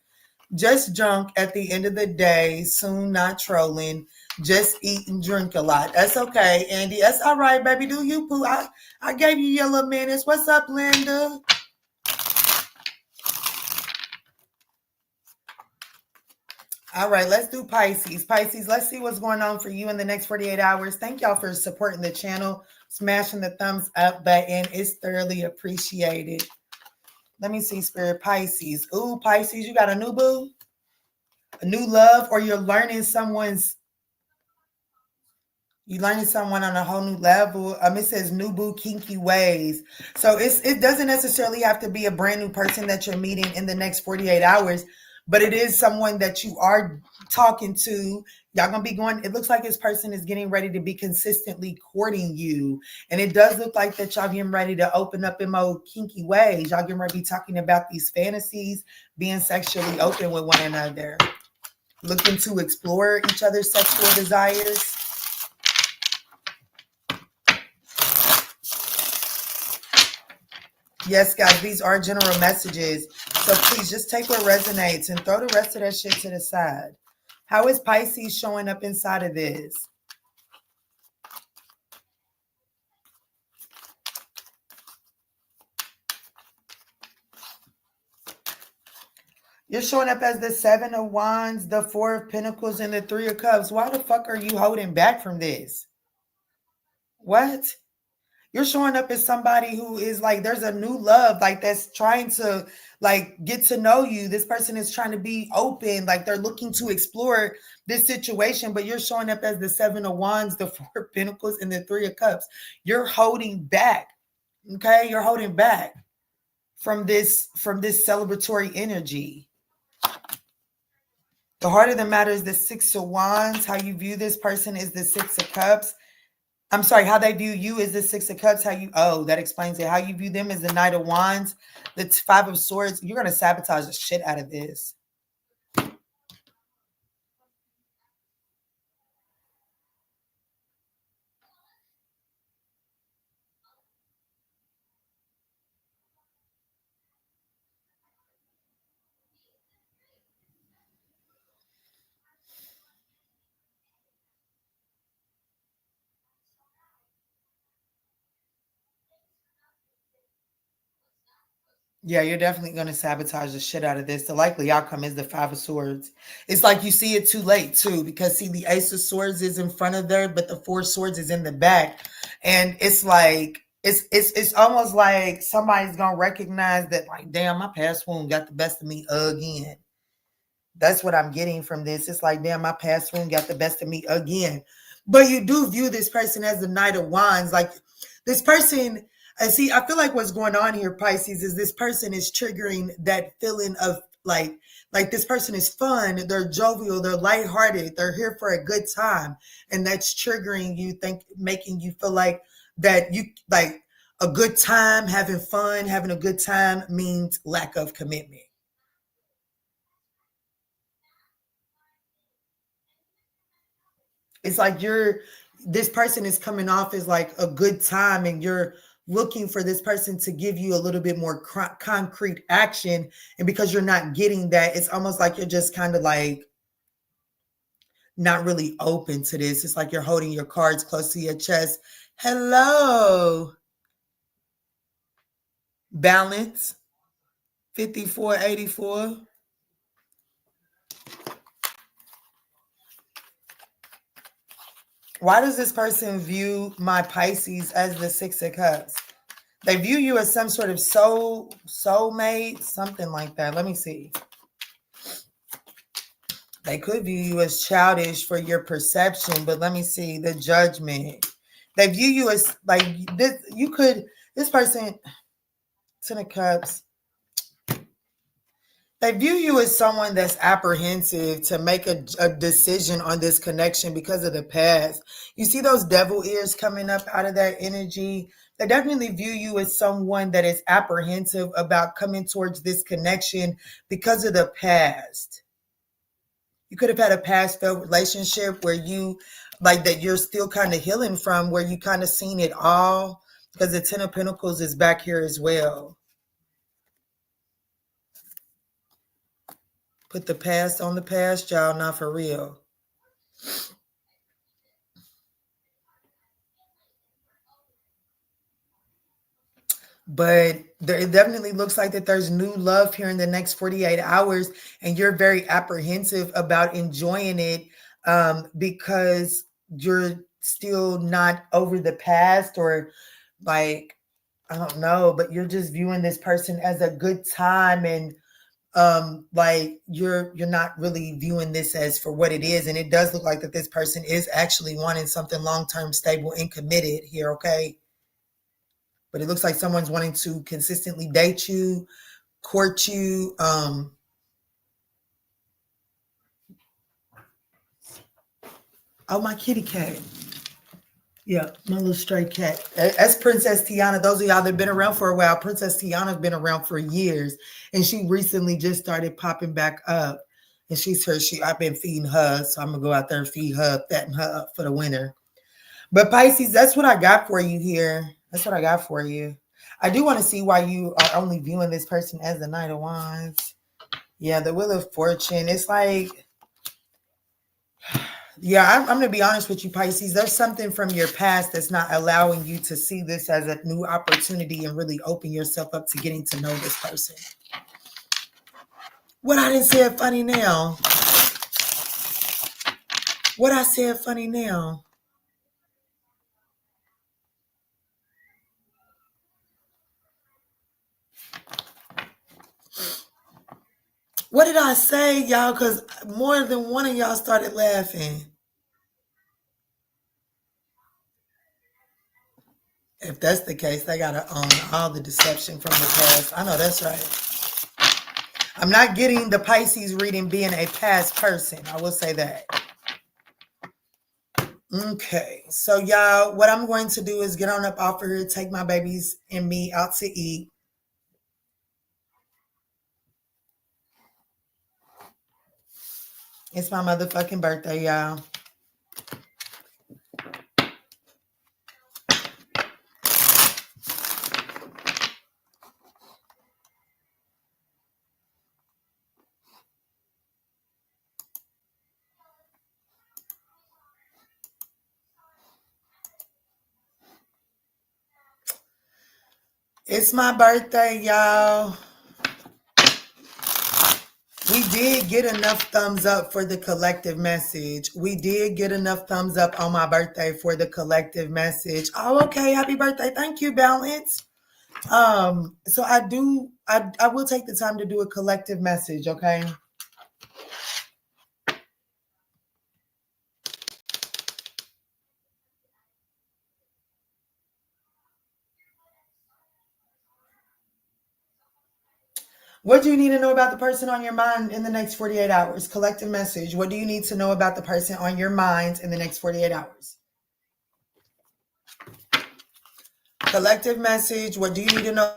Just drunk at the end of the day, soon not trolling, just eat and drink a lot. That's okay, Andy. That's all right, baby. Do you, poo? I gave you your little minutes. What's up, Linda? All right, let's do Pisces. Pisces, let's see what's going on for you in the next 48 hours. Thank y'all for supporting the channel, smashing the thumbs up button. It's thoroughly appreciated. Let me see, Spirit. Pisces. Ooh, Pisces, you got a new boo? A new love, or you're learning someone on a whole new level. It says new boo, kinky ways. So it doesn't necessarily have to be a brand new person that you're meeting in the next 48 hours, but it is someone that you are talking to. Y'all gonna be going, it looks like this person is getting ready to be consistently courting you. And it does look like that y'all getting ready to open up in more kinky ways. Y'all getting ready to be talking about these fantasies, being sexually open with one another, looking to explore each other's sexual desires. Yes, guys, these are general messages. So please just take what resonates and throw the rest of that shit to the side. How is Pisces showing up inside of this? You're showing up as the Seven of Wands, the Four of Pentacles, and the Three of Cups. Why the fuck are you holding back from this? What? You're showing up as somebody who is like, there's a new love, like that's trying to like get to know you. This person is trying to be open, like they're looking to explore this situation, but you're showing up as the Seven of Wands, the Four of Pentacles, and the Three of Cups. You're holding back. Okay, you're holding back from this celebratory energy. The heart of the matter is the Six of Wands. How you view this person is the Six of Cups. I'm sorry, how they view you is the Six of Cups. That explains it. How you view them is the Knight of Wands, the Five of Swords. You're going to sabotage the shit out of this. Yeah, you're definitely going to sabotage the shit out of this. The likely outcome is the Five of Swords. It's like you see it too late, too, because see, the Ace of Swords is in front of there, but the Four of Swords is in the back. And it's like, it's almost like somebody's going to recognize that, like, damn, my past wound got the best of me again. That's what I'm getting from this. It's like, damn, my past wound got the best of me again. But you do view this person as the Knight of Wands. Like this person, see, I feel like what's going on here, Pisces, is this person is triggering that feeling of like this person is fun, they're jovial, they're lighthearted, they're here for a good time. And that's triggering you, making you feel like that you like a good time, having fun, having a good time means lack of commitment. It's like this person is coming off as like a good time and you're looking for this person to give you a little bit more concrete action. And because you're not getting that, it's almost like you're just kind of like not really open to this. It's like you're holding your cards close to your chest. Hello. Balance. 5484. Why does this person view my Pisces as the Six of Cups? They view you as some sort of soulmate, something like that. Let me see. They could view you as childish for your perception, but let me see the Judgment. They view you as like this. This person, Ten of Cups. They view you as someone that's apprehensive to make a decision on this connection because of the past. You see those devil ears coming up out of that energy? They definitely view you as someone that is apprehensive about coming towards this connection because of the past. You could have had a past failed relationship where you, like, that you're still kind of healing from, where you kind of seen it all, because the Ten of Pentacles is back here as well. Put the past on the past, y'all, not for real. But it definitely looks like that there's new love here in the next 48 hours, and you're very apprehensive about enjoying it, because you're still not over the past, or like, I don't know, but you're just viewing this person as a good time, and like you're not really viewing this as for what it is. And it does look like that this person is actually wanting something long-term, stable, and committed here, okay? But it looks like someone's wanting to consistently date you, court you. Oh, my kitty cat. Yeah, my little stray cat. That's Princess Tiana. Those of y'all that have been around for a while, Princess Tiana's been around for years, and she recently just started popping back up. And she's her. I've been feeding her, so I'm gonna go out there and feed her, fatten her up for the winter. But Pisces, that's what I got for you here. That's what I got for you. I do want to see why you are only viewing this person as the Knight of Wands. Yeah, the Wheel of Fortune. It's like, yeah, I'm going to be honest with you, Pisces. There's something from your past that's not allowing you to see this as a new opportunity and really open yourself up to getting to know this person. What I didn't say it funny now. What I said funny now. What did I say, y'all? Because more than one of y'all started laughing. If that's the case, they got to own all the deception from the past. I know that's right. I'm not getting the Pisces reading being a past person. I will say that. Okay. So, y'all, what I'm going to do is get on up off of here, take my babies and me out to eat. It's my motherfucking birthday, y'all. It's my birthday, y'all. We did get enough thumbs up for the collective message. We did get enough thumbs up on my birthday for the collective message. Oh, okay. Happy birthday. Thank you, Balance. So I will take the time to do a collective message, okay? What do you need to know about the person on your mind in the next 48 hours? Collective message. What do you need to know about the person on your mind in the next 48 hours? Collective message. What do you need to know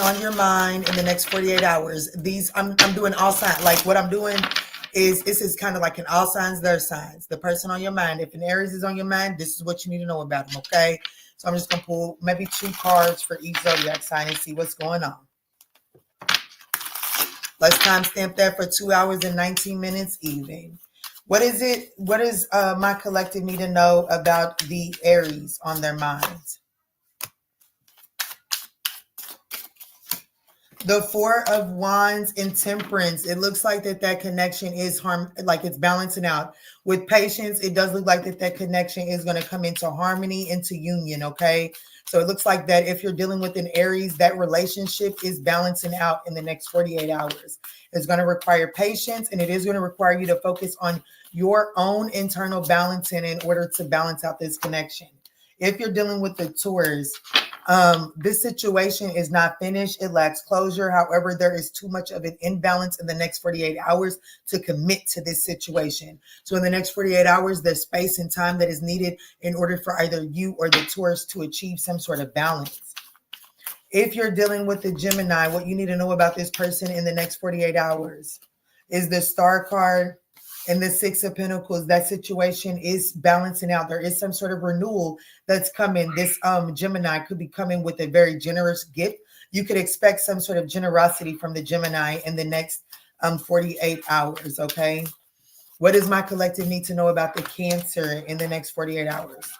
on your mind in the next 48 hours? These, I'm doing all signs. Like what I'm doing is, this is kind of like an all signs, their signs. The person on your mind. If an Aries is on your mind, this is what you need to know about them, okay? So I'm just going to pull maybe 2 cards for each zodiac sign and see what's going on. Let's timestamp that for 2 hours and 19 minutes even. What is it? What does my collective need to know about the Aries on their minds? The 4 of Wands and Temperance. It looks like that connection is like it's balancing out. With Patience, it does look like that connection is going to come into harmony, into union, okay? So it looks like that if you're dealing with an Aries, that relationship is balancing out in the next 48 hours. It's going to require patience, and it is going to require you to focus on your own internal balancing in order to balance out this connection. If you're dealing with the Taurus, this situation is not finished. It lacks closure. However, there is too much of an imbalance in the next 48 hours to commit to this situation. So in the next 48 hours, there's space and time that is needed in order for either you or the Taurus to achieve some sort of balance. If you're dealing with the Gemini, what you need to know about this person in the next 48 hours is the Star card, In the Six of Pentacles, that situation is balancing out. There is some sort of renewal that's coming. This Gemini could be coming with a very generous gift. You could expect some sort of generosity from the Gemini in the next 48 hours, okay? What does my collective need to know about the Cancer in the next 48 hours?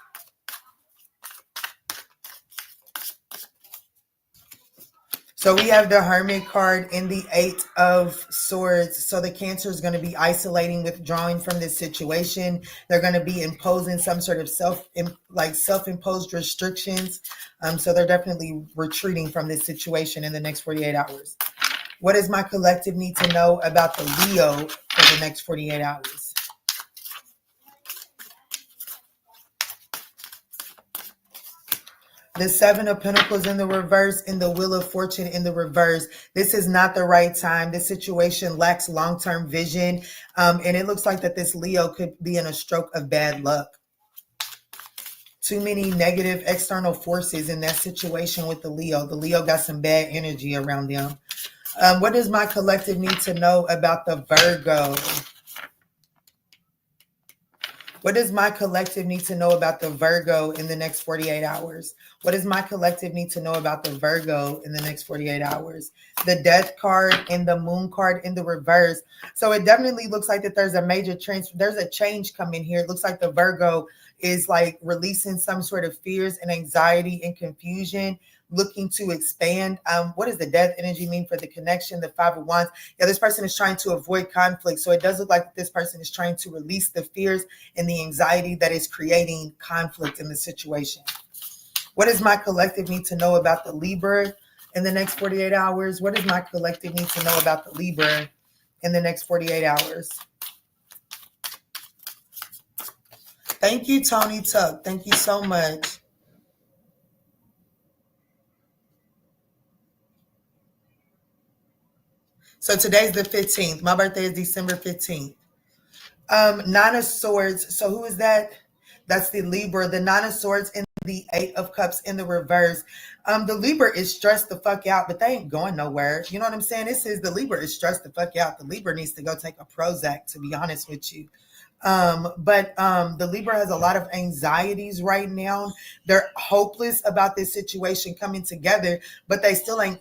So we have the Hermit card in the Eight of Swords. So the Cancer is going to be isolating, withdrawing from this situation. They're going to be imposing some sort of self-imposed restrictions. So they're definitely retreating from this situation in the next 48 hours. What does my collective need to know about the Leo for the next 48 hours? The Seven of Pentacles in the reverse and the Wheel of Fortune in the reverse. This is not the right time. This situation lacks long-term vision. And it looks like that this Leo could be in a stroke of bad luck. Too many negative external forces in that situation with the Leo. The Leo got some bad energy around them. What does my collective need to know about the Virgo? What does my collective need to know about the Virgo in the next 48 hours? What does my collective need to know about the Virgo in the next 48 hours? The Death card and the Moon card in the reverse. So it definitely looks like that there's a major there's a change coming here. It looks like the Virgo is like releasing some sort of fears and anxiety and confusion, looking to expand. What does the Death energy mean for the connection? The Five of Wands. Yeah, this person is trying to avoid conflict. So it does look like this person is trying to release the fears and the anxiety that is creating conflict in the situation. What does my collective need to know about the Libra in the next 48 hours? What does my collective need to know about the Libra in the next 48 hours? Thank you, Tony Tuck. Thank you so much. So today's the 15th. My birthday is December 15th. Nine of Swords. So who is that? That's the Libra. The Nine of Swords and the Eight of Cups in the reverse. The Libra is stressed the fuck out, but they ain't going nowhere. You know what I'm saying? This is the Libra is stressed the fuck out. The Libra needs to go take a Prozac, to be honest with you. But the Libra has a lot of anxieties right now. They're hopeless about this situation coming together, but they still ain't,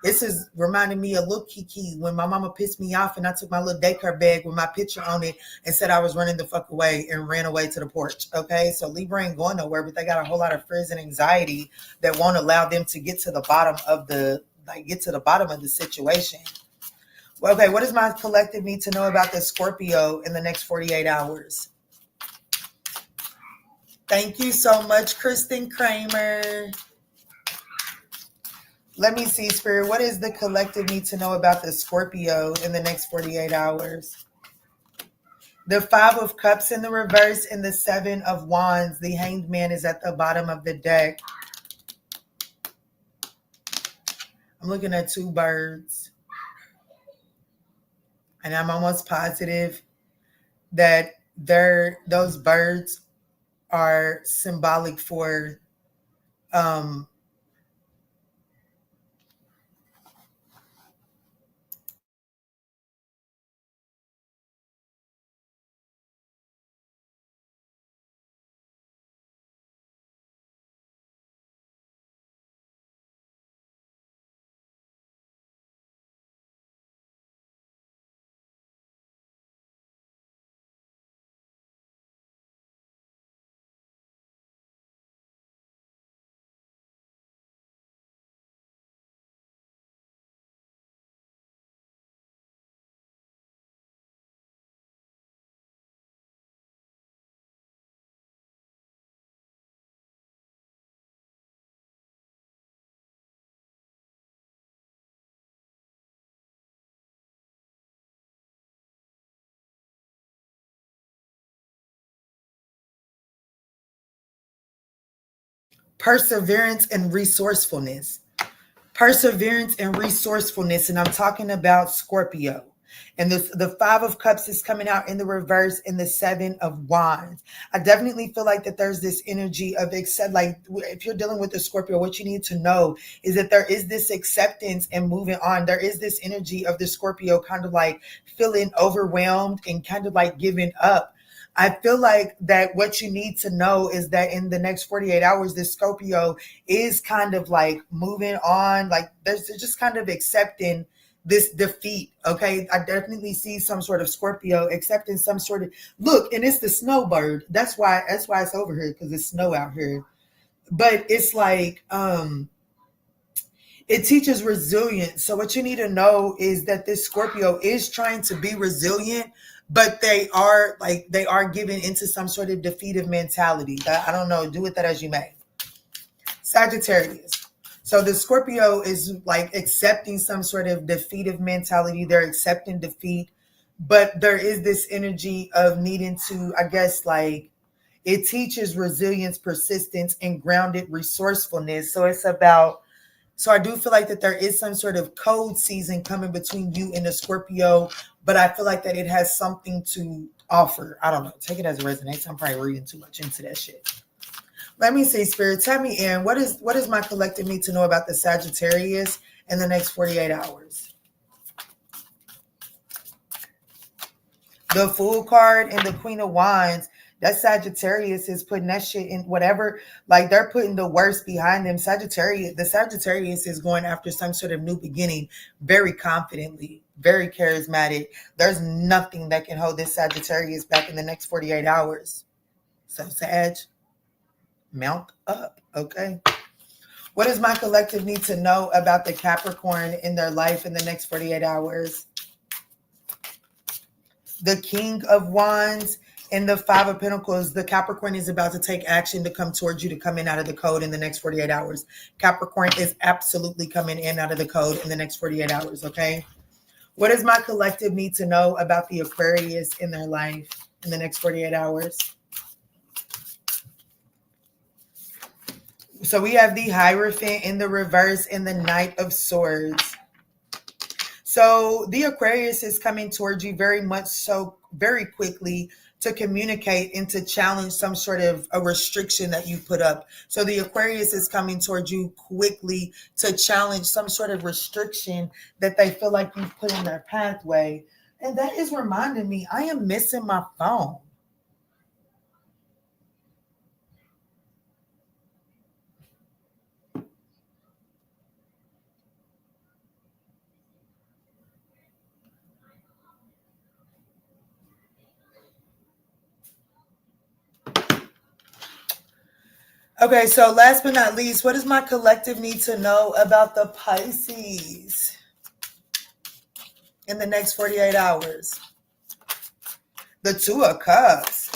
this is reminding me of little Kiki when my mama pissed me off and I took my little daycare bag with my picture on it and said I was running the fuck away and ran away to the porch. Okay, so Libra ain't going nowhere, but they got a whole lot of fears and anxiety that won't allow them to get to the bottom of the situation. Well, okay, what does my collective need to know about the Scorpio in the next 48 hours? Thank you so much, Kristen Kramer. Let me see, Spirit. What does the collective need to know about the Scorpio in the next 48 hours? The Five of Cups in the reverse and the Seven of Wands. The Hanged Man is at the bottom of the deck. I'm looking at two birds. And I'm almost positive that those birds are symbolic for perseverance and resourcefulness. Perseverance and resourcefulness, and I'm talking about Scorpio. And the Five of Cups is coming out in the reverse, and the Seven of Wands. I definitely feel like that there's this energy of accept. Like if you're dealing with a Scorpio, what you need to know is that there is this acceptance and moving on. There is this energy of the Scorpio kind of like feeling overwhelmed and kind of like giving up. I feel like that what you need to know is that in the next 48 hours, this Scorpio is kind of like moving on. Like they're just kind of accepting this defeat. Okay. I definitely see some sort of Scorpio accepting some sort of look, and it's the snowbird. That's why it's over here, because it's snow out here. But it's like, it teaches resilience. So what you need to know is that this Scorpio is trying to be resilient, but they are giving into some sort of defeative mentality. I don't know, do with that as you may. Sagittarius. So the Scorpio is like accepting some sort of defeative mentality. They're accepting defeat, but there is this energy of needing to, I guess, like it teaches resilience, persistence, and grounded resourcefulness. So it's about, so I do feel like that there is some sort of cold season coming between you and the Scorpio, but I feel like that it has something to offer. I don't know. Take it as it resonates. I'm probably reading too much into that shit. Let me see, Spirit. Tell me, Aaron, what is my collective need to know about the Sagittarius in the next 48 hours? The Fool card and the Queen of Wands. That Sagittarius is putting that shit in whatever, like they're putting the worst behind them. The Sagittarius is going after some sort of new beginning very confidently, very charismatic. There's nothing that can hold this Sagittarius back in the next 48 hours. So Sag, mount up, okay? What does my collective need to know about the Capricorn in their life in the next 48 hours? The King of Wands and the Five of Pentacles. The Capricorn is about to take action to come towards you, to come in out of the code in the next 48 hours. Capricorn is absolutely coming in out of the code in the next 48 hours, okay? What does my collective need to know about the Aquarius in their life in the next 48 hours? So we have the Hierophant in the reverse and the Knight of Swords. So the Aquarius is coming towards you very much so, very quickly, to communicate and to challenge some sort of a restriction that you put up. So the Aquarius is coming towards you quickly to challenge some sort of restriction that they feel like you've put in their pathway. And that is reminding me, I am missing my phone. Okay, so last but not least, what does my collective need to know about the Pisces in the next 48 hours? The Two of Cups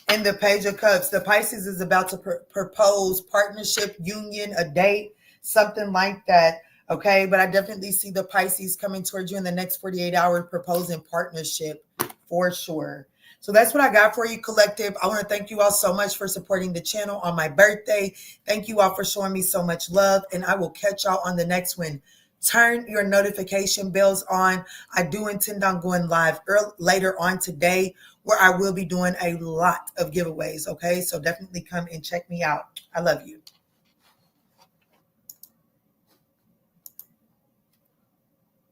and the Page of Cups. The Pisces is about to propose partnership, union, a date, something like that. Okay, but I definitely see the Pisces coming towards you in the next 48 hours, proposing partnership for sure. So that's what I got for you, collective. I want to thank you all so much for supporting the channel on my birthday. Thank you all for showing me so much love, and I will catch y'all on the next one. Turn your notification bells on. I do intend on going live later on today, where I will be doing a lot of giveaways. Okay, so definitely come and check me out. I love you.